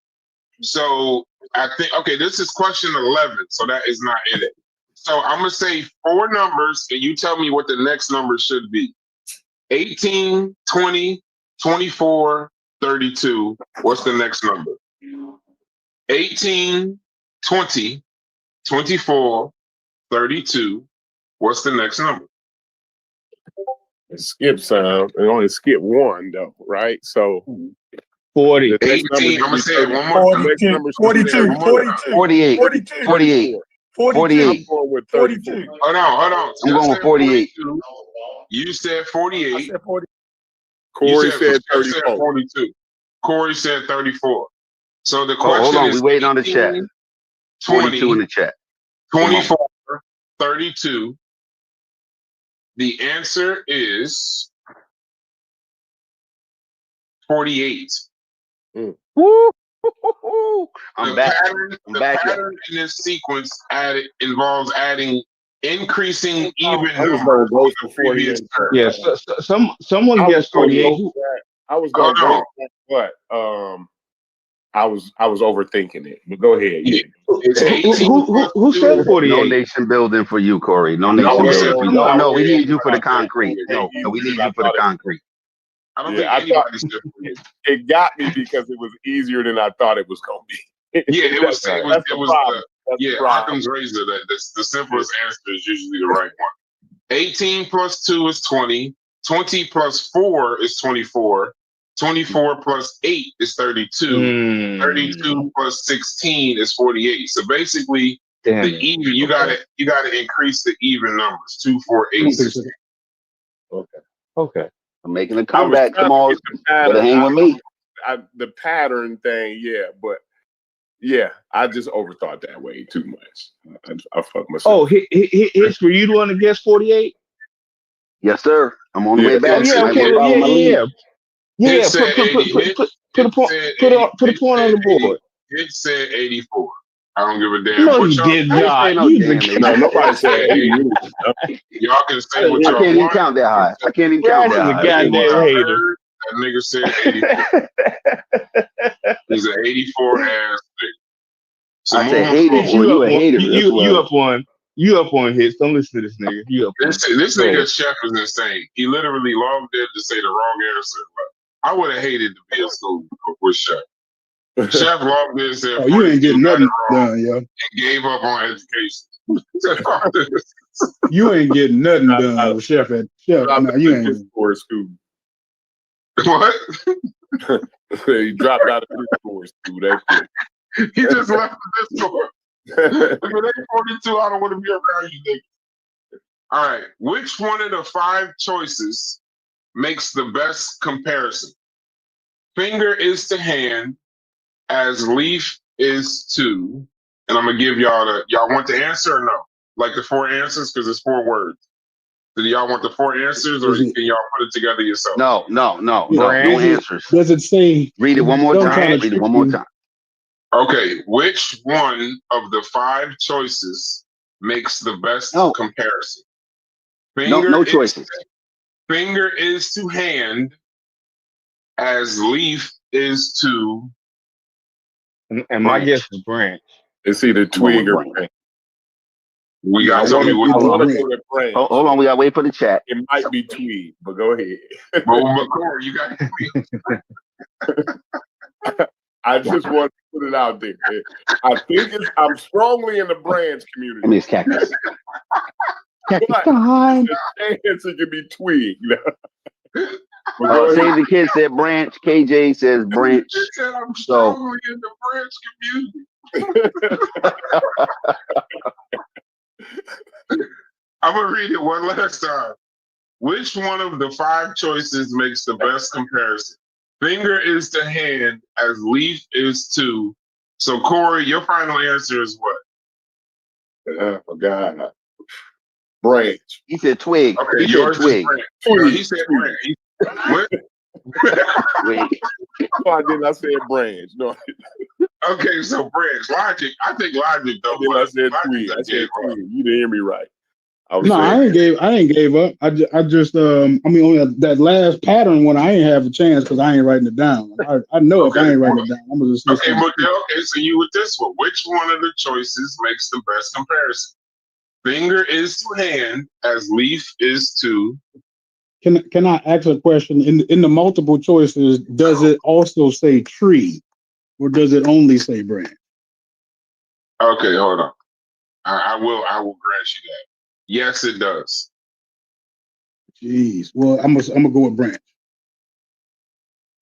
so. I think this is question 11, so that is not in it. So I'm gonna say 4 numbers, and you tell me what the next number should be. 18, 20, 24, 32. What's the next number? 18, 20, 24, 32. What's the next number? Skip some. It only skip one though, right? So 40. The next number 18. I'm should gonna be say it one 34. more The time. next number should be 42, 34. 48. 42, 48. 42, 48. I'm going with 34. 42. Hold on. I'm Jeff going with said 48. 42. You said I 48. said 40. Corey said Jeff said 34. 42. Corey said 34. So the Oh, hold question on. is We waiting on the 18, chat. 42 in 20, the chat. Come on. 24, 32. The answer is 48. Woo! The I'm back. pattern, I'm the back, y'all. pattern in this sequence involves adding increasing even I was numbers going on to the go for previous 48. term. Yes. Someone I was guessed going to 48. go for that. I was going to Hold go on. for that, but I was overthinking it. But go ahead. Yeah. Yeah. It's 18 Who plus said 2. No 48? nation building for you, Corey. No No, nation we No, said building for no, you. I No, we wouldn't need you I for the thought that concrete. 48 No, we easy need as I you for the thought it was. concrete. I don't Yeah, think I thought anybody said 48. it got me because it was easier than I thought it was going to be. Yeah, it was. That's It the was. problem. That's the Yeah, problem. Occam's razor. The simplest answer is usually the right one. 18 plus 2 is 20. 20 plus 4 is 24. 24 plus 8 is 32. 32 plus 16 is 48. So basically, Damn the it. even you gotta increase the even numbers. 2, 4, 8, 16. Okay. I'm making a I was comeback. trying Come to on. get the pattern. Better hang with me. The pattern thing, yeah, but yeah, I just overthought that way too much. I fucked myself. Oh, it's for you to want to guess 48? Yes, sir. I'm on the Yeah, way Oh, back. yeah, Might okay. want to follow my lead. Yeah. Hit said 80. Put a point. Put a point on the board. Hit said 84. I don't give a damn No, what you y'all did I ain't saying not. no You damn the No, age. nobody said said 80. 80. Y'all can I say didn't what hear I y'all can't even want. count that high. I can't even count Brad that is a high. That's what goddamn I hater. heard. That nigga said 84. He's an 84 ass nigga. So I said moving hater. forward, Well, you a hater. That's what. You up on hits. Don't listen to this nigga. You up on this Go nigga ahead. Chef is insane. He literally logged in to say the wrong answer. But I would have hated to be in school with Chef. Chef logged in and said Oh, you ain't 42, getting got it nothing wrong, done, yo. and gave up on education. You ain't getting nothing done with Chef at Chef. dropped No, out you of ain't. his score school. What? He dropped out of his score school. That's it. He just left the Discord. If it ain't 42, I don't want to be around you, nigga. All right. Which one of the 5 choices makes the best comparison? Finger is to hand as leaf is to, and I'm gonna give y'all want the answer or no? Like the 4 answers, because it's 4 words. Do y'all want the 4 answers or Is it- can y'all put it together yourself? No. No Does it- answers. Does it say? Read it one more Don't time. try to Read it trick one more you. time. Okay, which one of the 5 choices makes the best No. comparison? No choices. Finger is to hand as leaf is to And my guess is branch. It's either I'm going twig or with branch. we I gotta tell me want which one. to go with branch. Hold on. We got to wait for the chat. It might be twig, but go ahead. But Corey, you got to me. I just want to put it out there. I think I'm strongly in the branch I community. mean, it's cactus. Cactus But time. the chance it could be twig. But go ahead. Save the Kid said branch. KJ says branch. He said I'm So- strongly in the branch community. I'm gonna read it one last time. Which one of the 5 choices makes the best comparison? Finger is to hand as leaf is to. So Corey, your final answer is what? Oh God. Branch. He said twig. Okay, He said yours twig. is branch. No, he said branch. What? Twig. No, I didn't. I said branch. No, Okay, so branch. Logic. I think logic though. then I said Logic twig. I gave said up. twig. You didn't hear me right. I was No, saying I ain't gave up. I just I mean, on that last pattern one, I ain't have a chance because I ain't writing it down. I know if I ain't writing it down, I'm gonna just Okay, listen. okay, so you with this one. Which one of the choices makes the best comparison? Finger is to hand as leaf is to. Can I ask a question? In the multiple choices, does it also say tree, or does it only say branch? Okay, hold on. I will grant you that. Yes, it does. Jeez. Well, I'm gonna go with branch.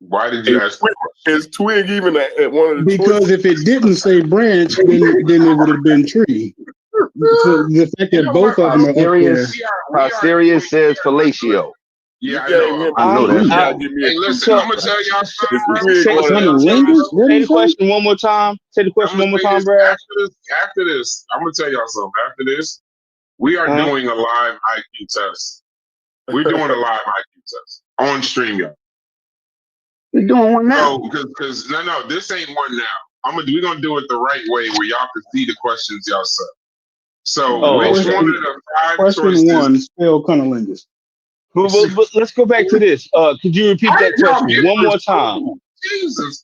Why did you ask? Is twig even at one of the Because if it didn't say branch, then it would have been tree. So the fact that both of them are up there. Pasterius says fellatio. Yeah, I gave know. him I know that. Hey, listen, I'm gonna tell y'all something, bro. Say the question one more time. Say the question one more time, Brad. After this, I'm gonna tell y'all something. After this, we are doing a live IQ test. We're doing a live IQ test on StreamYard. We're doing one now. No, because no, this ain't one now. We're gonna do it the right way where y'all can see the questions yourself. So which one of the 5 Question choices? 1, spell cunnilingus. But let's go back to this. Could you repeat that question one more time? Jesus,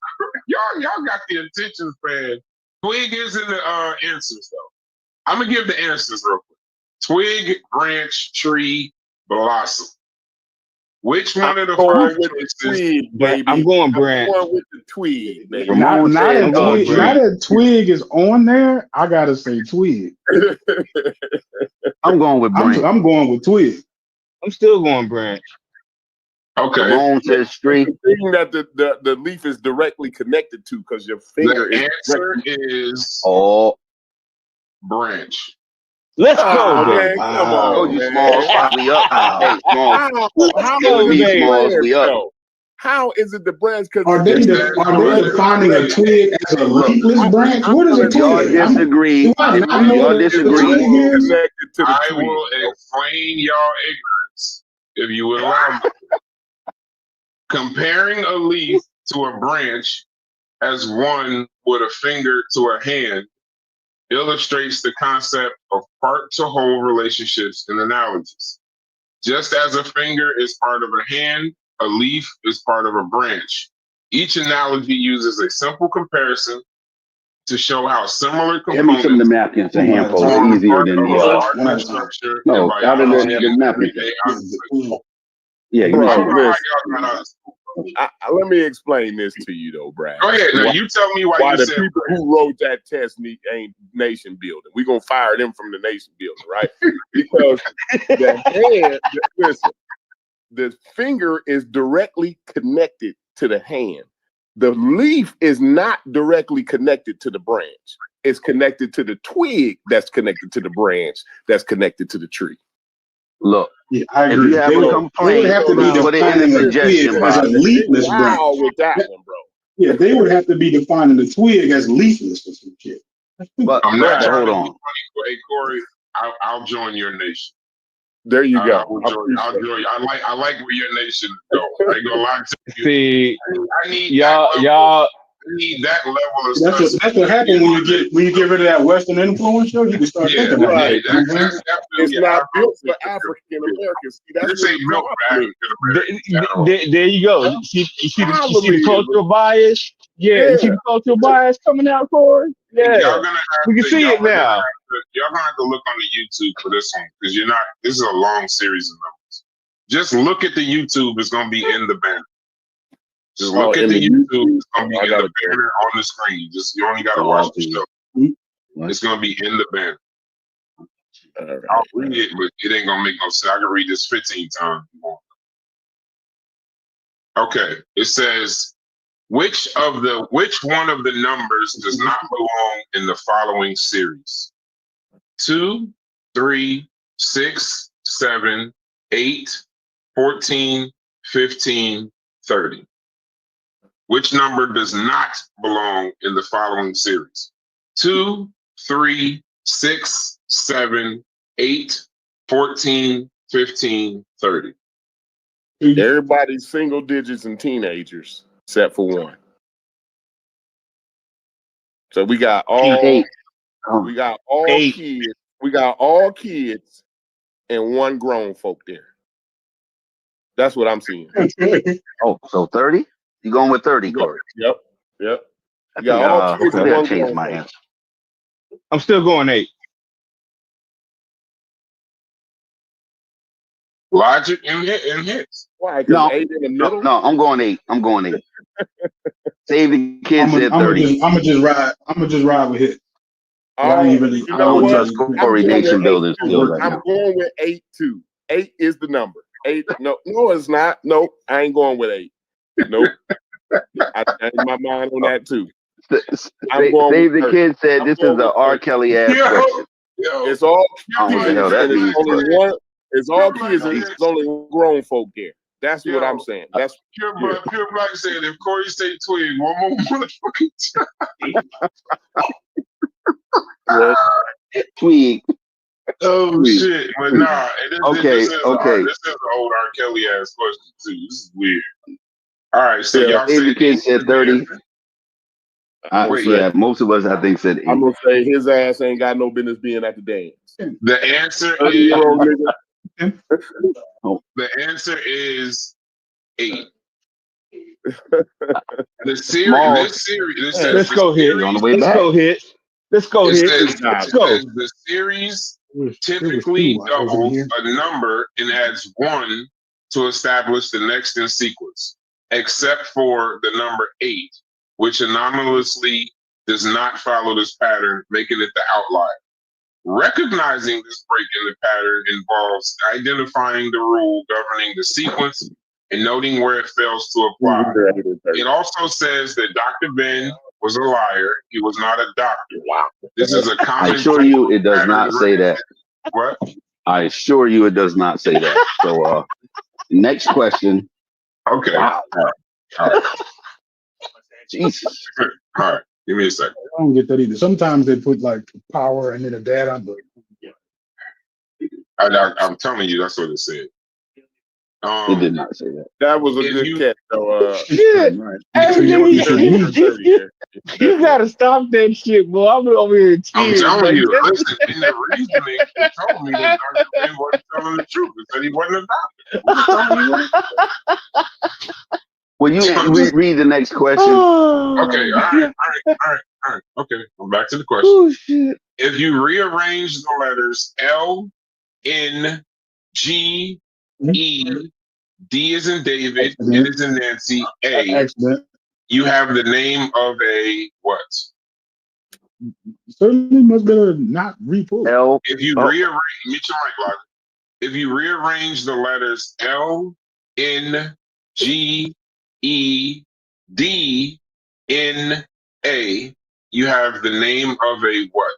y'all got the attention span. Twig is in the answers though. I'm gonna give the answers real quick. Twig, branch, tree, blossom. Which one of the 5 choices? Tweed, baby. I'm going branch. I'm going with the tweed, baby. Now that twig is on there, I gotta say twig. I'm going with branch. I'm going with twig. I'm still going branch. Okay. Ramon says tree. The thing that the leaf is directly connected to, because your finger The answer is branch. Let's go, man. baby. Come on, you man. Smalls. We up. Hey, Smalls. How Go, is it the Smalls. branch, We up. though? How is it the branch? Are they defining a twig as a leafless branch? What is a twig? Y'all disagree. Y'all disagree. I will explain y'all ignorance if you will allow me. Comparing a leaf to a branch as one with a finger to a hand illustrates the concept of part-to-whole relationships and analogies. Just as a finger is part of a hand, a leaf is part of a branch. Each analogy uses a simple comparison to show how similar components. Give me some of the napkins. The hand pose are easier than the structure. No, out of the napkins. Yeah, give me some. Let me explain this to you, though, Brad. Go ahead. Now, you tell me why you the said people who wrote that test ain't nation building. We're going to fire them from the nation building, right? Because the hand, listen, the finger is directly connected to the hand. The leaf is not directly connected to the branch. It's connected to the twig that's connected to the branch that's connected to the tree. Look, yeah, I agree. If you have a complaint, they would have to be put it in the suggestion as a leafless branch. With that one, bro. Yeah, they would have to be defining the twig as leafless or some shit. But I'm not trying hold to on. be funny. Hey, Corey, I'll join your nation. There you go. I'll join you. I like where your nation go. I ain't gonna lie to you. See, I need y'all. I need that level of That's what happens when you get rid of that Western influence. Show you can start thinking about it. It's not built for African Americans. This ain't built for African Americans. There you go. You see the cultural bias. Yeah, you see the cultural bias coming out, Corey. Yeah, we can see it now. Y'all gonna have to look on the YouTube for this one because this is a long series of numbers. Just look at the YouTube. It's gonna be in the banner. Just look at the YouTube. It's gonna be in the banner on the screen. You only gotta watch the show. It's gonna be in the banner. I'll read it, but it ain't gonna make no sense. I can read this 15 times. Okay, it says which one of the numbers does not belong in the following series? 2, 3, 6, 7, 8, 14, 15, 30. Which number does not belong in the following series? 2, 3, 6, 7, 8, 14, 15, 30. Everybody's single digits and teenagers, except for one. So we got all kids. We got all kids and one grown folk there. That's what I'm seeing. Oh, so 30? You going with 30, Corey? Yep. I gotta change my answer. I'm still going 8. Logic and hits. Why? No, 8 in the middle? No, I'm going 8. Save the kids at 30. I'm gonna just ride with hit. I don't trust Corey nation building skills right now. I'm going with 8 too. 8 is the number. 8. No, it's not. Nope. I ain't going with 8. Nope. I changed my mind on that too. Save the Kid said this is an R. Kelly ass question. It's all I don't know what the hell kids, that and means. it's only one. It's all kids, and it's only grown folk here. That's what I'm saying. That's Pure Black said if Corey say twig one more motherfucking time. Tweak. Oh Tweak. shit! But nah, Okay. This is an old R. Kelly ass question too. This is weird. All right, so y'all Save the Kid said 30. Most of us I think said 8. I'm gonna say his ass ain't got no business being at the dance. The answer is 8. The series. Let's go hit. Let's go hit. The series typically doubles a number and adds 1 to establish the next in sequence, except for the number 8, which anomalously does not follow this pattern, making it the outlier. Recognizing this break in the pattern involves identifying the rule governing the sequence and noting where it fails to apply. It also says that Dr. Ben was a liar. He was not a doctor. Wow. This is a common. I assure you it does not say that. What? I assure you it does not say that. So next question. Okay. Wow. All right. Jesus. All right. Give me a second. I don't get that either. Sometimes they put like power and then a dad on, but I'm telling you, that's what it said. It did not say that. That was a good catch, though. Shit. You gotta stop that shit, boy. I'm over here in I'm tears. telling you, listen, in the reasoning, he told me that Dr. Ben wasn't telling the truth. He said he wasn't a doctor. Will you read the next question? Okay, all right. Okay, I'm back to the question. Oh, shit. If you rearrange the letters L, N, G, E, D as in David, N as in Nancy, A, you have the name of a what? Certainly much better not re-pull. L. If you rearrange, meet your mic, Logic. If you rearrange the letters L, N, G, E, D, N, A, you have the name of a what?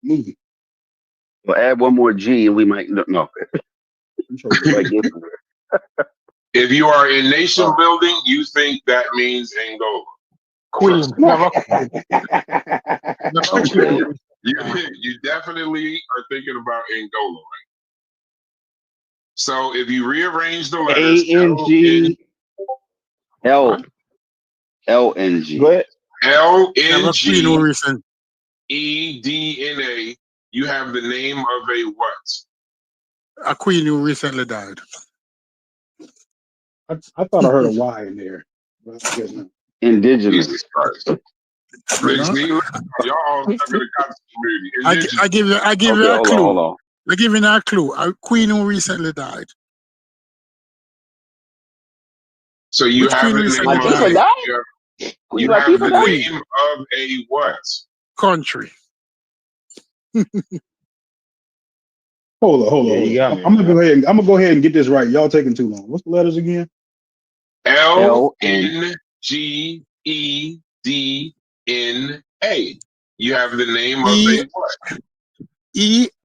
Movie. We'll add one more G and we might no. If you are in nation building, you think that means Angola. Queen. You definitely are thinking about Angola, right? So if you rearrange the letters A-N-G. L-N-G. Go ahead. L-N-G E-D-N-A, you have the name of a what? A queen who recently died. I thought I heard a Y in there. But I guess not. Indigenous. Jesus Christ. Y'all all stuck in the community. I give you a clue. Hold on. I give you a clue. A queen who recently died. So you have the name of a what? Country. Hold on. I'm gonna go ahead and get this right. Y'all taking too long. What's the letters again? L-N-G-E-D-N-A. You have the name of a what? E-N-G-L-A-N-D.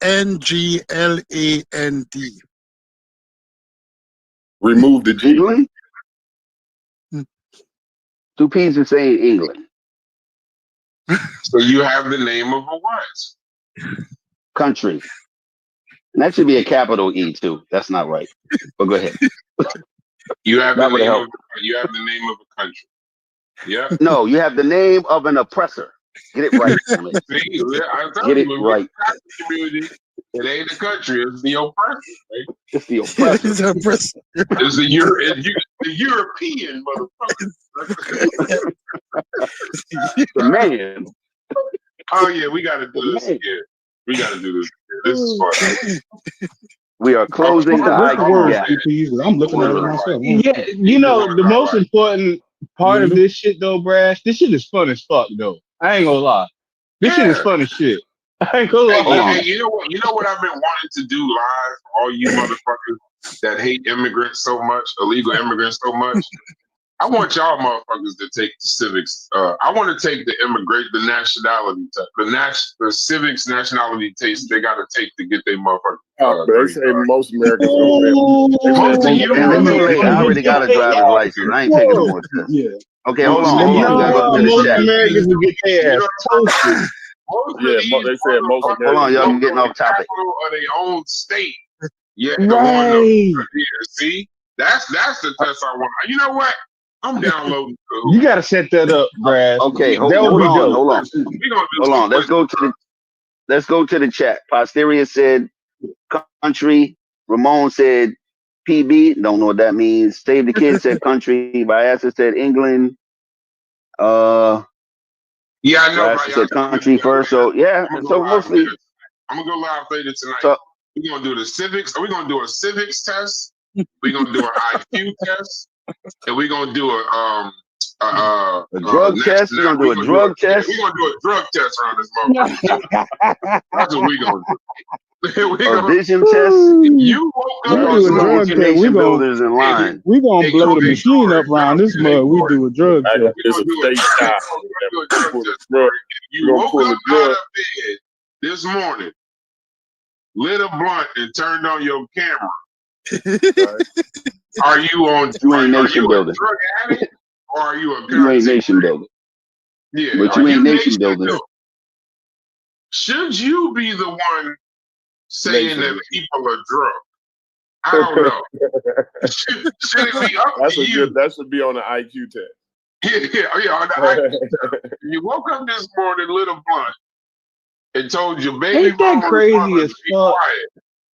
Remove the G. England? Two P's are saying England. So you have the name of a what? Country. And that should be a capital E too. That's not right. But go ahead. You have the name of a country. Yeah. No, you have the name of an oppressor. Get it right. Get it right. Community, it ain't a country. It's the oppressor. Right? It's the oppressor. It's the European motherfucker. The man. Oh yeah, we got to do this again. We got to do this again. This is fun. We are closing the IQ gap. I'm looking at it myself. Yeah, you know the most important part of this shit though, Brash. This shit is fun as fuck though. I ain't gonna lie. This shit is fun as shit. I ain't gonna lie. Hey, you know what I've been wanting to do live for all you motherfuckers that hate immigrants so much, illegal immigrants so much? I want y'all motherfuckers to take the civics. I want to take the nationality test. The civics nationality test they got to take to get their motherfucker. They say most Americans Most of you Man, it's too late. I already got a driver's license. I ain't taking no more tests. Yeah. Okay, hold on. We gotta go to the Most chat. Americans will get their ass toasted. Yeah, they said most Hold on, y'all. I'm getting off topic. Capital of their own state. Yeah, Right. see, that's the test I want. You know what? I'm downloading. You gotta set that up, Brad. Okay, hold That would be on. dope. Hold on. We gonna do Hold on. some Let's go to the chat. Posterior said country. Ramon said PB. Don't know what that means. Save the Kid said country. Vyasa said England. Yeah, I know. Vyasa said country first. So yeah. So mostly. I'm gonna go live later tonight. So, We're gonna do the civics. We're gonna do a civics test. We're gonna do an IQ test, and we're gonna do a drug test. We're gonna do a drug test. We're gonna do a drug test around this motherfucker. That's what we're gonna do. A vision test. You woke We up do a drug test. Nation builders in line. We gonna blow the machine up around this mug. We do a drug test. It's a state style. You woke up out of bed this morning, lit a blunt, and turned on your camera. Right? Are you on? You ain't nation builder. Drug addict, or are you a? You ain't nation builder. Yeah, but you ain't nation builder. Should you be the one saying that people are drunk? I don't know. should it be up to you? That should be on the IQ test. Yeah, on the IQ test. You woke up this morning, lit a blunt, and told your baby Ain't that mama crazy as be fuck?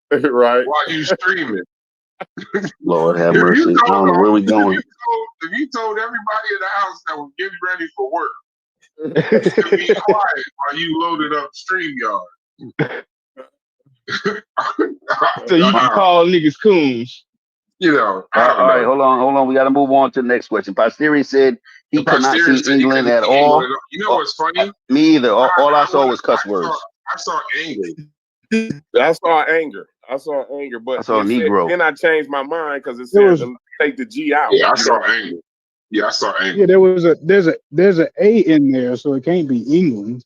quiet Right. while you streaming. Lord have mercy. I don't know where we going. If you told everybody in the house that was getting ready for work to be quiet while you loaded up StreamYard. So you can call niggas coons. You know. All right, hold on. We got to move on to the next question. Posterior said he could not see England at all. You know what's funny? Me either. All I saw was cuss words. I saw anger. I saw anger, but I saw a Negro. Then I changed my mind because it said to take the G out. Yeah, I saw anger. Yeah, Yeah, there's a A in there, so it can't be England.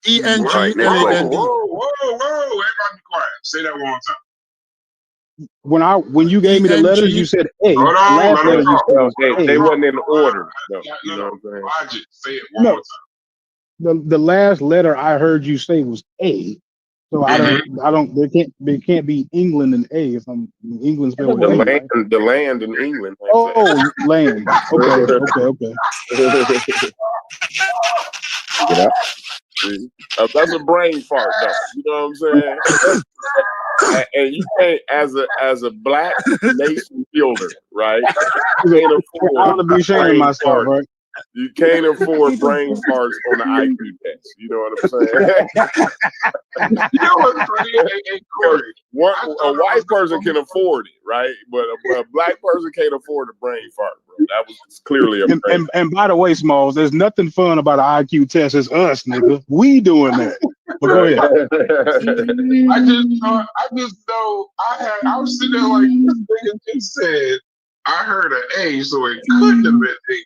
ENG. Right, next question. Whoa! Everybody be quiet. Say that one more time. When you gave me the letters, you said A. Hold on, Last letter you said was They A. wasn't in order. No, No, you know what I'm saying? Logic. Say it one more time. The last letter I heard you say was A. So I don't. There can't be England and A if I'm England's spelled with A. Right? The land in England. Oh, land. Okay. Yeah. That's a brain fart, though. You know what I'm saying? And you can't, as a black nation builder, right? You can't afford. I want to be shaming myself, right? You can't afford brain farts on the IQ test. You know what I'm saying? You know what's funny? Hey, Corey, a white person can afford it, right? But a black person can't afford a brain fart, bro. That was clearly a brain. And by the way, Smalls, there's nothing fun about an IQ test. It's us, nigga. We doing that. But go ahead. I just know I was sitting there like this nigga just said I heard an A, so it couldn't have been A.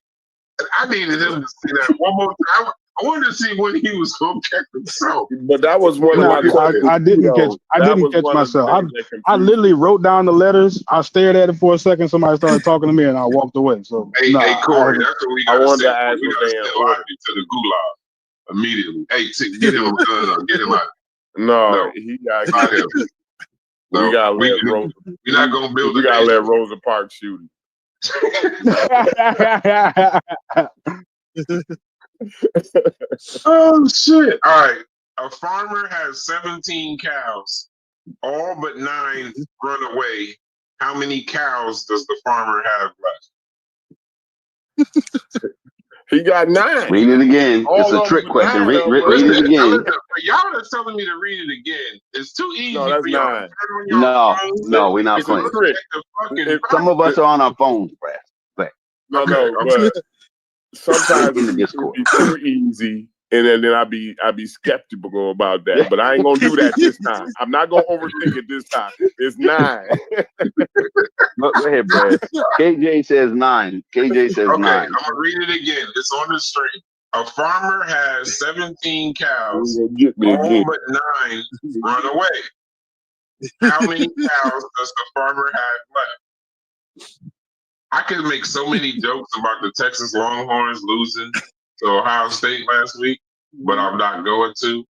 I needed him to see that one more time. I wanted to see when he was going to catch himself. But that was one of my questions. I didn't catch myself. I literally wrote down the letters. I stared at it for a second. Somebody started talking to me, and I walked away. So, hey, Corey, that's what we got to say. We got to send to the gulag immediately. Hey, get him get him out. No, he got him. We're not going to build. We got to let Rosa Parks shoot him. Oh shit! All right, a farmer has 17 cows. All but 9 run away. How many cows does the farmer have left? He got 9. Read it again. It's a trick question. Read it again. For y'all that's telling me to read it again, it's too easy. No, that's for y'all 9. No, we're not playing. Some of us are on our phones, Brad. No, but sometimes it's too easy and then I'd be skeptical about that. But I ain't gonna do that this time. I'm not gonna overthink it this time. It's 9. Go ahead, Brad. KJ says 9. KJ says Okay, 9. I'm gonna read it again. It's on the screen. A farmer has 17 cows, Get me all again. but 9 run away. How many cows does the farmer have left? I could make so many jokes about the Texas Longhorns losing to Ohio State last week, but I'm not going to.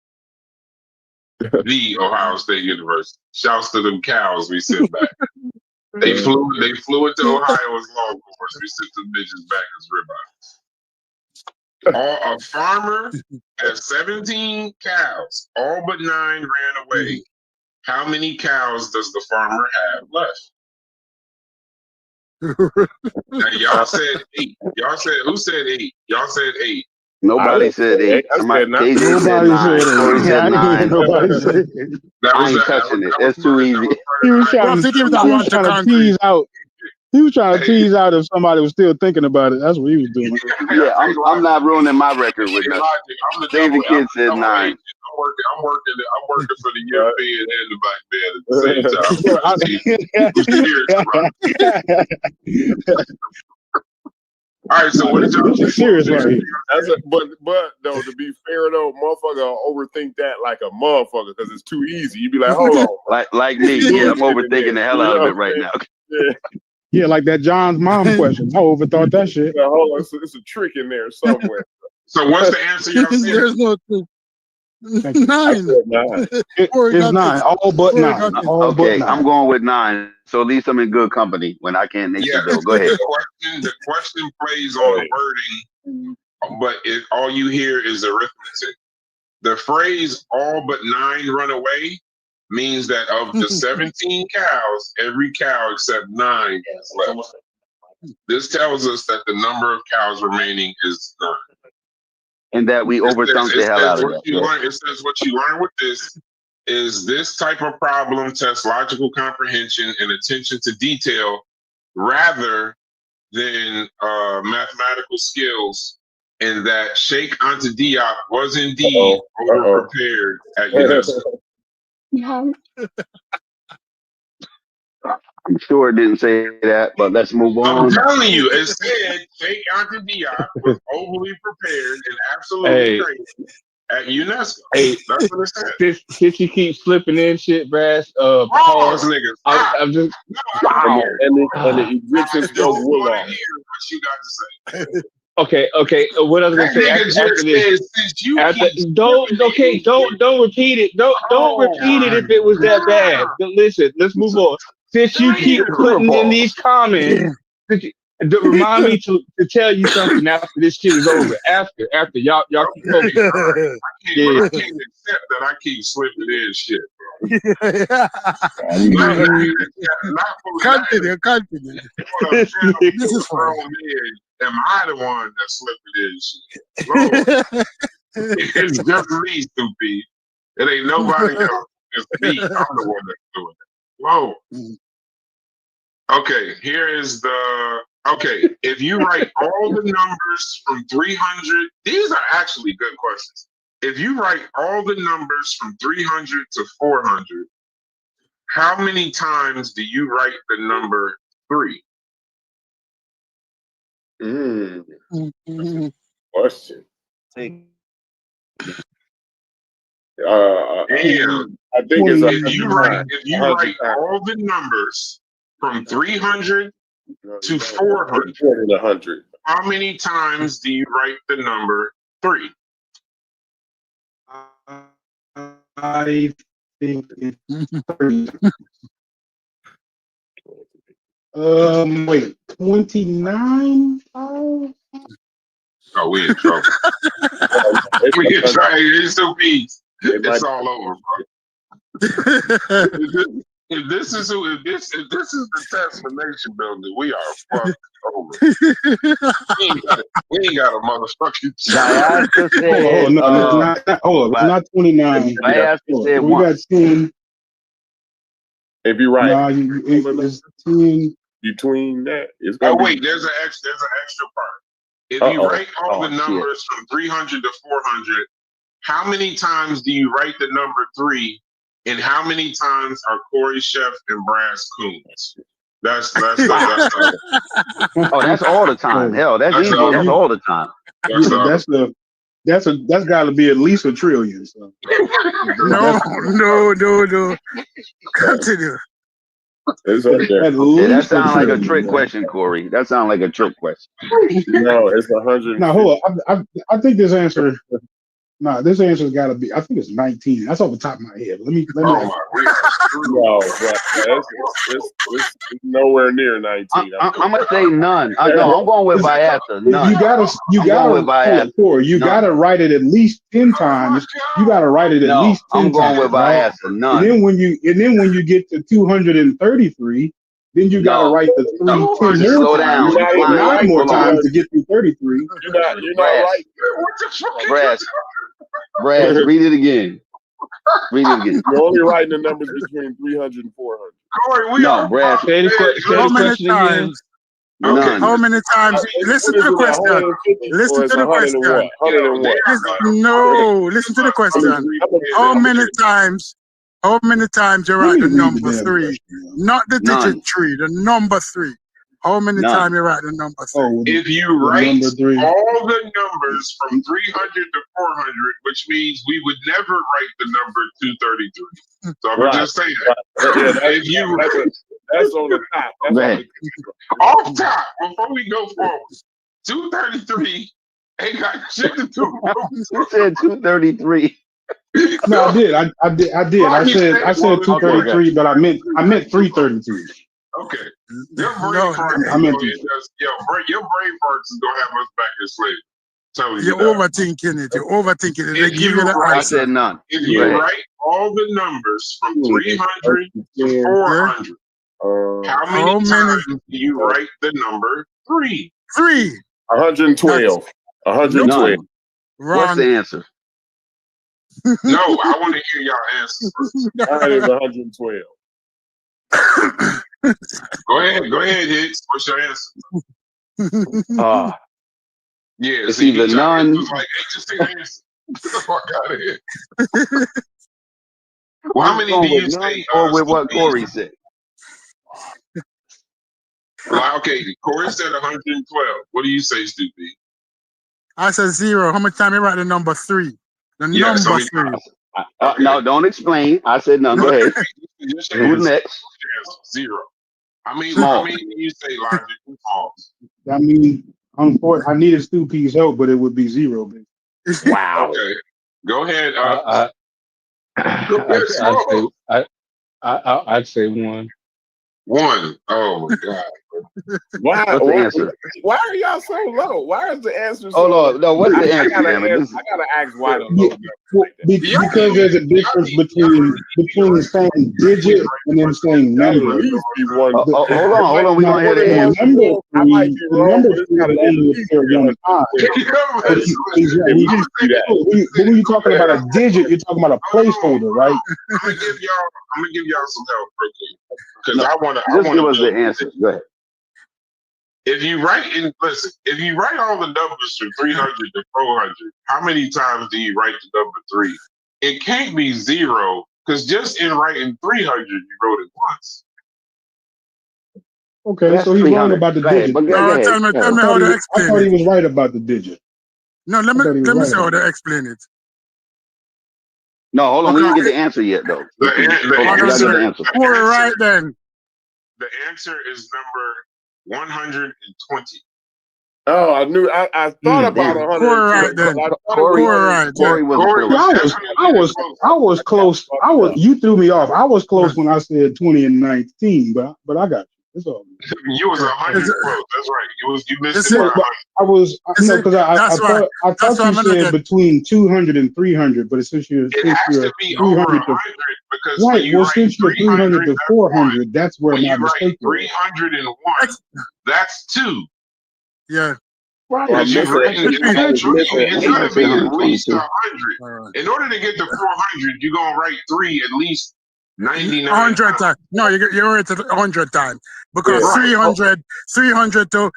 The Ohio State University. Shouts to them cows we sent back. They flew into Ohio as Longhorns. We sent them bitches back as ribeyes. A farmer has 17 cows. All but 9 ran away. How many cows does the farmer have left? Now, y'all said 8. Y'all said, who said 8? Y'all said 8. Nobody said 8. I Somebody, said 9. KJ said 9. Corey said 9. Nobody said it. That I was ain't that touching it. was That's too part of- easy. that was part He of was the- trying Prostitute to, that he was want to trying to concrete. tease out. He was trying to tease out if somebody was still thinking about it. That's what he was doing. Yeah, I'm not ruining my record with Hey, nothing. Logic, I'm the David double- Kidd I'm the said double 9. agent. I'm working for the European and the black man at the same time. I'm serious about it. All right, so what did y'all This is serious right here. But though, to be fair though, motherfucker will overthink that like a motherfucker because it's too easy. You'd be like, hold on. Like me. Yeah, I'm overthinking the hell out of it right now. Yeah, like that John's mom question. I overthought that shit. Yeah, hold on, it's a trick in there somewhere. So what's the answer y'all said? There's no truth. Thank you. 9. Corey It's got 9. it. All but Corey 9. got it. All but Okay, 9. I'm going with 9. So at least I'm in good company when I can't make Yeah, the bill. Go ahead. The question plays on the wording, but all you hear is arithmetic. The phrase "all but 9 run away" means that of the 17 cows, every cow except 9 is left. This tells us that the number of cows remaining is 9. And that we overthunk the hell out of that. It says what you learn with this is this type of problem tests logical comprehension and attention to detail rather than mathematical skills, and that Sheikh Anta Diop was indeed over-prepared at UNESCO. I'm sure it didn't say that, but let's move I'm on. telling you, it said Sheikh Anta Diop was overly prepared and absolutely Hey. crazy at UNESCO. Hey, That's what it said. since you keep slipping in shit, Brass, Pause, pause. niggas. I'm just Wow. And the Egyptians I go don't want Woolah. to hear what you got to say. okay. What I was gonna That say nigga after just this. said, since you keep Don't repeat it. Don't repeat it if it was that bad. But listen, let's move on. Since you keep putting in these comments, remind me to tell you something after this shit is over. After y'all keep focusing. I can't accept that I keep slipping in shit. Continue. This is grown men. Am I the one that's slipping in shit? Lord, it's just me, stupid. It ain't nobody else. It's me. I'm the one that's doing it. Whoa. Okay, here is okay, if you write all the numbers from 300, these are actually good questions. If you write all the numbers from 300 to 400, how many times do you write the number 3? Question. And I think it's if you write 100 all the numbers from 300 to 400, 100. how many times do you write the number 3? I think it's 30. Wait, 29? Oh, we in trouble. We in trouble. It's so peace. It's all over, bro. If this is the test for nation building, we are fucked over. we ain't got a motherfucking Diasta said, no, it's not 29. Diasta said We 1. got 10. If you're right, Nah, it's 10. between that, it's Oh gonna wait, there's an extra part. If you Uh-oh. write all the Oh, shit. numbers from 300 to 400, how many times do you write the number 3? And how many times are Corey Chef and Brass Coons? That's Oh, that's all the time. Oh, Hell, that's That's easy. all. That's all the time. that's yeah, all. that's got to be at least $1 trillion. So No, no. Continue. It's up there. at Yeah, that least $1 sounds like a trillion. trick bro. question, Corey. That sounds like a trick question. No, it's 100. Now hold on. I think this answer. No, this answer's got to be. I think it's 19. That's off the top of my head. Let me. Oh my, No, but it's nowhere near 19. I'm gonna say none. No, I'm going with Viasa. None. You gotta I'm going with Viasa. Corey, you None. gotta write it at least 10 times. You gotta write it at No, least 10 I'm going times. with right? Viasa. None. And then when you get to 233, then you gotta No. write the No, 10 just more slow down. times, You're not nine more Hold on. times to get through 33. You're not Brass. right. Brass, read it again. Read it again. You're only writing the numbers between 300 and 400. Corey, we No, are Brass. Say the How many question again. times? None. How many times? Listen to the question. 150 Listen or to the 100 and question. what? 100 and what? Listen to the question. How many times? How many times you Let write me the read number the damn 3? question, man. Not the None. digit 3, the number 3. How many None. times you write the number 3? Oh, If you the write number 3. all the numbers from 300 to 400, which means we would never write the number 233. So I'm Right. just saying that. If you That's on the top. That's Right. on the off top, before we go forward, 233 ain't got shit to do with Who said 233? No, I did. I did. I said 233, but I meant 333. Okay. Your brain No, farts I meant your brain farts is gonna have us back in slavery. Telling you you're that. overthinking it. You're overthinking it. They If give you you the write- I answer. said none. If Go you ahead. write all the numbers from 300 to 400, how How many many? times do you write the number 3? 3. 112. 112. None. What's Wrong. the answer? No, I want to hear y'all answers first. Mine is 112. Go ahead, Hicks. What's your answer? Yeah, It's see, either each other none- was like, hey, just say the answer. Fuck out of here. Well, how many Going do you with none say? or with what Snoopy? Corey said? Well, okay, Corey said 112. What do you say, Snoopy? I said 0. How much time you write the number 3? The Yeah, so number he- 3. No, don't explain. I said none. Go ahead. Just your Who's answer. next? Zero. How many Small. do you say, Logic? False. I mean, I needed Stu P's help, but it would be 0. Baby. Wow. Okay. Go ahead. I'd say 1. 1. Oh, my God. Why, What's the answer? why are y'all so low? Why is the answer so Oh low? no, no. What's the I answer? gotta Damn it. ask, I gotta ask why the low Yeah. Well, because there's a difference between saying digit and then saying Gotta at number. least be one. Hold on. We Now, gonna hear the the answer. number I might be the wrong, number but it's three gotta will at only least appear be one time. But when you're talking about a digit, you're talking about a placeholder, right? I'm gonna give y'all some help real quick because No, I wanna Just give us the answer. Go ahead. If you write all the numbers from 300 to 400, how many times do you write the number 3? It can't be 0 because just in writing 300, you wrote it once. Okay, That's so he's wrong 300. about the Go ahead, digit. but go No, ahead. tell me I how thought to he explain was it. right about the digit. No, let I thought he me was see right how about to explain it. No, hold on. We Okay. didn't get the answer yet, though. The Hold on, we gotta get answer- the answer. Corey, right then. The answer is number 120. Oh, I knew. I thought about damn. 100. Corey, right then. Corey, right. Corey was Corey close. I was close. You threw me off. I was close when I said 20 and 19, but I got you. It's all good. You was 100 close. That's right. You missed Is it by it- 100. I was because I That's why- thought that's why you I'm gonna said get- between 200 and 300, but since you're It has to be over 300 to 100 because when right, you well, write since you're 300 to 300, 400, that's where when my you write mistake was. 301, that's 2. Yeah. Because you've written it's gotta be at least 122. 100. In order to get to 400, you're gonna write 3 at least 99 100 times. No, you're right at 100 times because Yeah. 300 to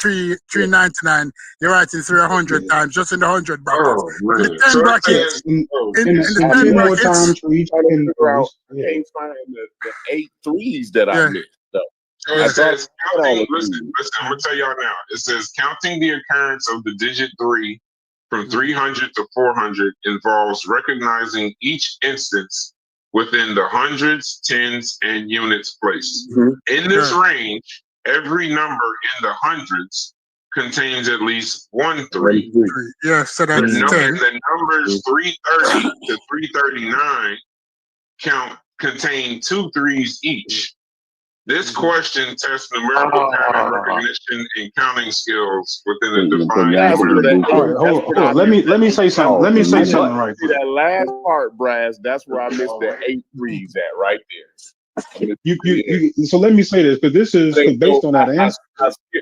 399. You're right in 300 times, just in the 100 brackets. Oh, In the man. 10 So it brackets, says, in the 10 10 more brackets, times for each Trying to 10 figure out, points. can't find the 8 threes that I Yeah. missed. So so I it thought says I had all counting, the listen, threes. I'm going to tell y'all now. It says counting the occurrence of the digit 3 from 300 to 400 involves recognizing each instance within the hundreds, tens, and units place. Mhm. In this Yeah. range, every number in the hundreds contains at least one 3. Yeah, so The, that's 10. the numbers 330 to 339 contain 2 3s each. This question tests numerical pattern recognition and counting skills within a defined That's number. where that- All right, hold on. Let me say something. Let me say something right See quick. that last part, Brass, that's where I missed the 8 threes at right there. So let me say this, because this is based on that answer.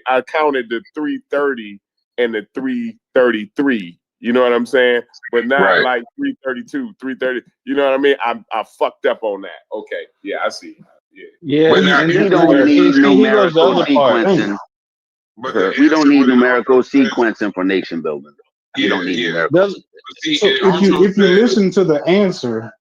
I counted the 330 and the 333. You know what I'm saying? But not Right. like 332, 330. You know what I mean? I fucked up on that. Okay. Yeah, I see. Yeah, But now, and we then- don't and need see, here goes the numerical other part. sequencing. But the We don't answer need was numerical also says- sequencing for nation building. We don't need numerical. Does- See, So it if you also if you says- listen to the answer,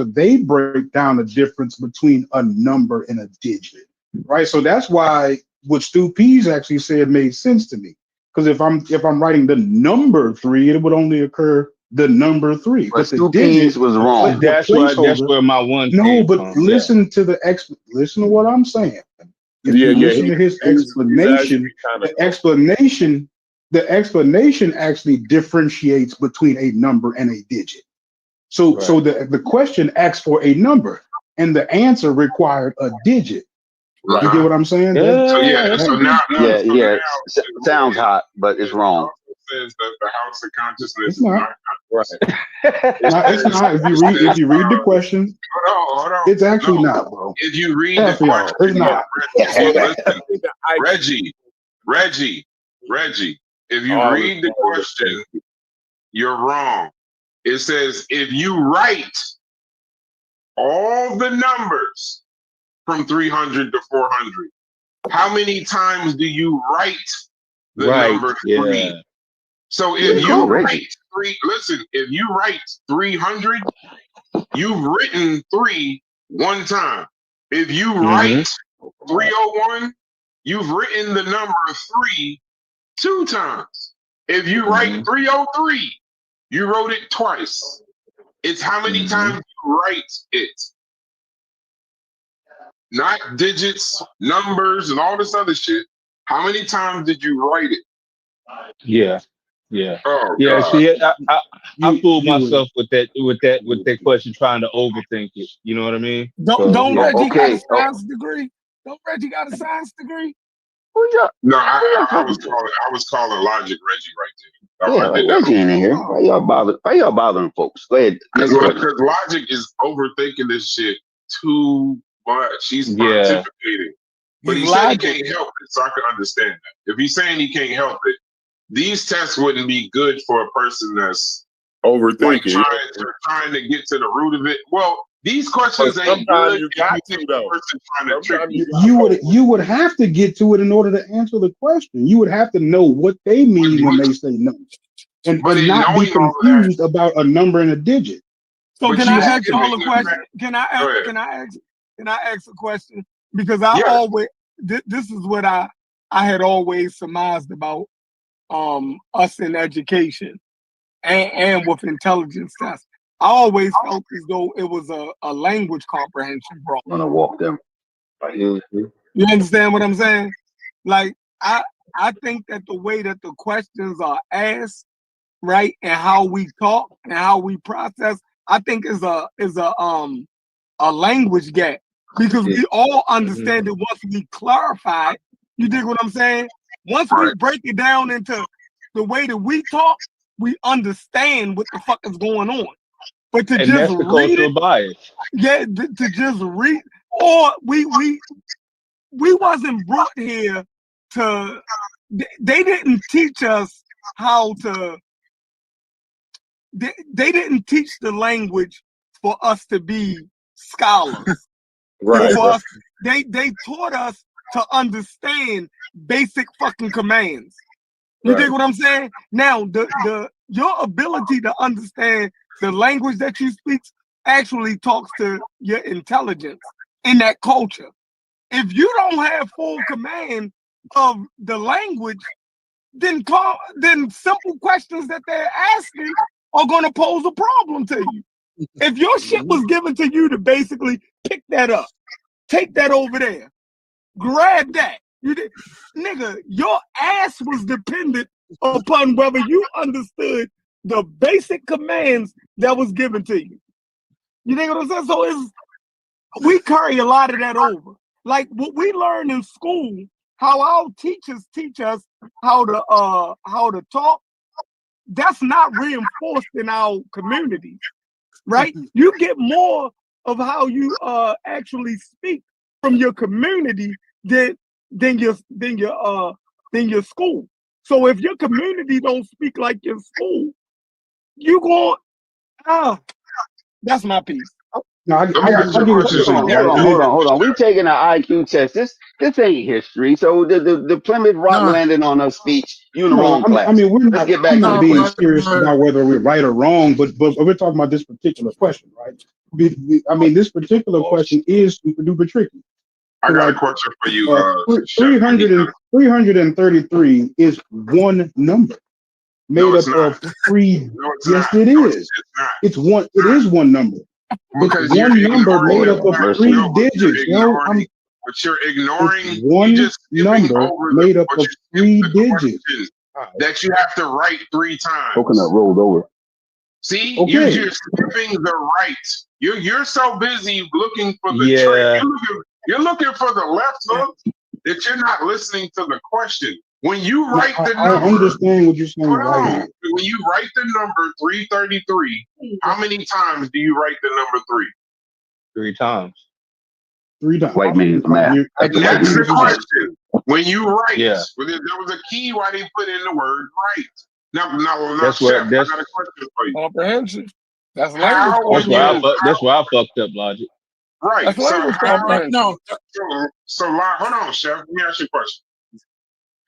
they break down the difference between a number and a digit, right? So that's why what Stu Pease actually said made sense to me. Because if I'm writing the number 3, it would only occur the number 3. But the Stu digit Pease was wrong. That's where my one No, came but from. listen to listen to what I'm saying. If Yeah, you yeah, listen to his he's explanation, actually the explanation actually differentiates between a number and a digit. So the question asks for a number, and the answer required a digit. You get what I'm saying? So yeah, so now Sounds hot, but it's wrong. Says that the house of consciousness It's is not. not Right. It's not. If you read the question, hold on. it's actually No. not, bro. If you read Half the of y'all, question, it's not. listen, Reggie, if you read the question, you're wrong. It says if you write all the numbers from 300 to 400, how many times do you write the number 3? Yeah. So if you write 3, listen, if you write 300, you've written 3 one time. If you write 301, you've written the number 3 2 times. If you write 303, you wrote it twice. It's how many times you write it. Not digits, numbers, and all this other shit. How many times did you write it? Yeah. Oh, Yeah, God. see, I fooled you myself with that question, trying to overthink it. You know what I mean? Don't Reggie got okay. a science degree? Don't Reggie got a science degree? No, I was calling Logic Reggie right there. Yeah, like Reggie ain't in here. Why y'all bothering folks? Go ahead. Next question. Because Logic is overthinking this shit too much. He's pontificating. But he said he can't help it, so I can understand that. If he's saying he can't help it, these tests wouldn't be good for a person that's overthinking, trying to get to the root of it. Well, these questions ain't good. You got to, though. Trying to trick you. You would have to get to it in order to answer the question. You would have to know what they mean when they say no, and not be confused about a number and a digit. So But can you I have ask to y'all make a the question? fact- Can I ask a question? Because I always this is what I had always surmised about us in education and with intelligence tests. I always felt as though it was a language comprehension problem. I'm gonna walk them. You understand what I'm saying? Like I think that the way that the questions are asked, right, and how we talk and how we process, I think is a language gap, because we all understand it once we clarify it. You dig what I'm saying? Once we break it down into the way that we talk, we understand what the fuck is going on. But to And just that's the read cultural it, bias. to just read, or we wasn't brought here to. They didn't teach us how to. They didn't teach the language for us to be scholars. Right. For us, they taught us to understand basic fucking commands. You Right. dig what I'm saying? Now, your ability to understand the language that you speak actually talks to your intelligence in that culture. If you don't have full command of the language, then simple questions that they're asking are going to pose a problem to you. If your shit was given to you to basically pick that up, take that over there, grab that, nigga, your ass was dependent upon whether you understood the basic commands that was given to you. You think what I'm saying? So we carry a lot of that over. Like what we learn in school, how our teachers teach us how to talk, that's not reinforced in our communities, right? You get more of how you actually speak from your community than your school. So if your community don't speak like your school, you going that's my piece. No, Let me ask you a give it question. to So you. you Right? Hold on. We taking an IQ test. This ain't history. So the Plymouth Rock No. landing on us speech, you in the No, wrong class. I mean we're Let's not, get back I'm to not the being question. serious about whether we're right or wrong, but we're talking about this particular question, right? I mean, this particular question is super duper tricky. I got a Like, question for you, Chef. 333 is one number made No, it's up not. of three. No, it's Yes, not. it No, is. it's not. It's one. It is one number. Because It's you're one number ignoring made the up of fact. three No, but you're digits. No, ignoring. But you're ignoring. it's You one just skipping number over made up but of you skipped three the digits. question that you have to write 3 times. Coconut rolled over. See, Okay. you're skipping the right. You're so busy looking for the Yeah. trick. You're looking for the left hook that you're not listening to the question. When you write the I number, understand what you're saying hold right on. now. When you write the number 333, how many times do you write the number 3? 3 times. 3 times. White man's math. That's the white That's the man's math. question. When you write, Yeah. well, there was a key why they put in the word right. Now, That's Chef, what. That's I got a question for you. Comprehension. That's language How would that's why I you? fuck. That's why I fucked up, Logic. Right. That's So language how? comprehension. No. Hold on, Chef. Let me ask you a question.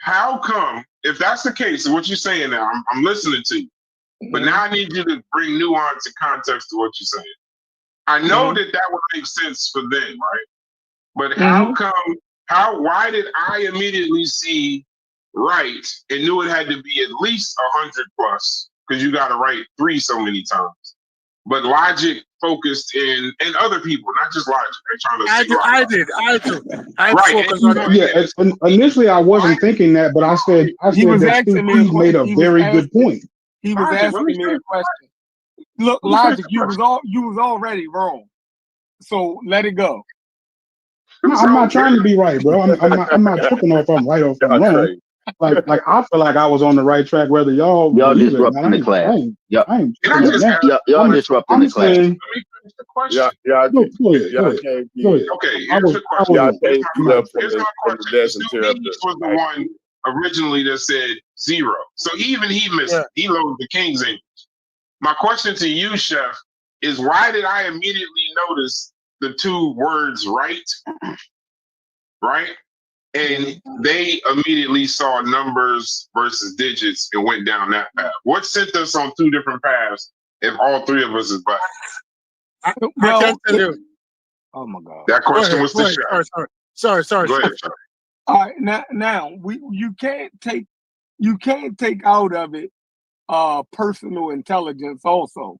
How come, if that's the case, and what you're saying now, I'm listening to you, but now I need you to bring nuance and context to what you're saying. I know that would make sense for them, right? But how come? Why did I immediately see right and knew it had to be at least 100 plus because you got to write 3 so many times? But Logic focused in, and other people, not just Logic. They're trying to single out. I focused and on you it. Yeah, initially I wasn't thinking that, but I said He was that asking Stu me a Keys made a question. He was very good asking- point. He was Logic, let asking me me a finish. question. Look, Let me finish Logic, the you was already wrong. So let it go. No, I'm not trying to be right, bro. I'm not tripping off I'm right or if I'm Y'all wrong. crazy. Like I feel like I was on the right track, whether y'all believe it, disrupting man. the class. I ain't Can I tripping just on ask? that. Y'all disrupting I'm the class. saying, Let me finish the question. Y'all go ahead. can't Go ahead. Okay, I here's was the question. y'all wrong. Here's can't my be question. left from Here's the my from the question. desk Stu until Keys was the one originally that said 0. So even he missed it. He loaded the King's English. My question to you, Chef, is why did I immediately notice the 2 words right? Right? And they immediately saw numbers versus digits and went down that path. What sent us on 2 different paths if all 3 of us is black? I can tell you. Oh my God. That question was to Chef. Sorry. Go ahead, Chef. All right, now you can't take out of it personal intelligence also.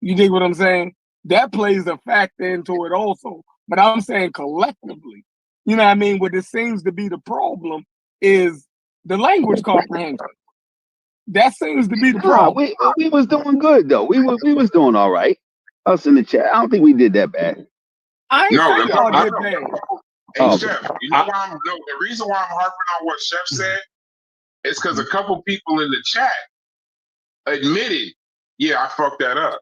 You dig what I'm saying? That plays a factor into it also. But I'm saying collectively, you know what I mean? What it seems to be the problem is the language comprehension. That seems to be the No, problem. we was doing good though. We was doing all right. Us in the chat. I don't think we did that bad. I ain't No, saying that's y'all not- did bad. Hey, Chef, you know why the reason why I'm harping on what Chef said is because a couple people in the chat admitted, yeah, I fucked that up.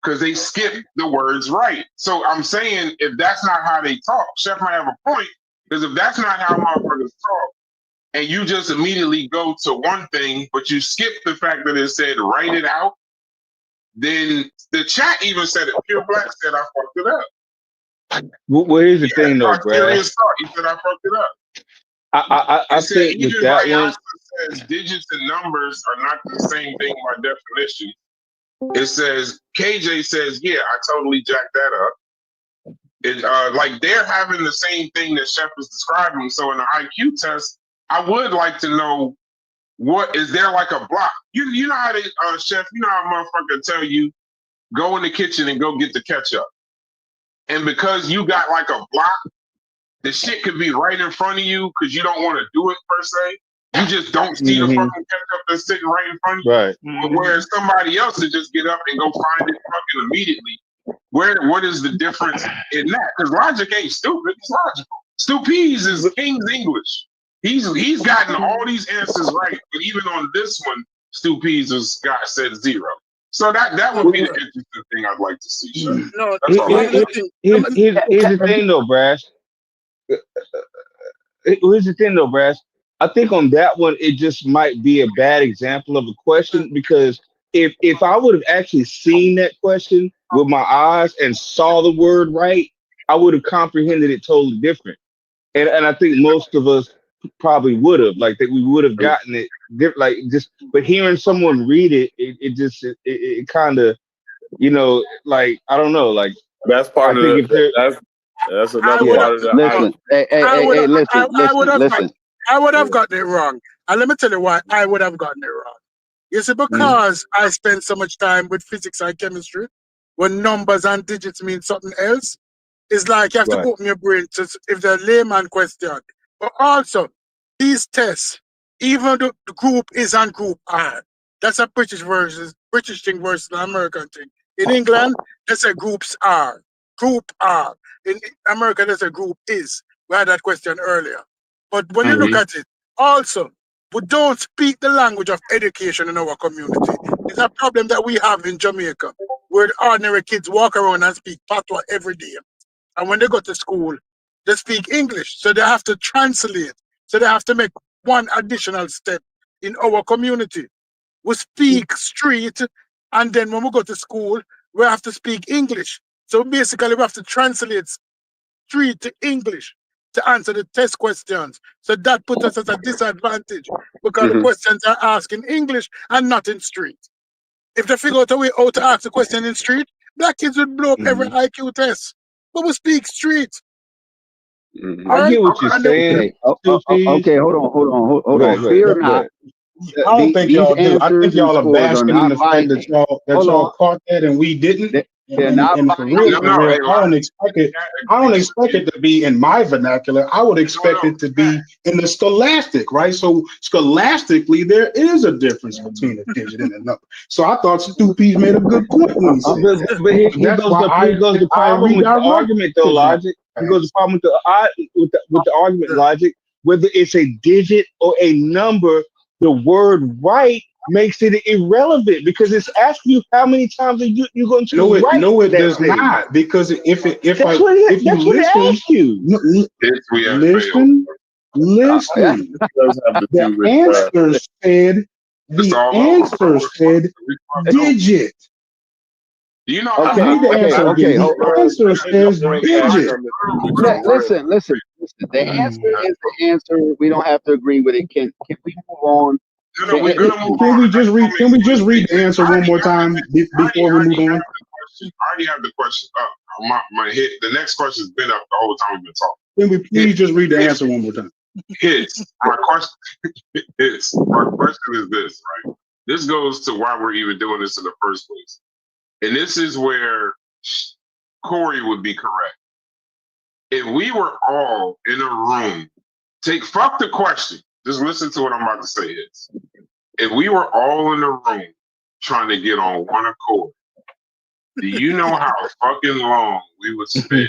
Because they skipped the words right. So I'm saying if that's not how they talk, Chef might have a point. Because if that's not how motherfuckers talk, and you just immediately go to one thing, but you skip the fact that it said write it out, then The chat even said it. Pure Black said I fucked it up. Well, here's the thing, though, Brad. Serious thought. He said I fucked it up. I said think with even that Vyasa one, says digits and numbers are not the same thing by definition. It says KJ says, yeah, I totally jacked that up. It like they're having the same thing that Chef is describing. So in the IQ test, I would like to know what is there like a block. You know how they Chef, you know how a motherfucker tell you go in the kitchen and go get the ketchup. And because you got like a block, the shit could be right in front of you because you don't want to do it per se. You just don't see the fucking ketchup that's sitting right in front of you. right? Whereas somebody else would just get up and go find it fucking immediately. What is the difference in that? Because logic ain't stupid, it's logical. Stu Pease is King's English. He's gotten all these answers right, but even on this one, Stu Pease said 0. So that would be the interesting thing I'd like to see. Sure. No, Here's the thing, though, Brash. Here's the thing, though, Brash. I think on that one, it just might be a bad example of a question because if I would have actually seen that question with my eyes and saw the word right, I would have comprehended it totally different. And I think most of us probably would have, like that we would have gotten it like just. But hearing someone read it, it kind of, you know, like I don't know, like that's part of the. That's another part of the. Listen. I would have gotten it wrong. And let me tell you why I would have gotten it wrong. You see, because I spend so much time with physics and chemistry, when numbers and digits mean something else, it's like you have to open your brain to if they're layman question. But also, these tests, even the group is on group R. That's a British thing versus an American thing. In England, they say groups are. Group R. In America, they say group is. We had that question earlier. But when you look at it, also, we don't speak the language of education in our community. It's a problem that we have in Jamaica, where the ordinary kids walk around and speak patois every day. And when they go to school, they speak English. So they have to translate. So they have to make one additional step in our community. We speak street, and then when we go to school, we have to speak English. So basically, we have to translate street to English to answer the test questions. So that puts us at a disadvantage because the questions are asked in English and not in street. If they figure out a way how to ask the question in street, black kids would blow up every IQ test. But we speak street. I get what you're saying. Okay, hold on. Fear not. I don't think y'all do. I think y'all are basking in the fact that y'all caught that and we didn't. And for real, I don't expect it to be in my vernacular. I would expect it to be in the scholastic, right? So scholastically, there is a difference between a digit and a number. So I thought Stu Pease made a good point when he said that. But here goes the problem with the argument, though, Logic. Here goes the problem with the argument, Logic. Whether it's a digit or a number, the word right makes it irrelevant because it's asking you how many times are you going to write. No, it does not. Because if you listen, the answer said digit. Do you know? The answer says digit. Listen. The answer is the answer. We don't have to agree with it. Can we move on? No, we're gonna move Can we just read the answer one more time before we move on? I already have the question up. My hit. The next question has been up the whole time we've been talking. Can we please just read the answer one more time? My question is this, right? This goes to why we're even doing this in the first place. And this is where Corey would be correct. If we were all in a room, fuck the question. Just listen to what I'm about to say is. If we were all in a room trying to get on one accord, do you know how fucking long we would spend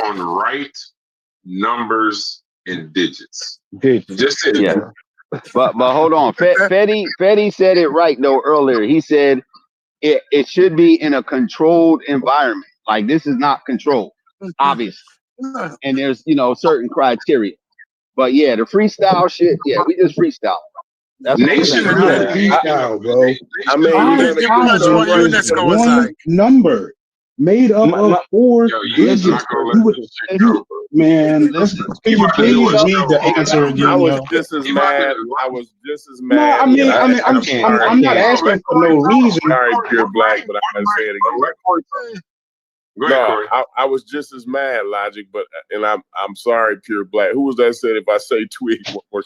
on right numbers and digits? Just say yeah. But hold on. Fetty said it right though earlier. He said it should be in a controlled environment. Like this is not controlled, obviously. And there's certain criteria. But yeah, the freestyle shit, yeah, we just freestyle. That's what I'm Nation saying. Not building. freestyle, bro. I mean, you're gonna Pretty much what Pi is UNESCO was one like. number made up My, of my, 4 Yo, you just digits. not gonna You let would, this shit you, go, bro. man, Listen, can He you about to do please a read the show. answer I again, was though? just as He about mad. to. I was just as No, mad. I mean, I, I mean, I can't. I I'm not can't. asking Let for Corey no talk. reason. Sorry, Corey, Pure one Black, mic, but I one gotta say mic, it bro. again. Let Corey talk. Go ahead, No, Corey. I was just as mad, Logic, but and I'm sorry, Pure Black. Who was that said if I say twig one more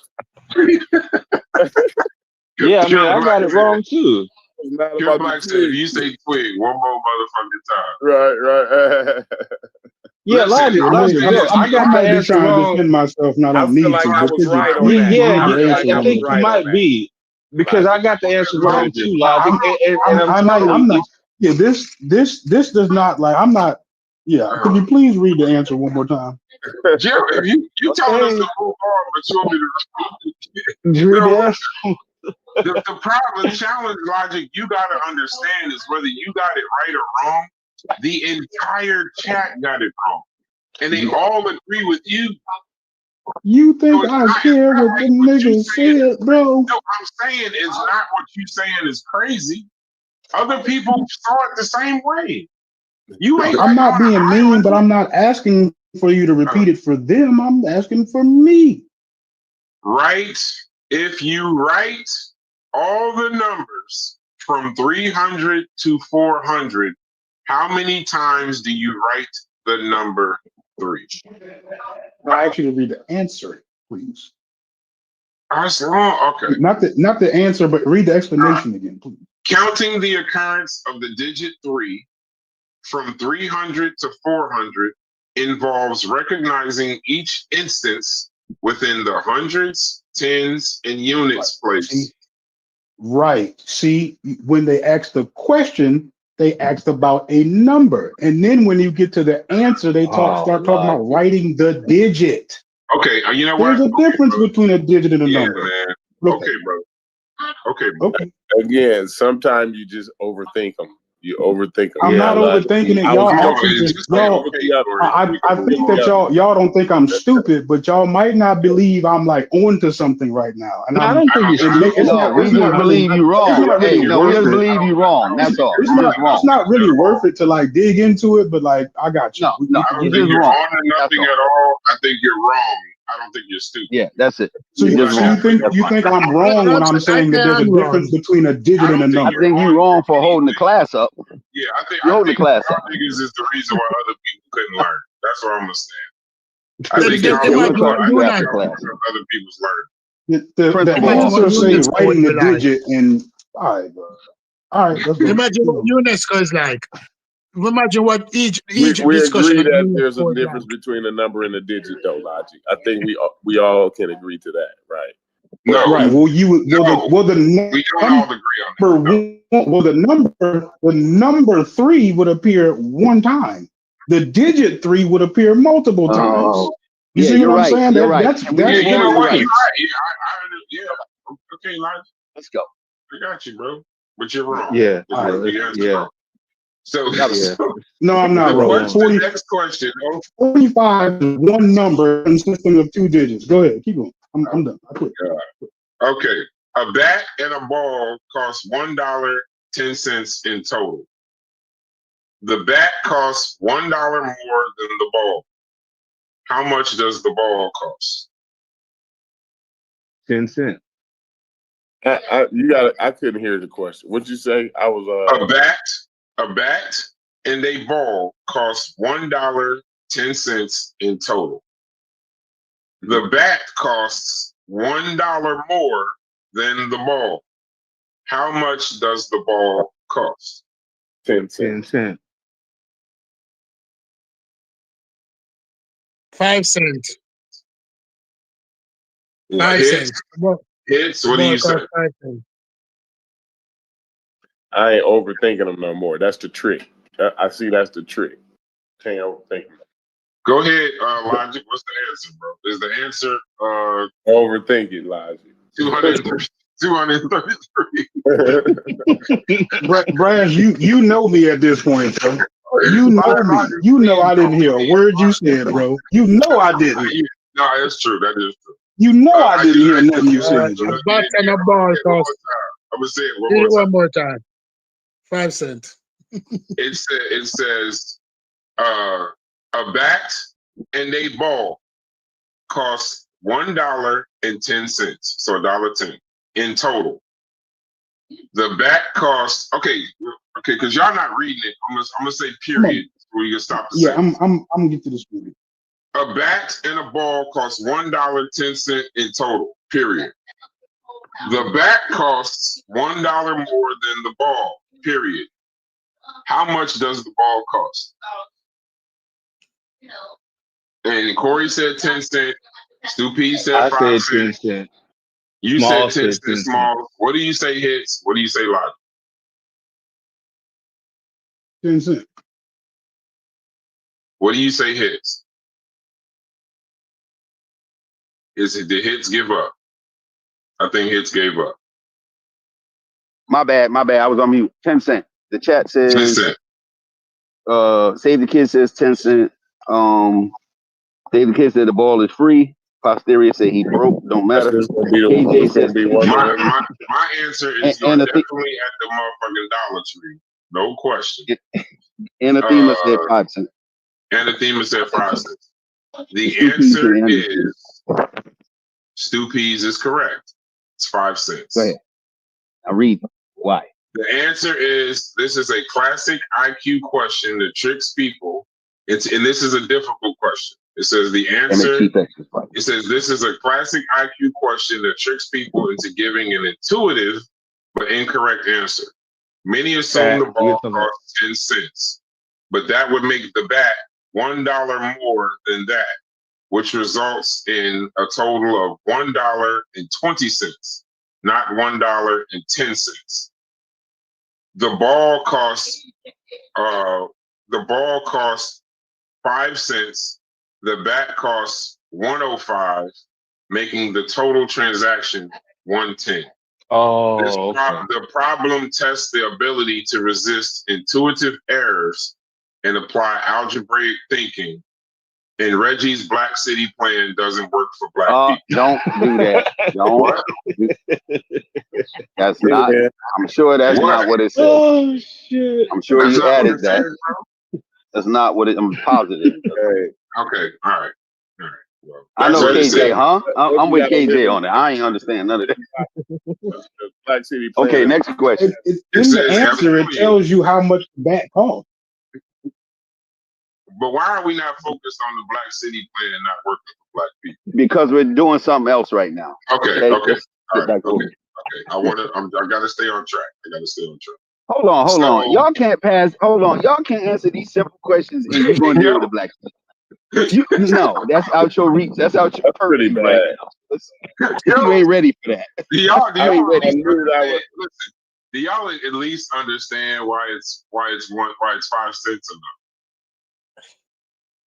yeah, I mean, Pure I Black got it said. wrong too. I was mad Pure about the Black said, if twig you shit. say twig one more motherfucking time. Right. Yeah, Listen, I'm Logic. gonna Look, say I this. I got the might be answer trying to wrong. defend myself, and I I don't feel need like to. I But was could you right on please that. Yeah, read I the feel answer like I I one was more think you right time? on might that. be because I Logic. got the answer Go wrong ahead, Jim. too, Logic. And I'm telling you, Yeah, this does not like. I'm not. Yeah, could you please read the answer one more time? Jim, if you telling us okay, to move on, but you want me to just read the no, answer. the problem, challenge Logic, you gotta understand is whether you got it right or wrong, the entire chat got it wrong. And they all agree with you. You So think it's I not care what like the what you niggas saying. said, bro? No, I'm saying it's not what you saying is crazy. Other people saw it the same way. You ain't I'm like not on an being mean, but island. I'm not asking for you to repeat it for them. I'm asking for me. Right? If you write all the numbers from 300 to 400, how many times do you write the number 3? I ask you to read the answer, please. That's long. Okay. Not the answer, but read the explanation again, please. Counting the occurrence of the digit 3 from 300 to 400 involves recognizing each instance within the hundreds, tens, and units place. Right. See, when they asked the question, they asked about a number. And then when you get to the answer, they start talking about writing the digit. Okay, you know There's what? a difference between a digit and a Yeah, number. man. Okay. Okay, bro. Okay, bro. Okay. Again, sometimes you just overthink them. You overthink them. I'm not Logic. overthinking it. I Y'all was actually it's just just y'all. okay, Corey. I think that y'all don't think I'm stupid, but y'all might not believe I'm like onto something right now. And No, I don't think you're stupid. it's No, we it's just not really believe you it's wrong. not really Hey, no, we worth just it. believe you wrong. That's all. It's You not just wrong. it's not really worth it to like dig into it, but like I got you. No, no, I you don't think just you're wrong. on to That's nothing all. at all. I think you're wrong. I don't think you're stupid. Yeah, that's it. So You you, just so wrong. you think I'm wrong when I'm saying that there's a difference between a digit I and a don't think I number? think you wrong for holding the class up. Yeah, I think You holding the class y'all up. niggas is the reason why other people couldn't learn. That's what I'm gonna say. I Let- think let- y'all Yeah, we're imagine what trying to you and scrap I the class. other people's learning. The Principal imagine what answer say UNESCO would writing be the like. digit and all right, bro. All right, let's go. Imagine what UNESCO is like. Imagine what each We discussion agree on that there's a UNESCO is difference like. between a number and a digit, though, Logic. I think we all can agree to that, right? No, Right. Well, the we don't all agree on that. the number 3 would appear one time. The digit 3 would appear multiple times. Oh, You yeah, see you're what I'm right. saying? You're right. That's And we Yeah, just you know you're what? right. You're right. Yeah, okay, Lodge. Let's go. I got you, bro. But you're wrong. Yeah. The answer's wrong. So, Yeah. No, I'm not wrong. the next question. 45 is one number consisting of 2 digits. Go ahead. Keep going. I'm done. I quit. Okay. A bat and a ball cost $1.10 in total. The bat costs $1 more than the ball. How much does the ball cost? 10 cents. I couldn't hear the question. What'd you say? I was A bat and a ball cost $1.10 in total. The bat costs $1 more than the ball. How much does the ball cost? 10 10 cents. cents. 5 cents. What 5 hits? cents. Hits? What do you say? 5 cents. I ain't overthinking them no more. That's the trick. I see that's the trick. Can't overthink them. Go ahead, Logic. What's the answer, bro? Is the answer Overthink it, Logic. 233? Brad, you know me at this point, bro. You know me. You know I didn't hear a word you said, bro. You know I didn't. No, that's true. That is true. You know I I didn't hear just nothing you A said, Jay. bat and a ball cost. I'm gonna say it one Say it more time. one more time. 5 cents. It says a bat and a ball costs $1.10, so $1.10 in total. The bat costs okay, because y'all not reading it. I'm gonna say period before you can stop the Yeah, sentence. I'm gonna get to the screen. A bat and a ball costs $1.10 in total. Period. The bat costs $1 more than the ball. Period. How much does the ball cost? And Corey said 10 cents. Stu P said I 5 said 10 cents. cents. You Small said 10 said 10 cents. Small. What do you say hits? What do you say logic? 10 cents. What do you say hits? Is it the hits give up? I think hits gave up. My bad. I was on mute. 10 cent. The chat 10 says, cents. Save the Kid says 10 cent. Save the Kid said the ball is free. Posterior said he broke. Don't That's matter. just gonna be the KJ it's gonna says be one of them. My answer is you're definitely at the motherfucking Dollar Tree. No question. Anathema said 5 cents. Anathema said 5 cents. The answer is Stu Peas is correct. It's 5 cents. Go ahead. I read why. The answer is this is a classic IQ question that tricks people. And this is a difficult question. It says the answer. It says this is a classic IQ question that tricks people into giving an intuitive but incorrect answer. Many assume the ball costs 10 cents, but that would make the bat $1 more than that, which results in a total of $1.20, not $1.10. The ball costs 5 cents. The bat costs 105, making the total transaction 110. Oh, The problem tests the ability to resist intuitive errors and apply algebraic thinking. And Reggie's Black City plan doesn't work for black people. Don't do that. Don't. That's not. I'm sure that's not what it says. Oh shit! I'm sure That's you not what added it that. says, bro. That's not what it. I'm positive. Okay. All right. Well, I know that's what it KJ, said. huh? I'm with KJ on it. I ain't understand none of that. Black City. Okay, next question. In the answer, it tells you how much the bat costs. But why are we not focused on the Black City plan and not working for black people? Because we're doing something else right now. Okay. Let's All get right. back over. Okay. I gotta stay on track. Hold on. Y'all can't pass. Hold on. Y'all can't answer these simple questions and you're going to deal with the black people. No, that's out your reach. That's out your purview right now. Listen, you ain't ready for that. Do y'all Listen, do y'all at least understand why it's 5 cents or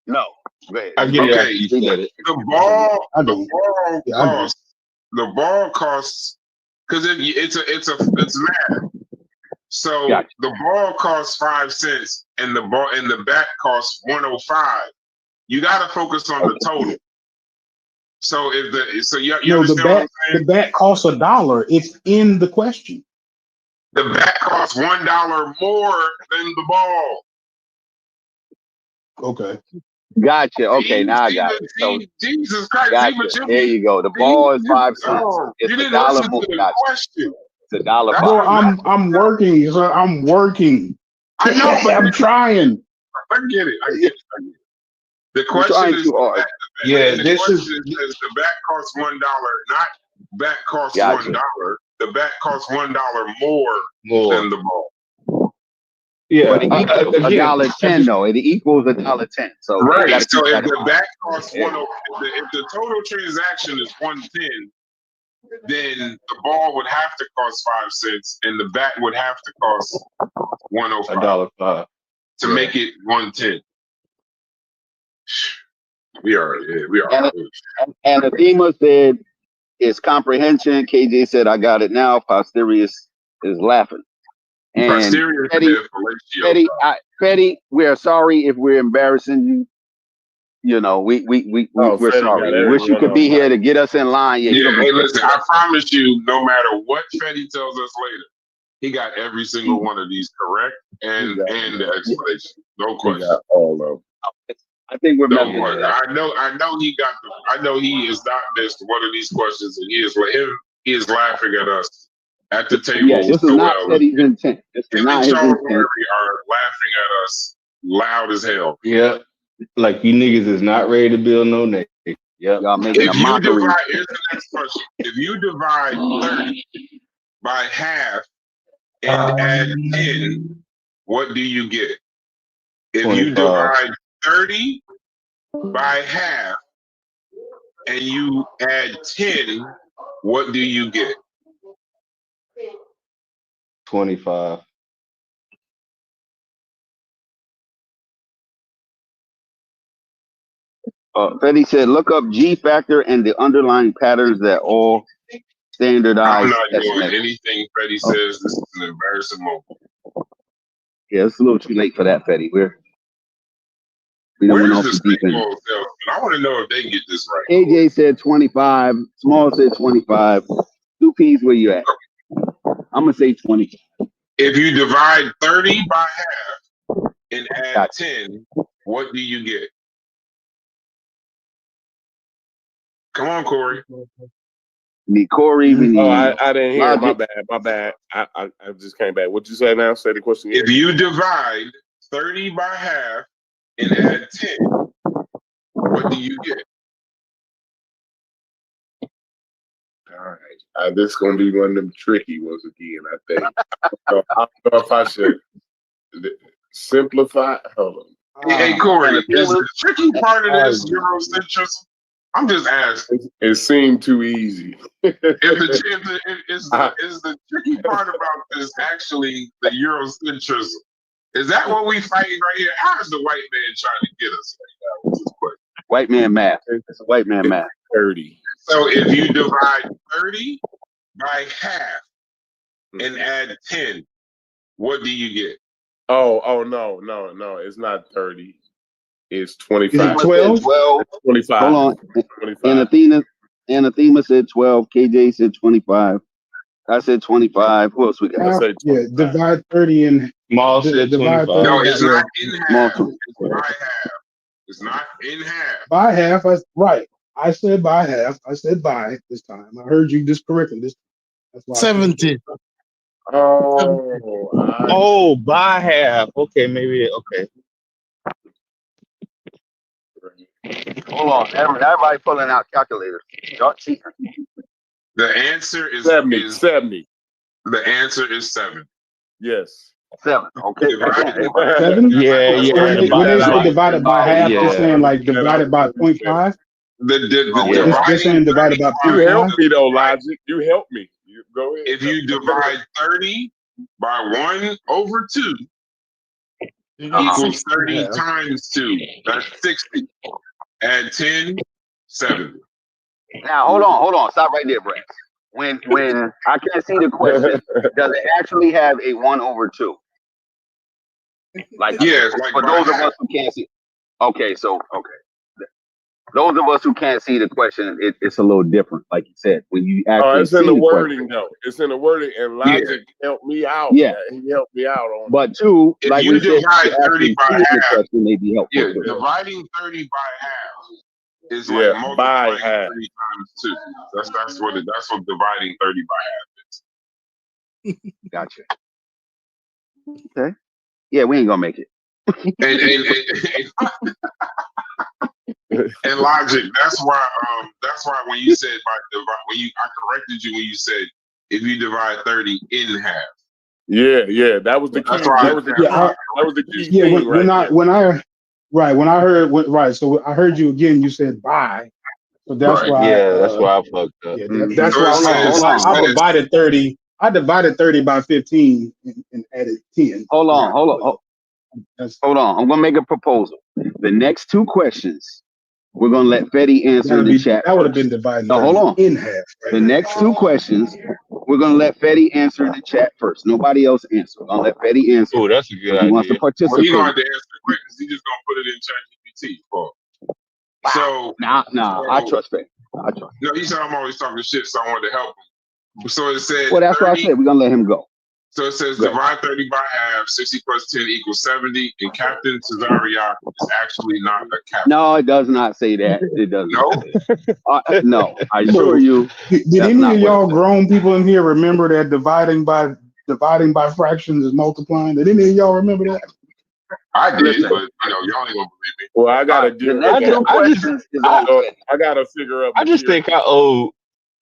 No. Go I get it. After you said it. The ball costs because it's math. So the ball costs 5 cents and the bat costs 105. You got to focus on the total. So you understand the bat costs $1. It's in the question. The bat costs $1 more than the ball. Okay. Gotcha. Okay, now I got it. So, Jesus Christ. Gotcha. There you go. The ball is 5 cents. It's $1 more. Gotcha. It's $1.05. Bro, I'm working. So I'm working. I know. I'm trying. I get it. The question is, the bat costs $1, not bat costs $1. The bat costs $1 more than the ball. Yeah, but it equals $1.10 though. It equals $1.10. So right. So if the bat costs if the total transaction is 110, then the ball would have to cost 5 cents, and the bat would have to cost $1.05 to make it 110. We are. And Athema said it's comprehension. KJ said I got it now. Posterior is laughing. And Freddie, we are sorry if we're embarrassing you. You know, we're Freddie got sorry. We wish you everyone could be on here mic. to get us in line. Yeah, he Yeah, don't hey, be listen, I promise you, no matter what Fetty tells us later, he got every single one of these correct and the explanation. No He question. got all of them. I think we're Don't messing worry. with that. I know he is not missed one of these questions, and he is laughing at us at the table. Yeah, this is so not well. Fetty's intent. This is Him not and his Charles intent. Murray are laughing at us loud as hell. Yeah. Like you niggas is not ready to build no nation. Yep. Y'all making a If you mockery. divide, here's the next question. If you divide 30 by half and add 10, what do you get? If you 25. divide 30 by half and you add 10, what do you get? 25. Fetty said, look up G factor and the underlying patterns that all I'm standardized not doing estimates. anything Freddie says. This is an embarrassing moment. Yeah, it's a little too late for that, Fetty. We don't Where's went the off the deep end. single self? I want to know if they can get this right. AJ said 25. Small said 25. 2Ps, where you at? I'm gonna say 20. If you divide 30 by half and add Gotcha. 10, what do you get? Come on, Corey. Need Corey. We need Oh, I didn't hear. Logic. My bad. I just came back. What you say now? Say the question again. If you divide 30 by half and add 10, what do you get? All right. This is going to be one of them tricky ones again, I think. So, I don't know if I should simplify. Hold on. Hey, Corey, is the tricky part of this Eurocentrism? I'm just asking. It seemed too easy. Is the tricky part about this actually the Eurocentrism? Is that what we fighting right here? How is the white man trying to get us right now with this question? White man math. It's a white man math. 30. So if you divide 30 by half and add 10, what do you get? Oh no. It's not 30. It's 25. Is it 12? 25. Hold on. 25. Anathema said 12. KJ said 25. I said 25. Who else we got? say Yeah, 25. divide 30 and Small said divide 25. No, 30. it's not in Small half. two. It's by half. It's not in half. By half. Right. I said by half. I said by this time. I heard you just correctly this time. That's why 70. Oh, by half. Okay, maybe. Okay. Hold on. Everybody pulling out calculators. Y'all cheating. The answer is 70. 70. The answer is 7. Yes. 7. Okay. Divided 7? Yeah, So when they say divided by half, they're saying like divided by 0.5. They're saying divided by You 0.5. helped me though, Logic. You helped me. You go ahead. If you divide 30 by 1 over 2 equals 30 times 2. That's 60. Add 10, 70. Now hold on. Stop right there, Brad. When I can't see the question, does it actually have a 1 over 2? Like Yes, like for by those of half. us who can't see. Okay. Those of us who can't see the question, it's a little different. Like you said, when you actually it's in see the the wording question. though. It's in the wording, and Logic helped me out. Yeah. He helped me out on. But two, If like you we said, divide you 30 actually by see the half, question may be helpful. yeah, too. dividing 30 by half is Yeah, like by multiplying half. 30 times 2. That's what dividing 30 by half is. Gotcha. Okay. Yeah, we ain't gonna make it. And Logic, that's why when you said I corrected you when you said if you divide 30 in half. Yeah, that was the key. That's right. That was the key Yeah, thing when I heard so I heard you again. You said by, so that's Right. why. That's why I fucked up. Yeah, that's So why it says- I divided 30. I divided 30 by 15 and added 10. Hold on. I'm gonna make a proposal. The next two questions, we're gonna let Fetty answer in the chat. That would have been divided. No, hold on. In half. Right? The next two questions, we're gonna let Fetty answer in the chat first. Nobody else answer. We're gonna let Fetty answer. Oh, that's a good He wants to idea. Well, participate. he gonna have to answer the questions. He just gonna put it in ChatGPT. So Nah, I trust Fetty. I trust. no, he said I'm always talking shit, so I wanted to help him. So it said Well, that's why I 30. said we're gonna let him go. So it says Good. divide 30 by half, 60 plus 10 equals 70, and Captain Cesario is actually not a captain. No, it does not say that. It doesn't. No? No, I assure you. Did That's any not of what y'all it says. grown people in here remember that dividing by fractions is multiplying? Did any of y'all remember that? I did, Listen. but y'all ain't gonna believe me. Well, I gotta The do. next I just- question is on Fetty. I gotta figure out. I just think I owe.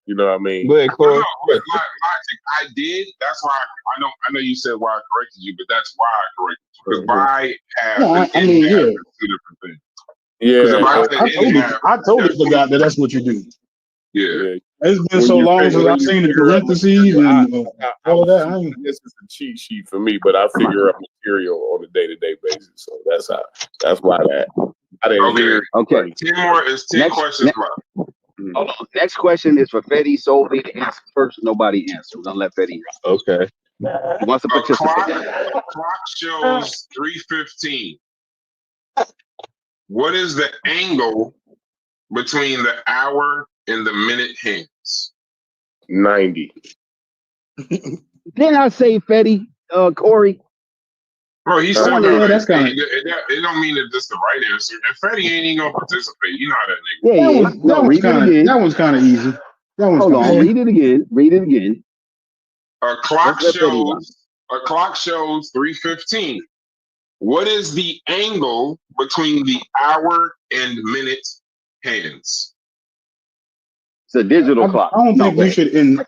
You know what I mean? Go ahead, No, Corey. but logic, I did. That's why I know you said why I corrected you, but that's why I corrected you. Because by half No, and I in mean, half yeah. is two different things. Yeah, Because if I I said totally forgot that that's what you do. yeah. yeah. It's been When so you long figure- since when I've you seen the figure out parentheses and I all of that. was- this is a cheat sheet for me, but I figure out material on a day-to-day basis. So that's why I didn't Okay. hear. Okay. 10 more is 10 Next- questions next- left. Hold on. Next question is for Fetty solely to answer first. Nobody answer. We're gonna let Fetty. Okay. He wants to A participate. clock shows 3:15. What is the angle between the hour and the minute hands? 90. Didn't I say Fetty, Corey? Bro, he said Someone- that. yeah, that's kinda- It don't mean that this the right answer. And Fetty ain't even gonna participate. You know how that nigga. Yeah, yeah. No, read it again. That one's kind of easy. That one's Hold kinda on. easy. Read it again. Read it again. A clock Let's let Fetty shows 3:15. What is the angle between the hour and minute hands? It's a digital clock. I don't No, think go we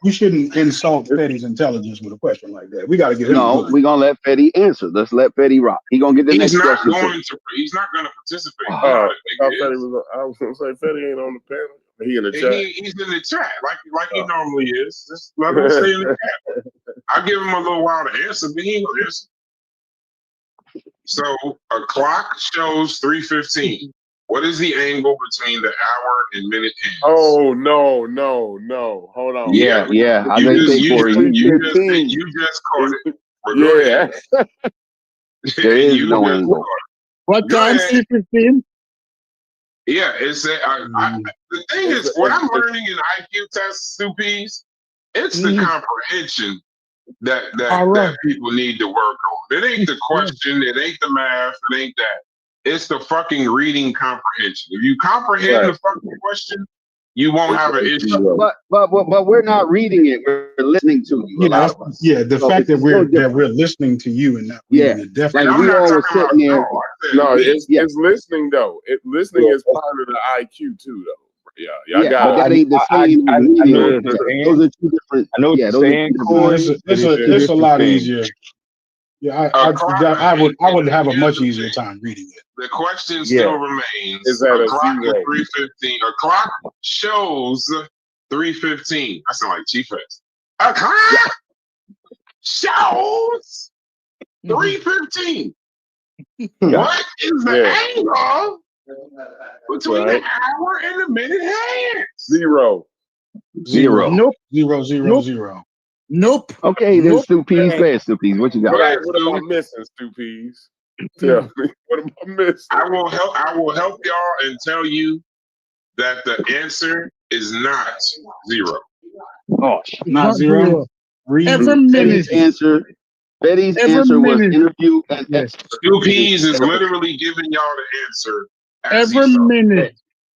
ahead. shouldn't insult Fetty's intelligence with a question like that. We got to get him. No, we're gonna let Fetty answer. Let's let Fetty rock. He gonna get the He's next not question. going to. He's not going to participate. You know Oh, how I that nigga is. was gonna say Fetty ain't on the panel. He in the And chat. he's in the chat like he normally is. Just let him stay in the chat. I'll give him a little while to answer, but he ain't gonna answer. So a clock shows 3:15. What is the angle between the hour and minute hands? Oh no! Hold on. Yeah, yeah. I You think just, Corey, you you just caught it. But go Yeah. ahead. there is You no just angle. caught What Go time? ahead. 3:15. Yeah, it's the thing is, what I'm learning in IQ tests, Stupies, it's the comprehension that All right. that people need to work on. It ain't the question, it ain't the math, it ain't that. It's the fucking reading comprehension. If you comprehend the fucking question, you won't have an issue. But we're not reading it. We're listening to you. A lot of us. The So fact it's that so different. we're listening to you and not Yeah. reading it definitely. Like I'm we not all were talking about sitting there. y'all. I said No, me. it's listening though. Listening is part of the IQ too, though. Yeah, y'all Yeah, got but that it. ain't the same I as know reading. what you're saying. Those are two different. I know what Yeah, you're those are saying, two different. Corey. It's a lot easier. Yeah, clock- I would have a much easier time reading it. The question Yeah. still remains: Is that a a clock is zero? 3:15. A clock shows 3:15. I sound like Chief X. A clock shows 3:15. What is the angle between the hour and the minute hands? Zero. Nope. Zero, zero, Nope. zero. Nope. Okay, then Nope. Stupies, go ahead, Stupies. What you got? What am I missing, Stupies? Tell me. What am I missing? I will help y'all and tell you that the answer is not zero. Oh, It's not zero. Every minute. Betty's Every answer was minute. interview and Yes. Stupies is literally giving y'all the answer. As he Every saw.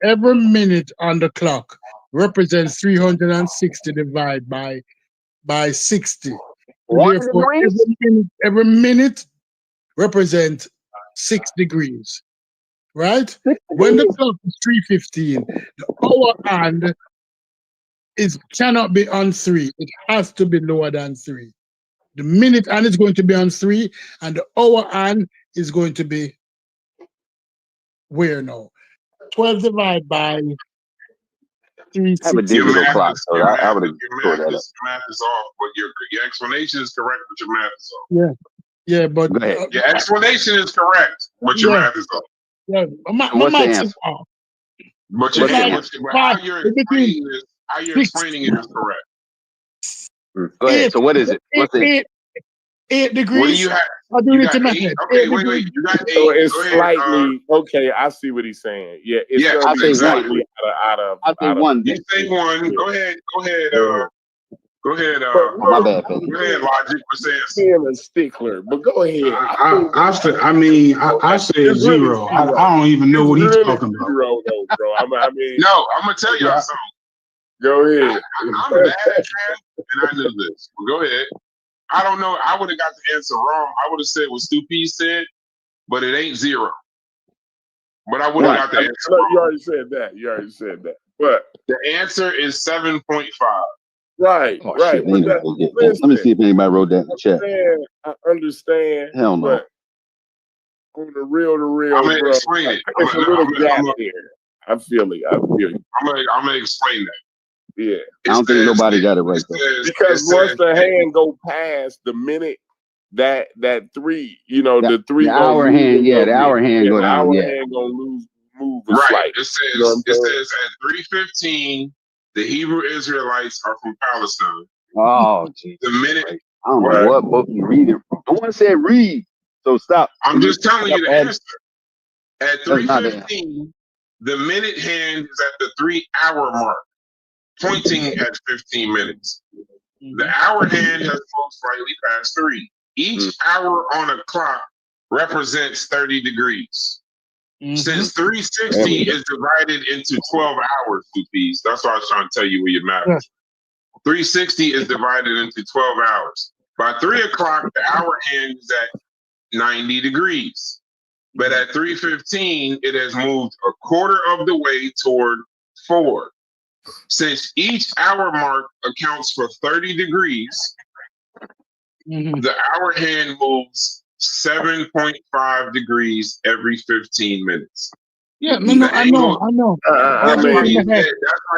every minute on the clock represents 360 divided by 60. Therefore, every minute represents 6 degrees. Right? When the clock is 3:15, the hour hand cannot be on 3. It has to be lower than 3. The minute hand is going to be on 3, and the hour hand is going to be where now? 12 divided by 3. I have a digital clock, so I would have Your math is off, but your explanation is correct, but your math is off. Yeah, but Go ahead. Your explanation is correct, but your math is off. Yeah, my What's the math is answer? off. But What's the how you're explaining it is correct. Go ahead. So what is it? What's it? 8 What do degrees. you have? I'm You doing it got in my 8. head. Okay, 8 wait. degrees. You got 8. So it's Go ahead. slightly okay. I see what he's saying. Yeah, it's Yes, gonna I be say one. slightly exactly. I say out of. one You then. say 1. Yeah. Go ahead. Go ahead. Go ahead. But Oh, my bad, Fetty. Go ahead. Logic. What's the answer? being a stickler, but go ahead. I said It's really zero. I zero. don't even know It's what he's really talking about. zero, though, bro. I mean, No, I'm gonna tell y'all Yeah. something. go ahead. I'm a bad man, and I knew this. Well, go ahead. I don't know. I would have got the answer wrong. I would have said what Stu P said, but it ain't 0. But I would have Right. got the answer No, wrong. you already said that. But The answer is 7.5. right, Oh, right. shit. But that, Let me see if anybody wrote that in the chat. I understand. Hell no. But on the real, I'm gonna bro, explain it. it's a little gap there. I feel it. I'm gonna explain that. Yeah. I don't think nobody got it right, though. Because once the hand go past the minute that 3, the 3 The gonna hour lose hand, a yeah, little the bit. hour hand go the down, hour yeah. hand gonna move a Right. slight. It You know what I'm says saying? at 3:15, the Hebrew Israelites are from Palestine. Oh, geez. The minute I don't know what book you reading from. No one said read, so stop. I'm just telling you the Stop answer. At That's not the 3:15, the minute hand is at the 3-hour mark, pointing at 15 minutes. The hour hand has moved slightly past 3. Each hour on a clock represents 30 degrees. Since 360 is divided into 12 hours, 2 Ps, that's why I was trying to tell you where your math is. 360 is divided into 12 hours. By 3 o'clock, the hour hand is at 90 degrees. But at 3:15, it has moved a quarter of the way toward 4. Since each hour mark accounts for 30 degrees, the hour hand moves 7.5 degrees every 15 minutes. Yeah, no, I know. That's I why mean,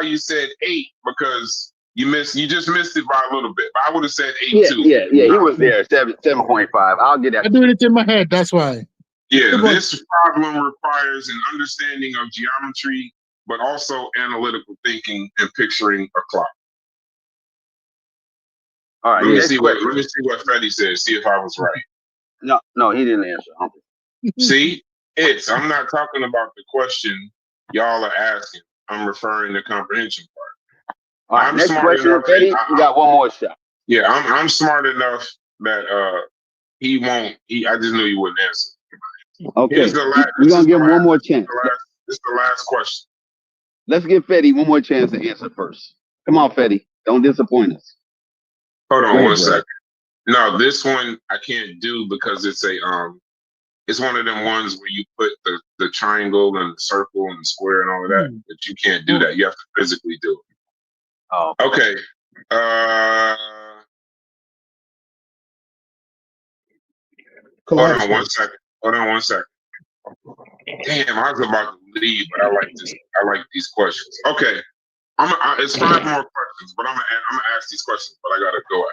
you said 8, because you just missed it by a little bit. But I would have said 8 Yeah, too. yeah, he was there. 7.5. I'll get that. I'm doing it in my head. That's why. Yeah, this problem requires an understanding of geometry, but also analytical thinking and picturing a clock. All right. Let me see what Fetty said. See if I was right. No, he didn't answer. See, I'm not talking about the question y'all are asking. I'm referring to comprehension part. All right, I'm next smart question, enough. Fetty. We got one more shot. Yeah, I'm smart enough that he won't. I just knew he wouldn't answer. Okay, we're gonna give him one more chance. This is the last question. Let's give Fetty one more chance to answer first. Come on, Fetty. Don't disappoint us. Hold on one second. No, this one I can't do because it's it's one of them ones where you put the triangle and the circle and the square and all of that. But you can't do that. You have to physically do it. Oh. Okay. Hold on one second. Damn, I was about to leave, but I like this. I like these questions. Okay. It's 5 more questions, but I'm gonna ask these questions, but I gotta go.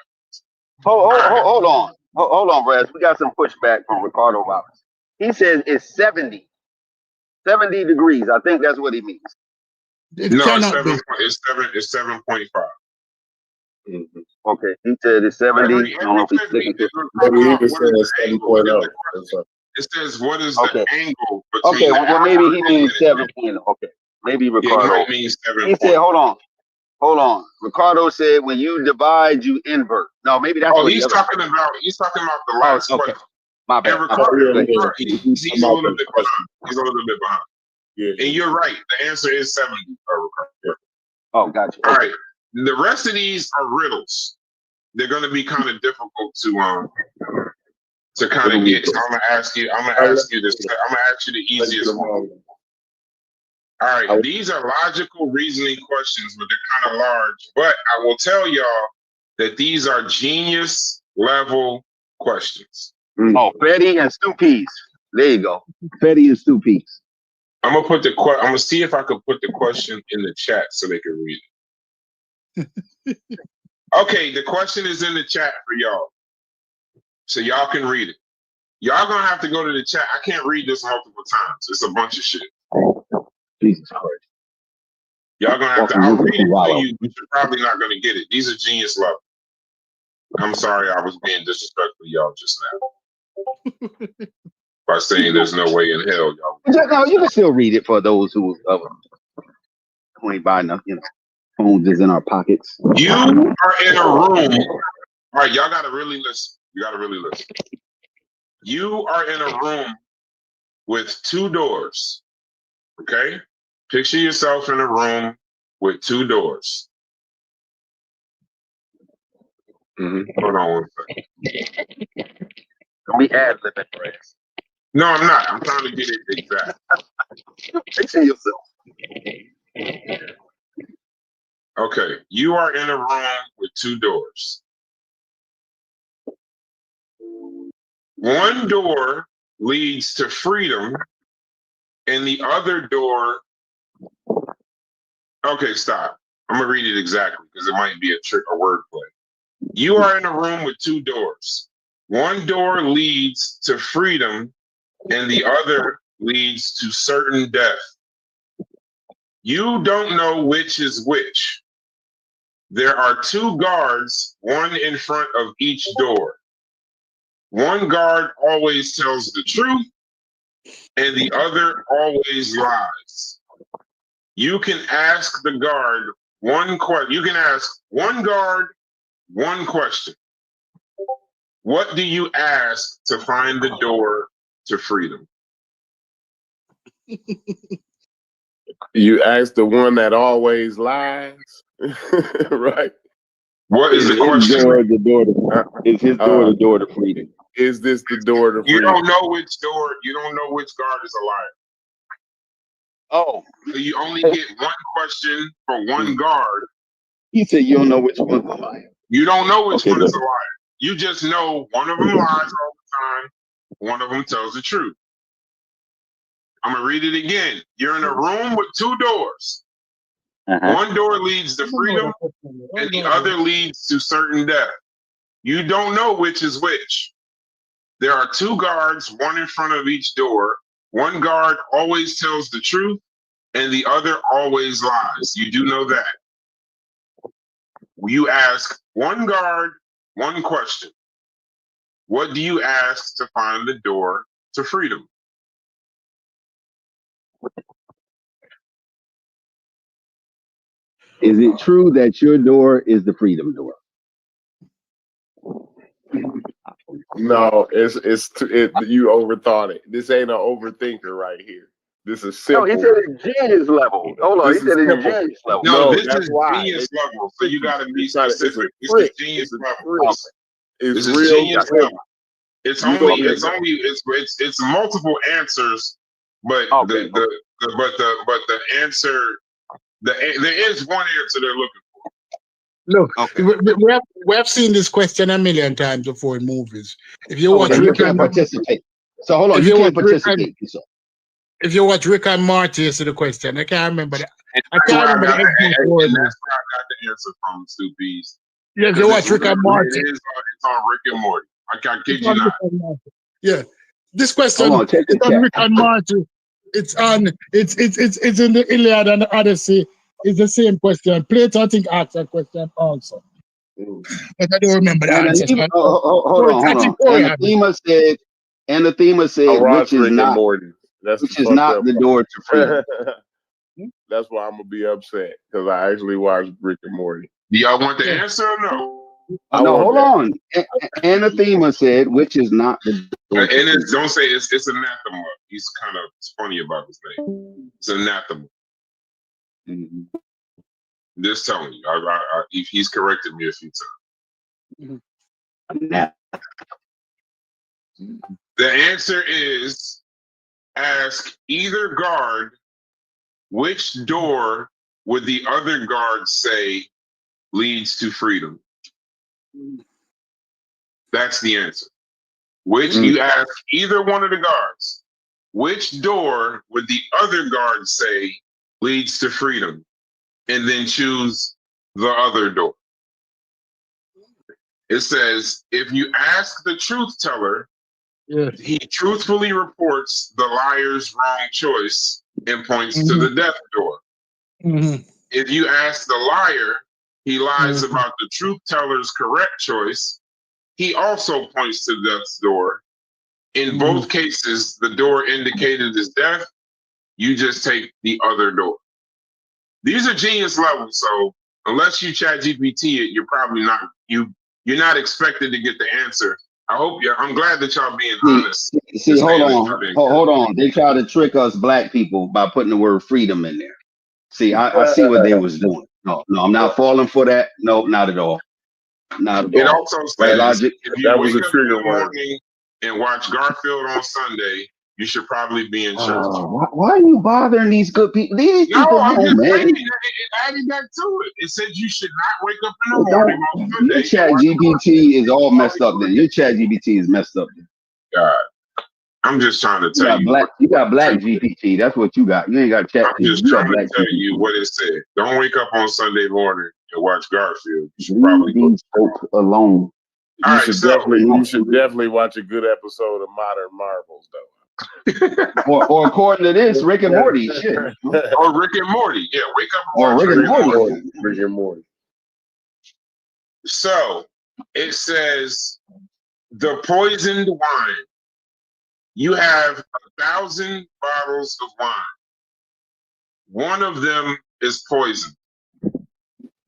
Hold on. Hold on, Brad. We got some pushback from Ricardo Roberts. He says it's 70 degrees. I think that's what he means. No, it's 7.5. Okay, he said it's 70. I don't know if he's sticking to it says, what is the angle between Okay, well, maybe he means 7.0. Okay, maybe Ricardo. Yeah, he means 7. He said, hold on. Ricardo said when you divide, you invert. No, maybe that's what he's talking about the last question. My bad. And Ricardo, he's a little bit behind. Yeah. And you're right. The answer is 70, Ricardo. Oh, gotcha. All right. The rest of these are riddles. They're going to be kind of difficult to kind of get. So I'm gonna ask you this. I'm gonna ask you the easiest one. All right, these are logical reasoning questions, but they're kind of large. But I will tell y'all that these are genius level questions. Oh, Fetty and Stu Peas. There you go. Fetty and Stu Peas. I'm gonna see if I can put the question in the chat so they can read it. Okay, the question is in the chat for y'all, so y'all can read it. Y'all gonna have to go to the chat. I can't read this multiple times. It's a bunch of shit. Jesus Christ. Y'all gonna have to. I'll read it to you, but you're probably not gonna get it. These are genius level. I'm sorry, I was being disrespectful to y'all just now by saying there's no way in hell y'all. No, you can still read it for those who ain't buying enough, phones is in our pockets. You are in a room. All right, y'all gotta really listen. You gotta really listen. You are in a room with two doors. Okay? Picture yourself in a room with two doors. Hold on one second. Don't be ad-libbing, Brad. No, I'm not. I'm trying to get it exact. Picture yourself. Okay, you are in a room with two doors. One door leads to freedom, and the other door. Okay, stop. I'm gonna read it exactly because it might be a trick or wordplay. You are in a room with two doors. One door leads to freedom, and the other leads to certain death. You don't know which is which. There are two guards, one in front of each door. One guard always tells the truth, and the other always lies. You can ask the guard one question. You can ask one guard one question. What do you ask to find the door to freedom? You ask the one that always lies, right? What is the question? Is his door the door to freedom? Is this the door to freedom? You don't know which door. You don't know which guard is a liar. Oh, So you only get one question for one guard. he said you don't know which one's a liar. You don't know which Okay, one is good. a liar. You just know one of them lies all the time. One of them tells the truth. I'm gonna read it again. You're in a room with two doors. One door leads to freedom, and the other leads to certain death. You don't know which is which. There are two guards, one in front of each door. One guard always tells the truth, and the other always lies. You do know that. You ask one guard one question. What do you ask to find the door to freedom? Is it true that your door is the freedom door? No, you overthought it. This ain't an overthinker right here. This is simple. No, he said it's genius level. Hold on, he said it's genius level. No, this that's is why. genius level. So you got to be It's not- it's a specific. This trick. is genius It's a level. trick. This It's is real. genius trick. level. It's You only don't it's get only it's multiple answers, but Okay. the answer there is one answer they're looking for. Look, Okay. we have seen this question a million times before in movies. If you watch Okay, you Rick can't and participate. So hold on, If you you can't want Rick and- participate. So, if you watch Rick and Morty, you see the question. I can't remember that. I That's can't where I remember got the the, exact and word. that's where I got the answer from, Stoopies. Yeah, if you watch Rick and Morty. It's on Rick and Morty. I kid It's you on not. Rick and Morty. Yeah, this question hold on, check the it's on chat. Rick and Morty. It's in the Iliad and the Odyssey. It's the same question. Plato, I think, asked that question also. But I don't remember the answer. Hold on. Anathema said, I watch which is Rick and not Morty. That's which the is fucked not up the door to freedom. part. That's why I'm gonna be upset because I actually watched Rick and Morty. Do y'all want the answer or no? I No, want hold that. on. Anathema said, which is not the door And to freedom. don't say it's anathema. He's kind of funny about his name. It's anathema. Mhm. Just telling you. He's corrected me a few times. Anathema. The answer is ask either guard which door would the other guard say leads to freedom. That's the answer. You ask either one of the guards, which door would the other guard say leads to freedom? And then choose the other door. It says, if you ask the truth teller, he truthfully reports the liar's wrong choice and points to the death door. Mm-hmm. If you ask the liar, He lies about the truth teller's correct choice. He also points to death's door. In both cases, the door indicated is death. You just take the other door. These are genius levels, so unless you chat GPT it, you're probably not you're not expected to get the answer. I'm glad that y'all being honest. See, hold on. They try to trick us black people by putting the word freedom in there. See, I see what they was doing. No, I'm not falling for that. No, not at all. Not at all. It also says right, Logic? If you That was wake a up in trigger the word. morning and watch Garfield on Sunday, you should probably be in church. Why are you bothering these good people? These No, people, I'm know, just man. saying it added that to it. It said you should not wake up in the morning on Sunday. Your chat GPT is all messed up then. Your chat GPT is messed up then. God. I'm just trying to tell you. You got black GPT. That's what you got. You ain't got chat. I'm just trying to tell you what it said. Don't wake up on Sunday morning and watch Garfield. You should probably go folk alone. You should definitely watch a good episode of Modern Marvels, though. or according to this, Rick and Morty. Shit. Or Rick and Morty. Yeah, wake up and Or watch Rick and Morty. Rick and Morty. So it says the poisoned wine. You have 1,000 bottles of wine. One of them is poison.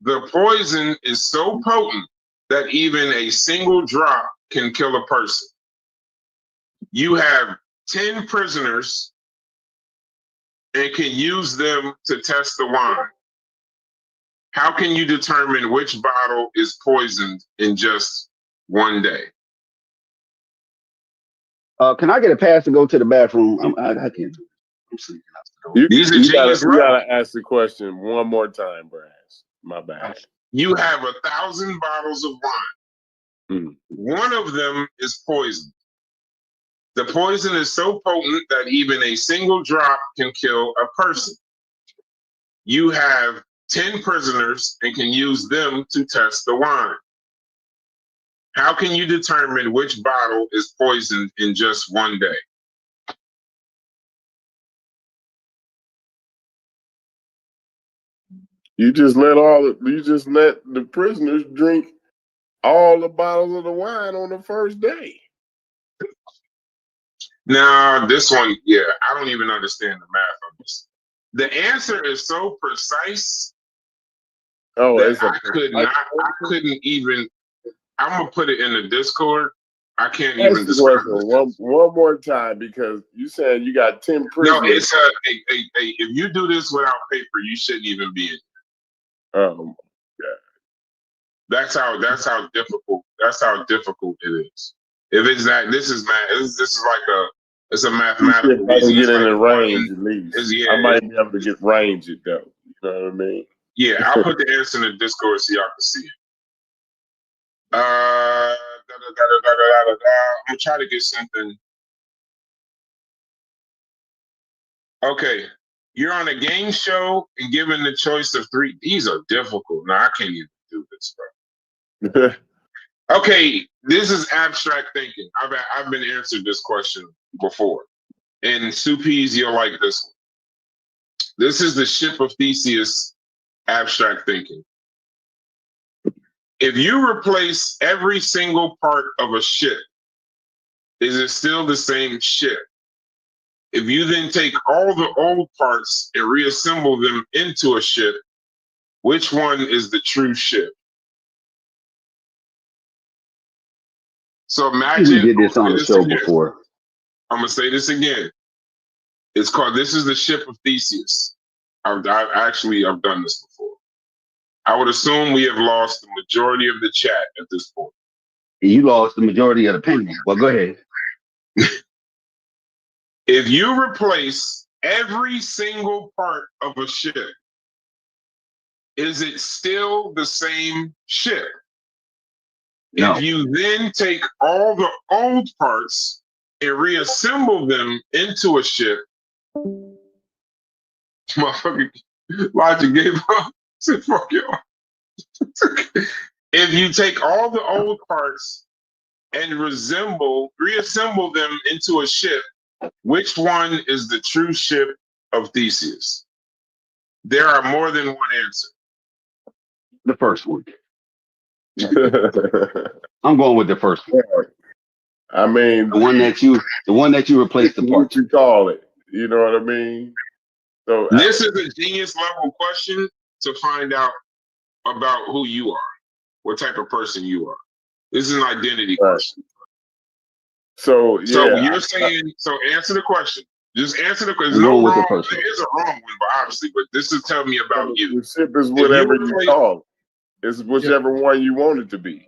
The poison is so potent that even a single drop can kill a person. You have 10 prisoners and can use them to test the wine. How can you determine which bottle is poisoned in just one day? Can I get a pass to go to the bathroom? I can't. I'm sleeping. These are you gotta ask the question one more time, Brass. My bad. You have 1,000 bottles of wine. One of them is poisoned. The poison is so potent that even a single drop can kill a person. You have 10 prisoners and can use them to test the wine. How can you determine which bottle is poisoned in just one day? You just let the prisoners drink all the bottles of the wine on the first day. Now, this one, I don't even understand the math on this. The answer is so precise that I couldn't even. I'm gonna put it in the Discord. I can't even describe it. One more time, because you said you got 10 prisoners. No, it's if you do this without paper, you shouldn't even be in. Oh, yeah. That's how difficult it is. If it's that, this is math. This is like it's a mathematical. I can get in the range at least. I might be able to get range it though. You know what I mean? Yeah, I'll put the answer in the Discord so y'all can see it. I'm gonna try to get something. Okay, you're on a game show and given the choice of 3. These are difficult. No, I can't even do this, bro. Okay, this is abstract thinking. I've been answered this question before, and Supees, you'll like this one. This is the ship of Theseus. Abstract thinking. If you replace every single part of a ship, is it still the same ship? If you then take all the old parts and reassemble them into a ship, which one is the true ship? So imagine we did this on the show before. I'm gonna say this again. It's called This is the Ship of Theseus. I've done this before. I would assume we have lost the majority of the chat at this point. You lost the majority of the pennies. Well, go ahead. If you replace every single part of a ship, is it still the same ship? No. If you then take all the old parts and reassemble them into a ship, motherfucker, Logic gave up. Said, fuck y'all. If you take all the old parts and reassemble them into a ship, which one is the true ship of Theseus? There are more than one answer. The first one. I'm going with the first one. I mean, The one that you replaced the what part. you call it. You know what I mean? So This is a genius level question to find out about who you are, what type of person you are. This is an identity question. So you're saying, so answer the question. Just answer the question. I'm No going with the wrong. first one. There is a wrong one, but obviously, but this is telling me about you. the ship is whatever you you replace- call it. It's whichever one you want it to be.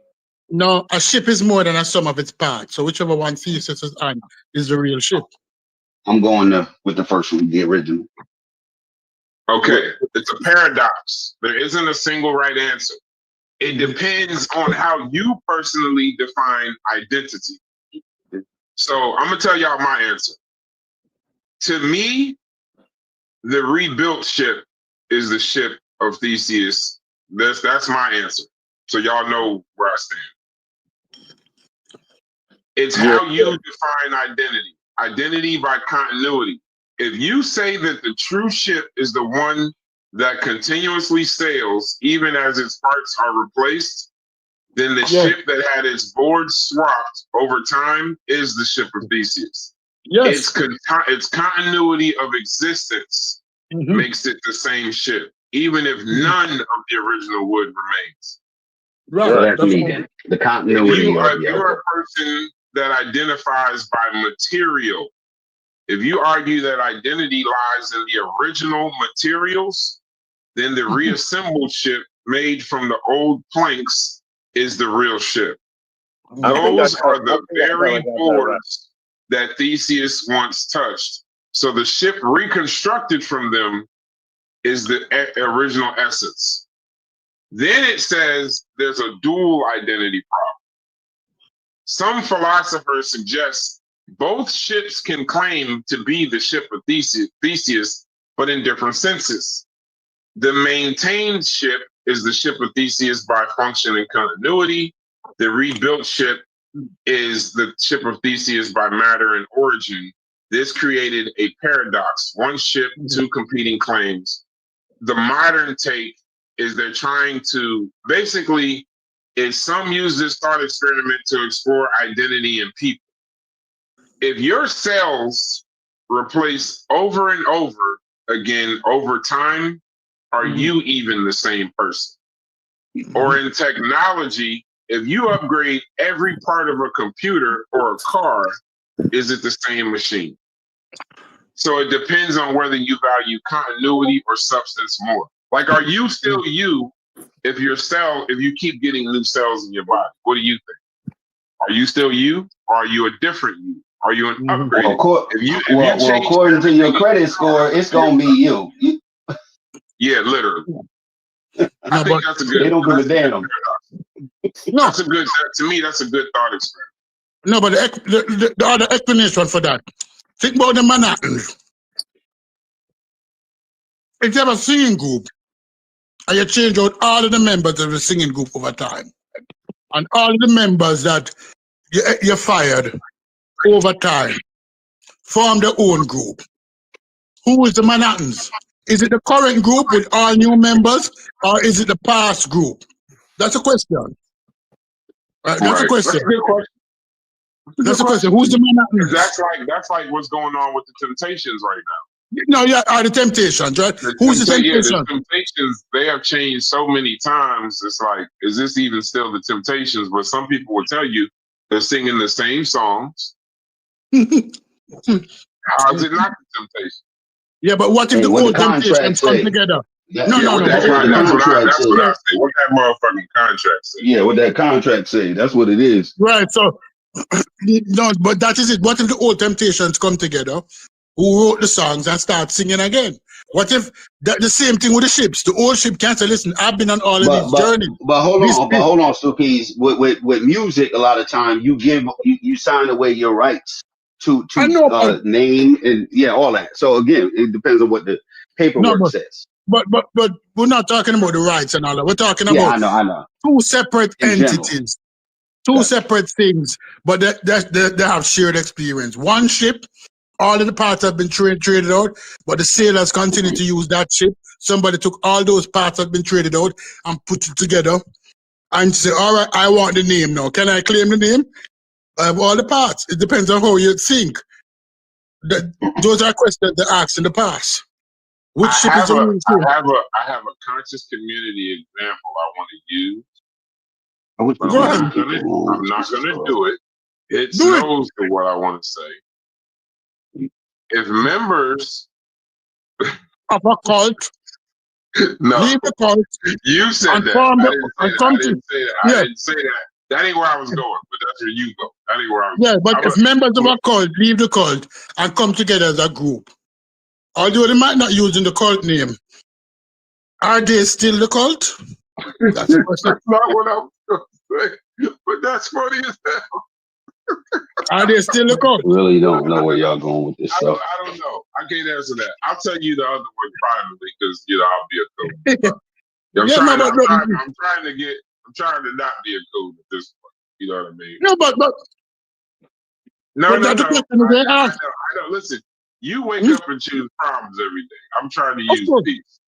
No, a ship is more than a sum of its parts. So whichever one Theseus is on is the real ship. I'm going with the first one, the original. Okay, it's a paradox. There isn't a single right answer. It depends on how you personally define identity. So I'm gonna tell y'all my answer. To me, the rebuilt ship is the ship of Theseus. That's my answer. So y'all know where I stand. It's how you define identity. Identity by continuity. If you say that the true ship is the one that continuously sails even as its parts are replaced, then the ship that had its boards swapped over time is the ship of Theseus. Yes. Its continuity of existence makes it the same ship, even if none of the original wood remains. Right. So that's me then. The continuity of You're a person that identifies by material. If you argue that identity lies in the original materials, then the reassembled ship made from the old planks is the real ship. Those are the very boards that Theseus once touched. So the ship reconstructed from them is the original essence. Then it says there's a dual identity problem. Some philosophers suggest both ships can claim to be the ship of Theseus, but in different senses. The maintained ship is the ship of Theseus by function and continuity. The rebuilt ship is the ship of Theseus by matter and origin. This created a paradox, one ship, two competing claims. The modern take is they're trying to, basically, some use this thought experiment to explore identity in people. If your cells replace over and over again over time, are you even the same person? Or in technology, if you upgrade every part of a computer or a car, is it the same machine? So it depends on whether you value continuity or substance more. Like, are you still you if you keep getting new cells in your body? What do you think? Are you still you, or are you a different you? Are you an upgrade? According to your credit score, it's gonna be you. Yeah, literally. I think that's a good. They don't give a damn. No, that's a good. To me, that's a good thought experiment. No, but the other explanation for that. Think about the Manhattans. If you have a singing group, and you change out all of the members of the singing group over time, and all of the members that you fired over time form their own group. Who is the Manhattans? Is it the current group with all new members, or is it the past group? That's a question. That's a question. That's a good question. That's a question. Who's the Manhattans? That's like what's going on with the Temptations right now. No, yeah, the Temptations, right? Who's the Temptations? Yeah, the Temptations, they have changed so many times. It's like, is this even still the Temptations? But some people will tell you they're singing the same songs. How is it not the Temptations? Yeah, but what if the old Temptations come together? Yeah, No. That's what I say. What that motherfucking contract say? Yeah, what that contract say? That's what it is. Right. So, no, but that is it. What if the old Temptations come together, who wrote the songs, and start singing again? What if the same thing with the ships? The old ship can't say, "Listen, I've been on all of these journeys." But hold on, Sukees. With music, a lot of time you sign away your rights to name and all that. So again, it depends on what the paperwork says. But we're not talking about the rights and all that. We're talking about I know. two separate entities, two separate things, but they have shared experience. One ship all of the parts have been traded out, but the sailors continue to use that ship. Somebody took all those parts that have been traded out and put it together and say, all right, I want the name now. Can I claim the name? I have all the parts. It depends on how you think. Those are questions they asked in the past. Which I ship is have the a real ship? I have a conscious community example I want to use, but Go I'm ahead. not gonna do it. It Do it. snows to what I want to say. If members, Of a cult. no, Leave the cult. you said And that. form I the didn't say and that. come I to didn't say that. I yeah. didn't say that. That ain't where I was going, but that's where you go. That ain't where I was Yeah, but going. if members of a cult leave the cult and come together as a group, although they might not using the cult name, are they still the cult? That's the question. That's not what I was going to say. But that's funny as hell. Are they still the cult? Really don't know where y'all going with this stuff. I don't know. I can't answer that. I'll tell you the other one privately because I'll be a cool. I'm trying to not be a cool at this point. You know what I mean? No, but No. that's the question they ask. I know. Listen, you wake up and choose problems every day. I'm trying to use course. peace.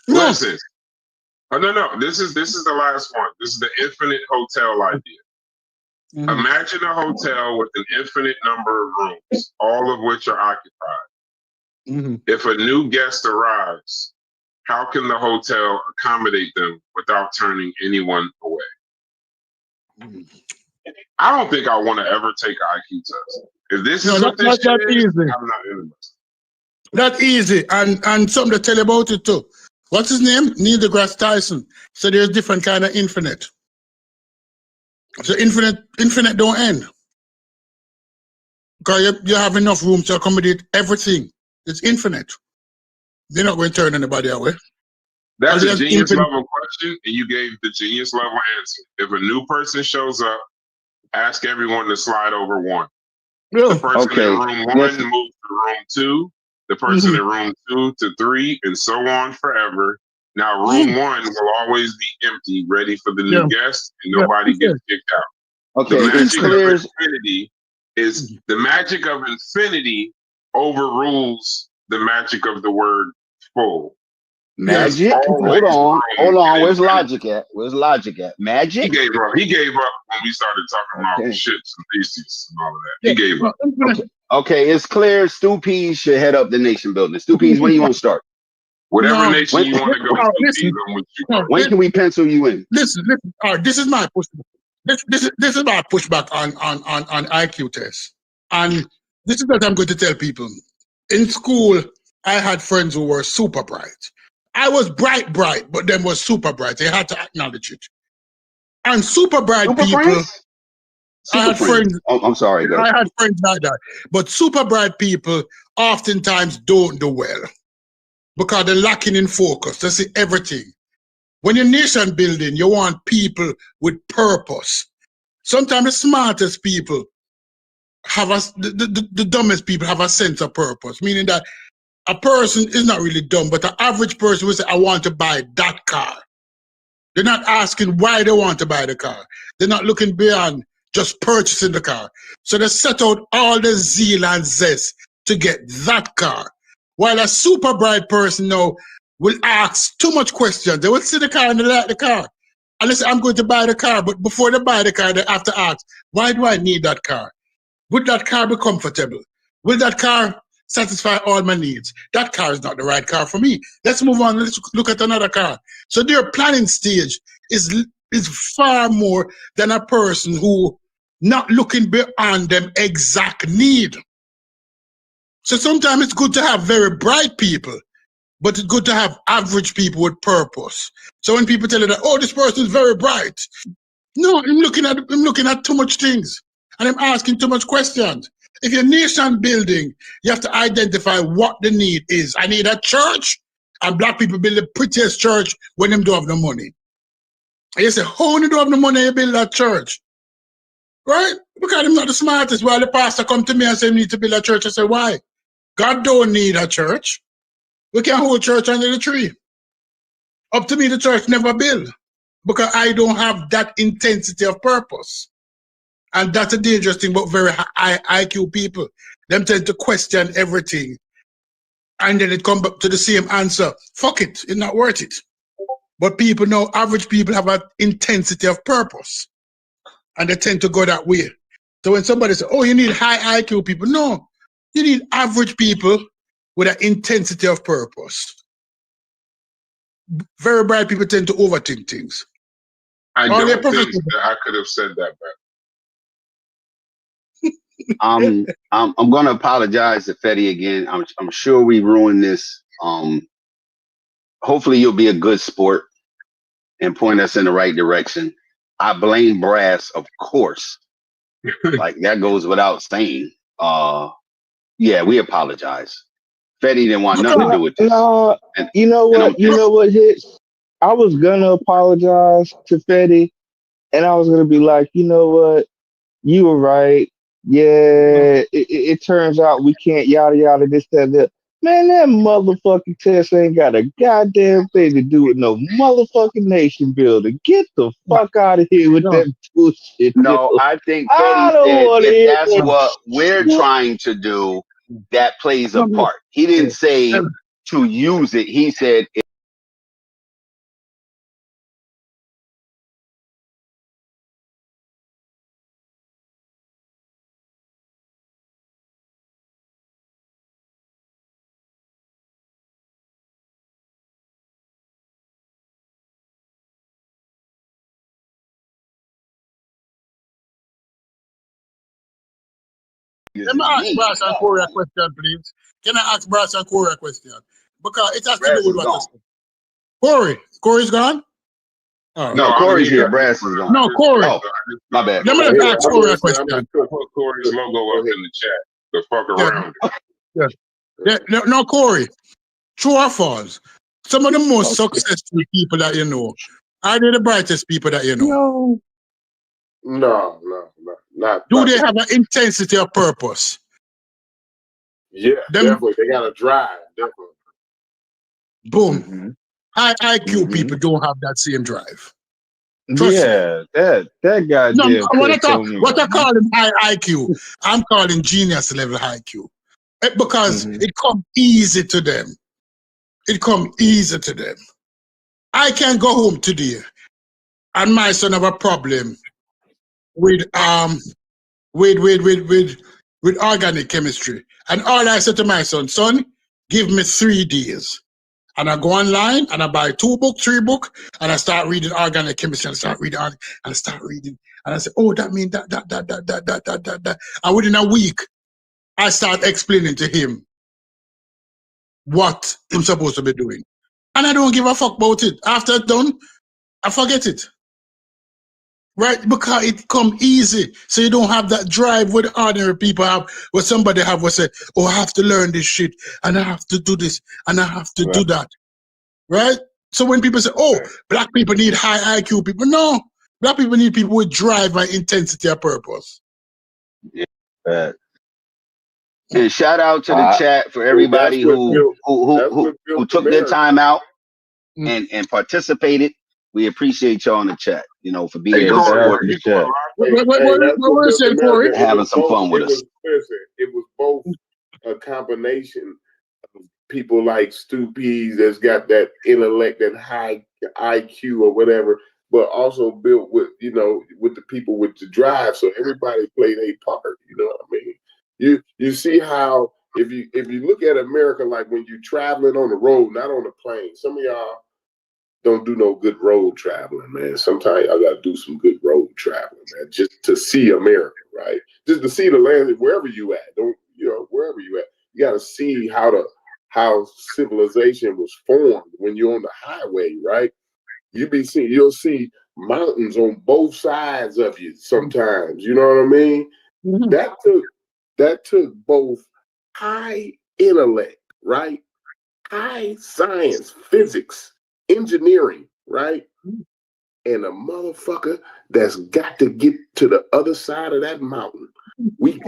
No. Listen. Oh no. This is the last one. This is the infinite hotel idea. Imagine a hotel with an infinite number of rooms, all of which are occupied. If a new guest arrives, how can the hotel accommodate them without turning anyone away? I don't think I want to ever take an IQ test. If this is what this shit is, easy. I'm not interested. That's easy. And something to tell you about it too. What's his name? Neil deGrasse Tyson. So there's different kind of infinite. So infinite don't end. Because you have enough room to accommodate everything. It's infinite. They're not going to turn anybody away. That's a genius level question, and you gave the genius level answer. If a new person shows up, ask everyone to slide over one. The person in room one moves to room two. The person in room 2 to 3, and so on forever. Now, room 1 will always be empty, ready for the new guest, and nobody gets kicked out. Okay, the magic of infinity overrules the magic of the word full. Magic? Hold on. Where's logic at? Magic? He gave up when we started talking about ships and theses and all of that. He gave up. Okay, it's clear Stu Pease should head up the nation building. Stu Pease, when do you want to start? Whatever nation you want to go to, when can we pencil you in? Listen. All right, this is my pushback. This is my pushback on IQ tests. And this is what I'm going to tell people. In school, I had friends who were super bright. I was bright, but them was super bright. They had to acknowledge it. And super bright people. I had friends. Oh, I'm sorry. I had friends like that. But super bright people oftentimes don't do well because they're lacking in focus. They see everything. When you're nation building, you want people with purpose. Sometimes the smartest people have the dumbest people have a sense of purpose, meaning that a person is not really dumb, but the average person will say, I want to buy that car. They're not asking why they want to buy the car. They're not looking beyond just purchasing the car. So they set out all the zeal and zest to get that car. While a super bright person now will ask too much questions. They will see the car and they like the car. And they say, I'm going to buy the car. But before they buy the car, they have to ask, why do I need that car? Would that car be comfortable? Will that car satisfy all my needs? That car is not the right car for me. Let's move on. Let's look at another car. So their planning stage is far more than a person who not looking beyond them exact need. So sometimes it's good to have very bright people, but it's good to have average people with purpose. So when people tell you that, oh, this person is very bright. No, I'm looking at too much things. And I'm asking too much questions. If you're nation building, you have to identify what the need is. I need a church, and black people build the prettiest church when them don't have no money. And you say, how you don't have no money, you build that church? Right? Because I'm not the smartest. While the pastor come to me and say, we need to build a church, I say, why? God don't need a church. We can hold church under the tree. Up to me, the church never build. Because I don't have that intensity of purpose. And that's a dangerous thing about very high IQ people. them tend to question everything, and then it come back to the same answer. Fuck it, it's not worth it. But people know, average people have an intensity of purpose, and they tend to go that way. So when somebody says, "Oh, you need high IQ people," no, you need average people with an intensity of purpose. Very bright people tend to overthink things. I All their don't think professors. that I could have said that better. I'm gonna apologize to Fetty again. I'm sure we ruined this. Hopefully you'll be a good sport and point us in the right direction. I blame Brass, of course. Like that goes without saying. Yeah, we apologize. Fetty didn't want nothing to do with this. No, And, you know and what? You know what hits? I was gonna apologize to Fetty, and I was gonna be like, you know what? You were right. Yeah, it turns out we can't yada yada this that. Man, that motherfucking test ain't got a goddamn thing to do with no motherfucking nation building. Get the fuck out of here with that bullshit. No, yo. I think I Fetty don't said want to if hear that's that. what we're trying to do, that plays a part. He didn't say to use it. He said Let me ask Brass and Corey a question, please. Can I ask Brass and Corey a question? Because it has to Brass do with is what I gone. said. Corey's gone? All right. no, I'm Corey's here. here. Brass is gone. No, Corey. Oh, my bad. Let me just ask Corey a question. I'm gonna put Corey's logo up in the chat. The fuck around. No, Corey. True or false? Some of the most successful people that you know are they the brightest people that you know? No, not. Do they have an intensity of purpose? Yeah, definitely. They got a drive, definitely. Boom. Mm-hmm. High IQ people don't have that same drive. Yeah, that goddamn. No, what I call him high IQ, I'm calling genius level IQ. Because it come easy to them. It come easy to them. I can go home today and my son have a problem with organic chemistry. And all I said to my son, give me 3 days. And I go online and I buy 2 books, 3 books, and I start reading organic chemistry and I start reading. And I say, oh, that means that. And within a week, I start explaining to him what I'm supposed to be doing. And I don't give a fuck about it. After it's done, I forget it. Right? Because it come easy. So you don't have that drive what ordinary people have, what somebody have will say, oh, I have to learn this shit, and I have to do this, and I have to do that. Right? So when people say, oh, black people need high IQ people, no. Black people need people with drive and intensity of purpose. Yeah. And shout out to the chat for everybody who took their time out and participated. We appreciate y'all in the chat, for being good support in the chat. What was it, Corey? Having some fun with us. It was both a combination of people like Stu Pease that's got that intellect and high IQ or whatever, but also built with, with the people with the drive. So everybody played a part, you know what I mean? You see how if you look at America, like when you're traveling on the road, not on the plane, some of y'all don't do no good road traveling, man. Sometimes I gotta do some good road traveling, man, just to see America, right? Just to see the land wherever you at. Wherever you at, you gotta see how civilization was formed when you're on the highway, right? You'll see mountains on both sides of you sometimes. You know what I mean? Mm-hmm. That took both high intellect, right? High science, physics, engineering, right? And a motherfucker that's got to get to the other side of that mountain.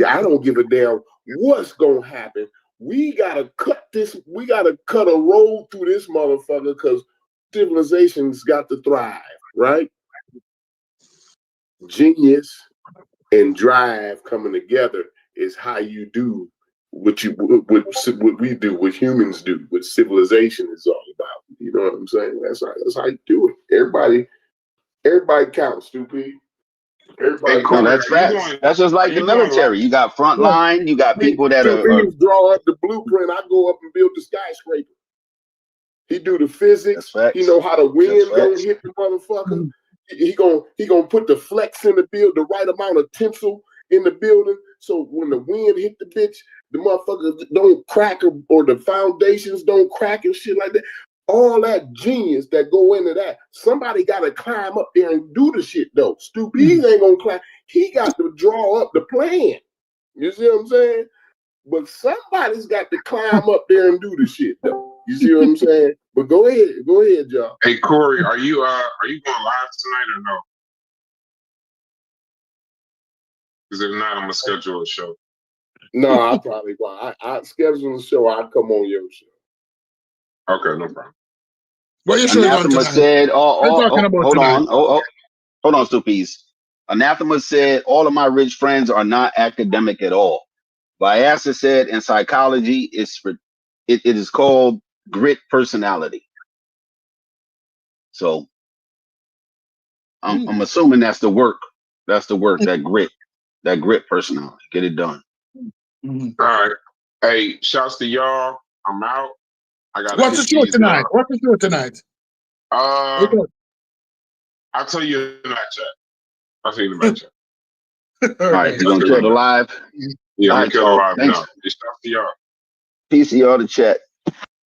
I don't give a damn what's gonna happen. We gotta cut a road through this motherfucker because civilization's got to thrive, right? Genius and drive coming together is how you do what we do, what humans do, what civilization is all about. You know what I'm saying? That's how you do it. Everybody counts, stupid. Everybody Hey, No, Corey, that's are you facts. doing? That's just Are like the you doing live? military. You got front Look, line. You got people that so are. Reeves draw up the blueprint. I go up and build the skyscraper. He do the physics. That's He facts. know how the That's wind gonna facts. hit the motherfucker. He gonna put the flex in the build, the right amount of tensile in the building, so when the wind hit the bitch, the motherfuckers don't crack or the foundations don't crack and shit like that. All that genius that go into that. Somebody got to climb up there and do the shit though. Stupid ain't gonna climb. He got to draw up the plan. You see what I'm saying? But somebody's got to climb up there and do the shit though. You see what I'm saying? But go ahead, y'all. Hey, Corey, are you going live tonight or no? Because if not, I'm gonna schedule a show. No, I probably won't. I schedule a show. I'll come on your show. Okay, no problem. What you show is on Anathema tonight? said, What you talking about hold tonight? on. Hold on, Stupies. Anathema said, all of my rich friends are not academic at all. Vyasa said, in psychology, it is called grit personality. So I'm assuming that's the work. That's the work, that grit personality. Get it done. All right. Hey, shouts to y'all. I'm out. I got What's the show tonight? What's the show tonight? I'll tell you in the back chat. I'll tell you in the back chat. All right, you're gonna kill the live. Yeah, All I'm right, gonna kill the y'all. live Thanks. now. It's shouts to y'all. Peace to y'all to chat.